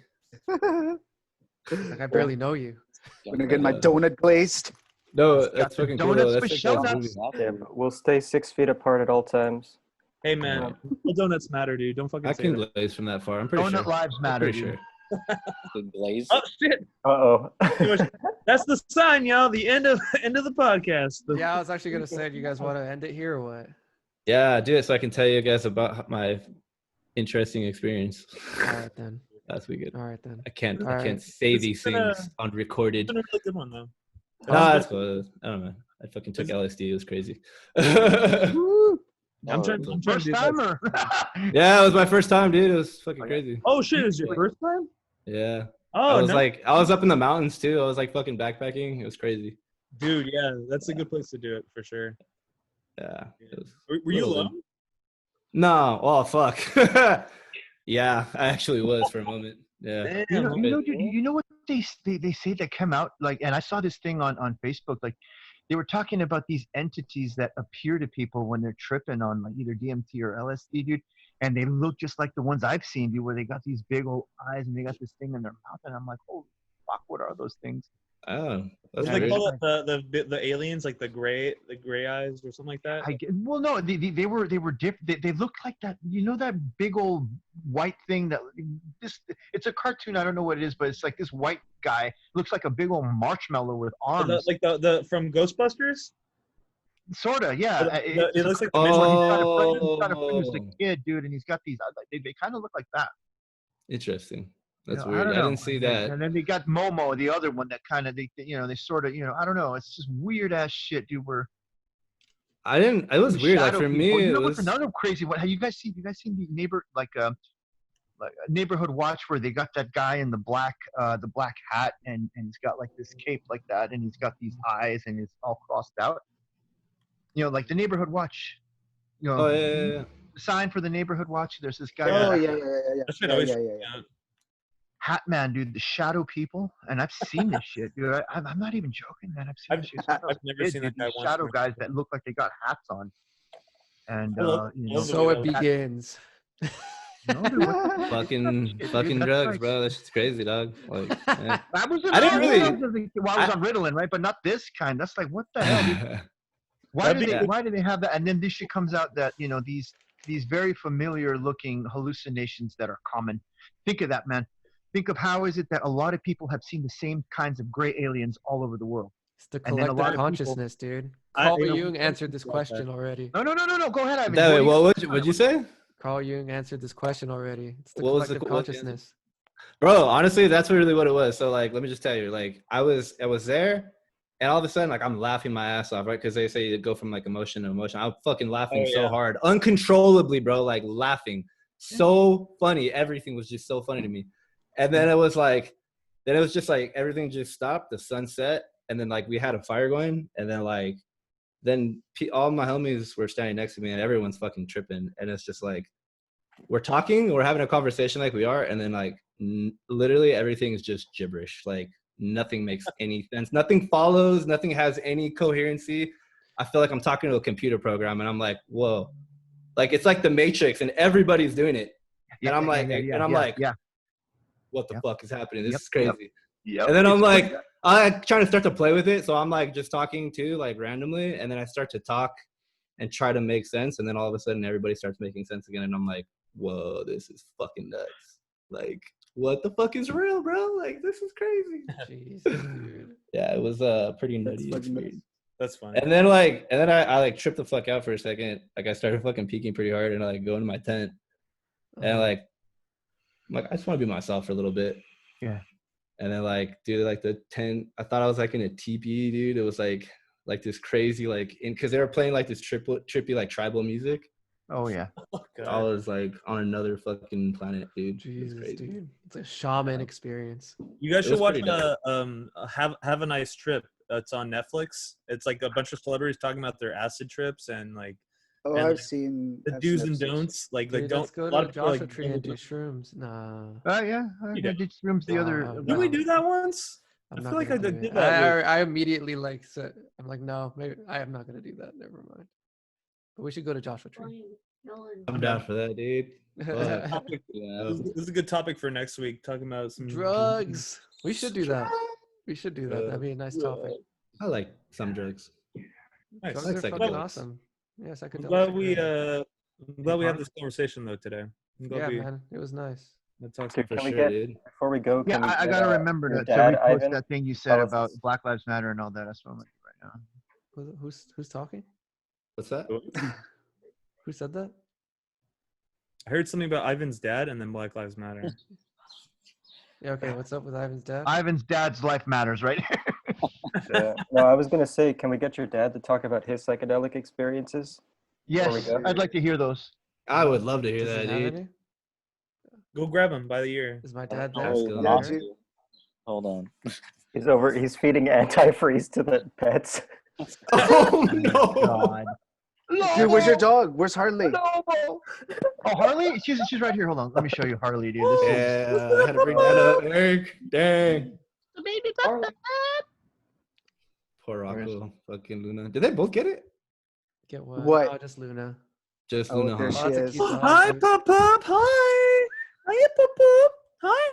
Like I barely know you. I'm gonna get my donut glazed. No, that's fucking cool. donuts That's with like shell that nuts. movie. Yeah, but we'll stay 6 feet apart at all times. Hey man, all donuts matter, dude. Don't fucking I say can that. glaze from that far. I'm pretty Donut sure. lives I'm matter, pretty dude. sure. The glaze. Oh shit! Uh-oh. That's the sign, y'all. The end of the podcast. Yeah, I was actually gonna say, do you guys want to end it here or what? Yeah, do it so I can tell you guys about my interesting experience. All right then. That's be good. All right then. I can't All I can't right. say This these has been things unrecorded. It's been a really good one though. Nah, that's cool. I don't know. I fucking took LSD. It was crazy. I'm trying to First do that. timer. Yeah, it was my first time, dude. It was fucking crazy. Oh shit! It was your first time? Yeah. Oh I was no, I was up in the mountains too. I was like fucking backpacking. It was crazy. dude. Yeah, that's a good place to do it for sure. Yeah. It was Were you little alone? No. Oh fuck. Yeah, I actually was for a moment. Yeah. Damn, You know what they say that come out like, and I saw this thing on Facebook, like they were talking about these entities that appear to people when they're tripping on like either DMT or LSD, dude, and they look just like the ones I've seen, dude, where they got these big old eyes and they got this thing in their mouth, and I'm like, holy fuck, what are those things? Oh, What that's do they weird. call it? The aliens, like the gray eyes or something like that. Well, no, they were different. They looked like that. You know that big old white thing that it's a cartoon. I don't know what it is, but it's like this white guy looks like a big old marshmallow with arms. Like the from Ghostbusters. Sorta, yeah. It looks like the he's got a friend who's a kid, dude, and he's got these. They kind of look like that. Interesting. That's You know, weird. don't I know. didn't see And then- that. And then they got Momo, the other one that kind of they sort of I don't know. It's just weird ass shit, dude. Where I didn't. It was weird. Like shadow for people. me, You it know was. what's another crazy one? Have you guys seen the neighbor like a neighborhood watch where they got that guy in the black hat and he's got like this cape like that and he's got these eyes and it's all crossed out. You know, like the neighborhood watch. You know, Oh yeah. the sign for the neighborhood watch. There's this guy. Oh that- yeah. That shit always freaked me out. Hat Man, dude, the shadow people, and I've seen this shit, dude. I'm not even joking, man. I've seen this shit. I've never seen that guy these once. shadow guys that look like they got hats on, and So it begins. No, dude, fucking drugs, bro. That's just crazy, dog. Like, yeah. I was I didn't really. Well, I was on Ritalin, right? But not this kind. That's like, what the hell? Dude? Why do they have that? And then this shit comes out that these very familiar looking hallucinations that are common. Think of that, man. Think of how is it that a lot of people have seen the same kinds of gray aliens all over the world. It's the collective consciousness, dude. Carl Jung answered this question already. No. Go ahead, Ivan. Wait, what'd you say? Carl Jung answered this question already. It's the collective consciousness. Bro, honestly, that's really what it was. So, like, let me just tell you, like, I was there, and all of a sudden, like, I'm laughing my ass off, right? Because they say you go from, like, emotion to emotion. I'm fucking laughing so hard. Uncontrollably, bro, like, laughing. So funny. Everything was just so funny to me. And then it was like, everything just stopped. The sun set, and then, like, we had a fire going, and then, like, all my homies were standing next to me, and everyone's fucking tripping. And it's just like, we're talking, we're having a conversation like we are, and then like literally everything is just gibberish. Like nothing makes any sense. Nothing follows. Nothing has any coherency. I feel like I'm talking to a computer program, and I'm like, whoa, like it's like the Matrix, and everybody's doing it. And I'm like, what the fuck is happening? This is crazy. And then I'm like, I'm trying to start to play with it. So I'm like just talking too, like randomly. And then I start to talk and try to make sense. And then all of a sudden everybody starts making sense again. And I'm like, whoa, this is fucking nuts. Like, what the fuck is real, bro? Like, this is crazy. Jeez, dude. Yeah, it was pretty nutty experience. That's funny. And then I like tripped the fuck out for a second. Like I started fucking peeking pretty hard, and I like go into my tent. And I'm like, I just want to be myself for a little bit. Yeah. And then like, dude, like the tent, I thought I was like in a teepee, dude. It was like this crazy, like, because they were playing like this trippy, like tribal music. Oh yeah. I was like on another fucking planet, dude. Jesus, dude. It's a shaman experience. You guys should watch Have a Nice Trip. It's on Netflix. It's like a bunch of celebrities talking about their acid trips and like. Oh, and I've seen the do's and don'ts. Like, dude, don't. Let's go a lot to of people, Joshua like, Tree and do shrooms. Nah. Yeah. I did shrooms the other. Did we do that once? I feel like I did that. I immediately like said, I'm like, no, maybe I am not gonna do that. Never mind. But we should go to Joshua Tree. I'm down for that, dude. This is a good topic for next week. Talking about some drugs. We should do that. We should do that. That'd be a nice topic. I like some drugs. Nice. Drugs are fucking awesome. Yes, I could. I'm glad we had this conversation though today. Yeah, man, it was nice. Dude. Before we go, Yeah, I gotta remember to repost that thing you said about Black Lives Matter and all that. That's what I'm right now. Who's talking? What's that? Who said that? I heard something about Ivan's dad and then Black Lives Matter. Yeah, okay. What's up with Ivan's dad? Ivan's dad's life matters, right? Yeah. No, I was gonna say, can we get your dad to talk about his psychedelic experiences? Yes, I'd like to hear those. I would love to hear that, dude. Go grab him by the ear. Is my dad there? Hold on. He's feeding antifreeze to the pets. Oh no! God. Dude, where's your dog? Where's Harley? Oh, Harley? She's right here. Hold on. Let me show you Harley, dude. I had to bring that up, Eric. Dang. The baby got the Poor Rocco, fucking Luna. Did they both get it? Get what? What? Oh, just Luna. Just Luna. There Huh? she is. Hi, Pop Pop. Hi. Hi, Pop Pop. Hi.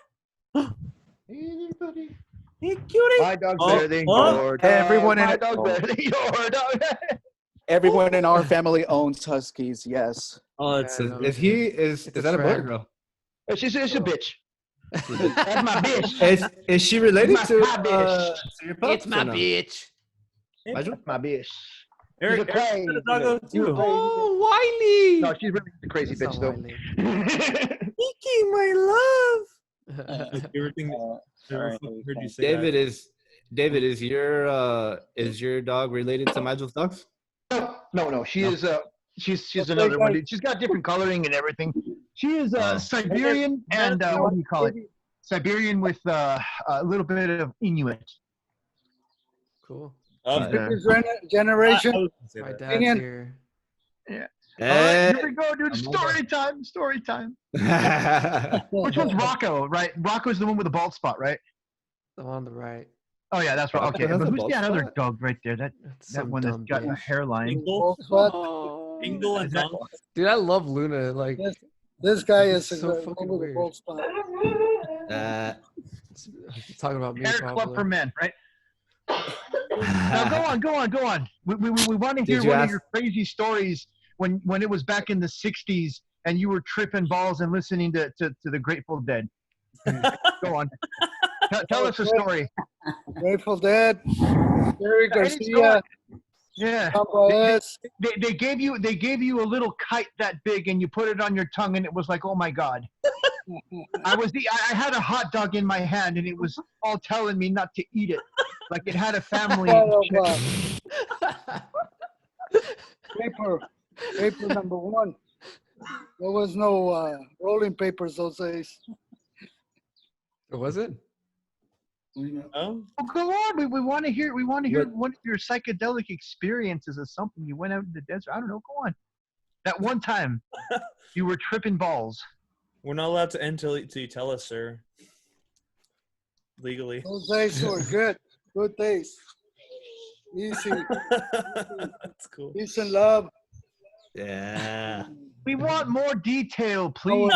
Hey, buddy. Hey, cutie. My dog's better than your dog. Everyone in My dog's better than your dog. Everyone in our family owns huskies. Yes. Oh, is that a boy or girl? It's a bitch. That's my bitch. Is she related to my bitch? your pup? It's my bitch. That's my bitch. Eric, She's a crazy the doggo too. Oh, Wiley. No, she's really a crazy That's bitch not though. Mickey, my love. Everything heard you say. David, is your dog related to Michael's dogs? No. She is she's another one. Dude. She's got different coloring and everything. She is Siberian and what do you call it? Siberian with a little bit of Inuit. Cool. Generation. My dad's here. Yeah. Here we go, dude. Story time. Story time. Which one's Rocco, right? Rocco's the one with the bald spot, right? The one on the right. Oh, yeah, that's right. Rocco Okay, has but a who's bald that other spot? dog right there? That Some one that's dumb got a bitch. hairline. Ingle, Oh, Ingle and Dunk. dude, I love Luna. Like, This guy is so a fucking with a weird. bald spot. Talking about me, Hair Club probably. for Men, right? Now go on. We want to hear Did you one of ask- your crazy stories when it was back in the '60s and you were tripping balls and listening to the Grateful Dead. Go on. Tell us a story. Grateful Dead, Jerry Any Garcia, story. Yeah. Tom Baez. They gave you a little kite that big and you put it on your tongue and it was like, oh my God. I had a hot dog in my hand and it was all telling me not to eat it. Like it had a family. Paper number one. There was no rolling papers those days. Or was it? Oh, Well, go on. We want to hear. We want to hear What- one of your psychedelic experiences or something. You went out in the desert. I don't know. Go on. That one time you were tripping balls. we're not allowed to end till you tell us, sir. Legally. Those days were good. Good days. Easy. That's cool. Peace and love. Yeah. We want more detail, please.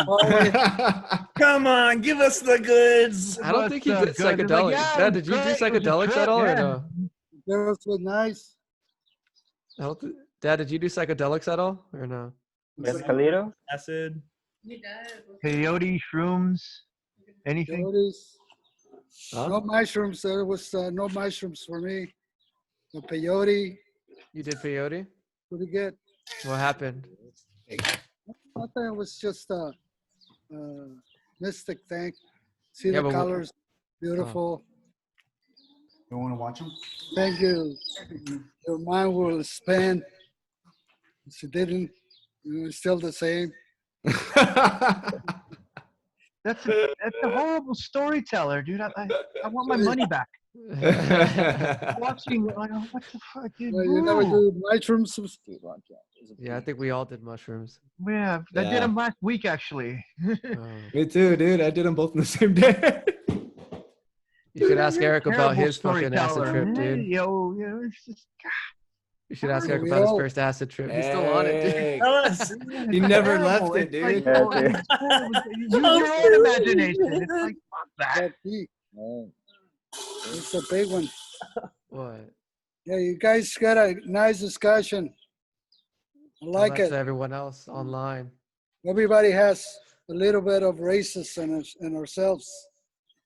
Come on, give us the goods. I don't think he did Good. It's like, psychedelics. yeah, Dad, did you do great. It was a psychedelics trip, at all or yeah. no? Girls were nice. I don't Dad, did you do psychedelics at all or no? Mescalito? Acid. Peyote, shrooms, anything? Peyotes. Huh? No mushrooms. There was no mushrooms for me. The peyote, You did peyote? pretty good. What happened? I thought it was just a mystic thing. See Yeah, the but colors, beautiful. You want to watch them? Thank you. Your mind will expand. If you didn't, it's still the same. That's a horrible storyteller, dude. I want my money back. Watching, like, what the fuck, dude? Well, you never Ooh. do mushrooms. Yeah, I think we all did mushrooms. Yeah, I did Yeah. them last week actually. Oh. Me too, dude. I did them both on the same day. You should ask You're a Eric about terrible his fucking acid storyteller, trip, man. dude. Yo, it's just You should ask Yeah, Eric we about his all- first acid trip. He's still on it, dude. Hey, Tell us. He never terrible. left it, It's like, dude. Yeah, oh, dude. use your own imagination. It's like fuck that. That deep. It's a big one. What? Yeah, you guys got a nice discussion. I Tell like that to it. everyone else online. Everybody has a little bit of racism in ourselves.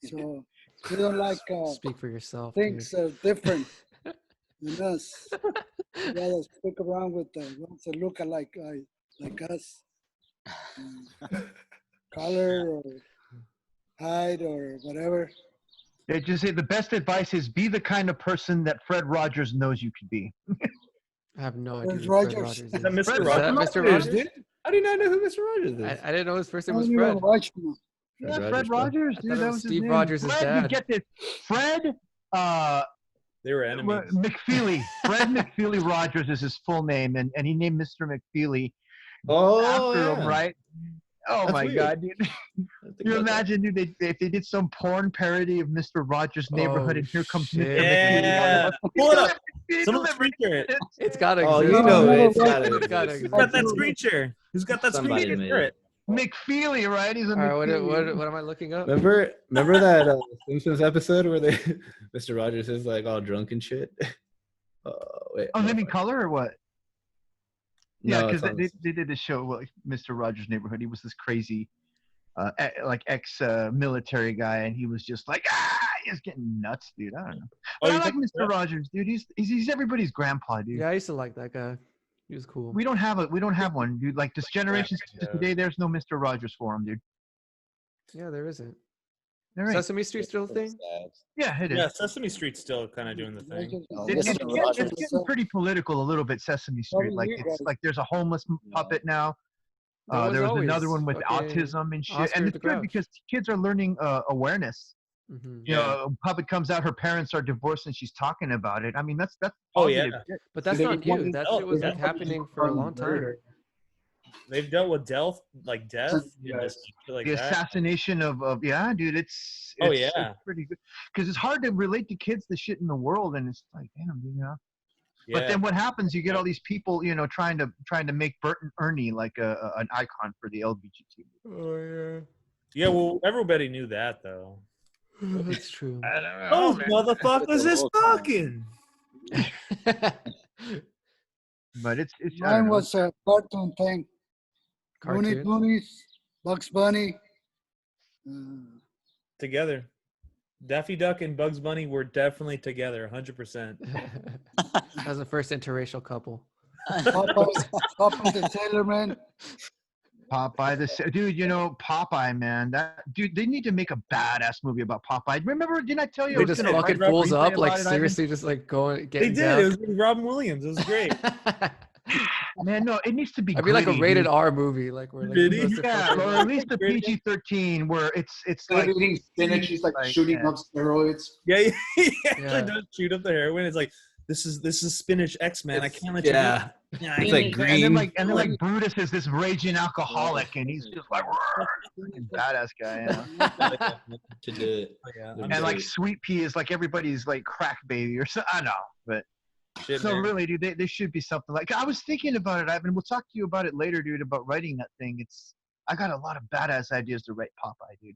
So we don't like Speak for yourself, dude. things that are different than us. We gotta stick around with the ones that look alike like us. Color or height or whatever. They just say the best advice is be the kind of person that Fred Rogers knows you could be. I have no Where's idea who Fred Rogers? Rogers is. Is that Mr. Is that Rogers? Mr. Rogers? dude. How do you not know who Mr. Rogers is? I didn't know his first name I was don't even Fred. watch them. Yeah, Fred Fred Rogers, bro. Rogers, I dude. thought it That was was his Steve name. Rogers' Fred, dad. You get this. Fred They were enemies. McFeely. Fred McFeely Rogers is his full name, and he named Mr. McFeely Oh, after yeah. him, right? Oh That's my weird. God, dude. I think You about that. imagine, dude, if they did some porn parody of Mr. Rogers' Neighborhood, Oh, and here comes shit. Mr. Yeah. McFeely. Pull it up. He Someone delivered screen share it. It's gotta Oh, exist. you know No, it. It's no, gotta It's gotta exist. exist. Who's got that screen share? Who's got that Somebody screen made share? it. McFeely, right? He's a All right, McFeely. what am I looking up? Remember that Simpsons episode where they Mr. Rogers is like all drunk and shit? Oh wait. Oh, no. Living Color or what? Yeah, No, because it's on- they did the show, like Mr. Rogers' Neighborhood. He was this crazy, like ex-military guy, and he was just like, he's getting nuts, dude. I don't know. But Oh, I you like think- Mr. Rogers, dude. He's everybody's grandpa, dude. Yeah, I used to like that guy. He was cool. We don't have one, dude. Like this generation Yeah. today, there's no Mr. Rogers for him, dude. Yeah, there isn't. There ain't. Sesame Street still a thing? Yeah, it is. Yeah, Sesame Street's still kind of doing the thing. It's getting pretty political a little bit, Sesame Street. Like it's like there's a homeless puppet now. There was There was always another one with fucking autism and shit, Oscar and the it's good Grouch. because kids are learning awareness. Mhm. You know, a puppet comes out, her parents are divorced, and she's talking about it. I mean, that's Oh, yeah. positive shit. But that's They not would want new. to That know, shit was yeah. like happening for a long time. They've dealt with death, like death, and Yes. just shit like The that. assassination of yeah, dude, it's Oh, it's yeah. pretty good because it's hard to relate to kids the shit in the world, and it's like, damn, you know. But Yeah. then what happens? You get all these people, you know, trying to make Bert and Ernie like an icon for the LGBT. Oh yeah. Yeah, well, everybody knew that though. That's true. I don't Those know, man. motherfuckers is talking. But it's I Mine don't know. was a cartoon thing. Looney Cartoons? Tunes, Bugs Bunny. Together. Daffy Duck and Bugs Bunny were definitely together, 100%. That was the first interracial couple. Popeye the Sailor Man. Popeye dude, you know Popeye, man. That dude, they need to make a badass movie about Popeye. Remember? Didn't I tell you? They I was just gonna fucking write a fools screenplay up, like about it, Ivan? seriously, just like going, They getting did. down. It was with Robin Williams. It was great. Man, no, it needs to be. I'd be like a gritty, rated dude. R movie, like where like Really? supposed to Yeah, fucking, or like- at least the PG-13, where it's Instead like of eating spinach, he's like shooting yeah. up steroids. Yeah, he actually Yeah. does shoot up the heroin. It's like, this is spinach X, man. I can't let you Yeah. do it. Yeah, It's I like can't. green. and then like Brutus is this raging alcoholic, and he's just like fucking badass guy, you know. To do it. Yeah, And like Sweet Pea is like everybody's like crack baby or so. I know, but shit, so man. really, dude, they should be something like. I was thinking about it, Ivan. We'll talk to you about it later, dude. About writing that thing. I got a lot of badass ideas to write Popeye, dude.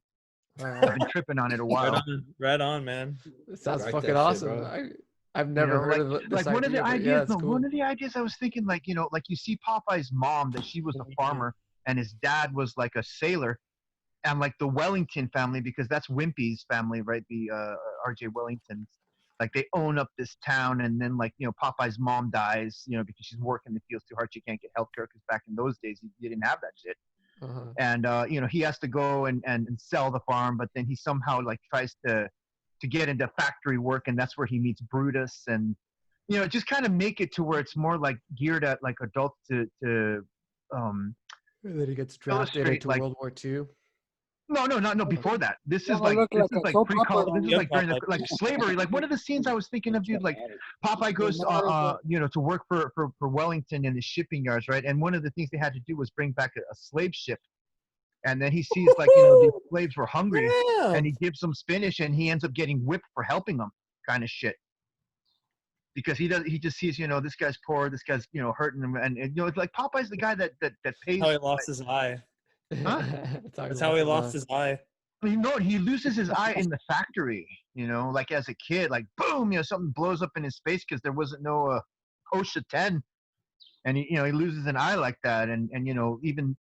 I've been tripping on it a while. Right on, man. It sounds Write fucking that shit, awesome. bro. I've never heard of this like one of the idea, but ideas. yeah, it's no, cool. one of the ideas I was thinking, like, you know, like you see Popeye's mom, that she was a farmer, and his dad was like a sailor, and like the Wellington family, because that's Wimpy's family, right? The R.J. Wellingtons, like they own up this town, and then like, you know, Popeye's mom dies, you know, because she's working the fields too hard, she can't get healthcare, because back in those days you didn't have that shit. And you know, he has to go and sell the farm, but then he somehow like tries to get into factory work, and that's where he meets Brutus, and you know, just kind of make it to where it's more like geared at like adults to And then he gets drafted illustrate, into like- World War II. No, before that. This Yeah, is like look this like is a like soap pre-col. opera. This is like during the like slavery. Like one of the scenes I was thinking of, dude. Like Popeye goes, you know, to work for Wellington in the shipping yards, right? And one of the things they had to do was bring back a slave ship. And then he sees like, you know, these slaves were hungry, and he gives them spinach, and he ends up getting whipped for helping them, kind of shit. Because he just sees, you know, this guy's poor, this guy's, you know, hurting him, and you know, it's like Popeye's the guy that pays. How he lost his eye. Huh? That's how he lost his eye. You know, he loses his eye in the factory, you know, like as a kid, like boom, you know, something blows up in his face because there wasn't no OSHA 10, and he, you know, he loses an eye like that, and you know, even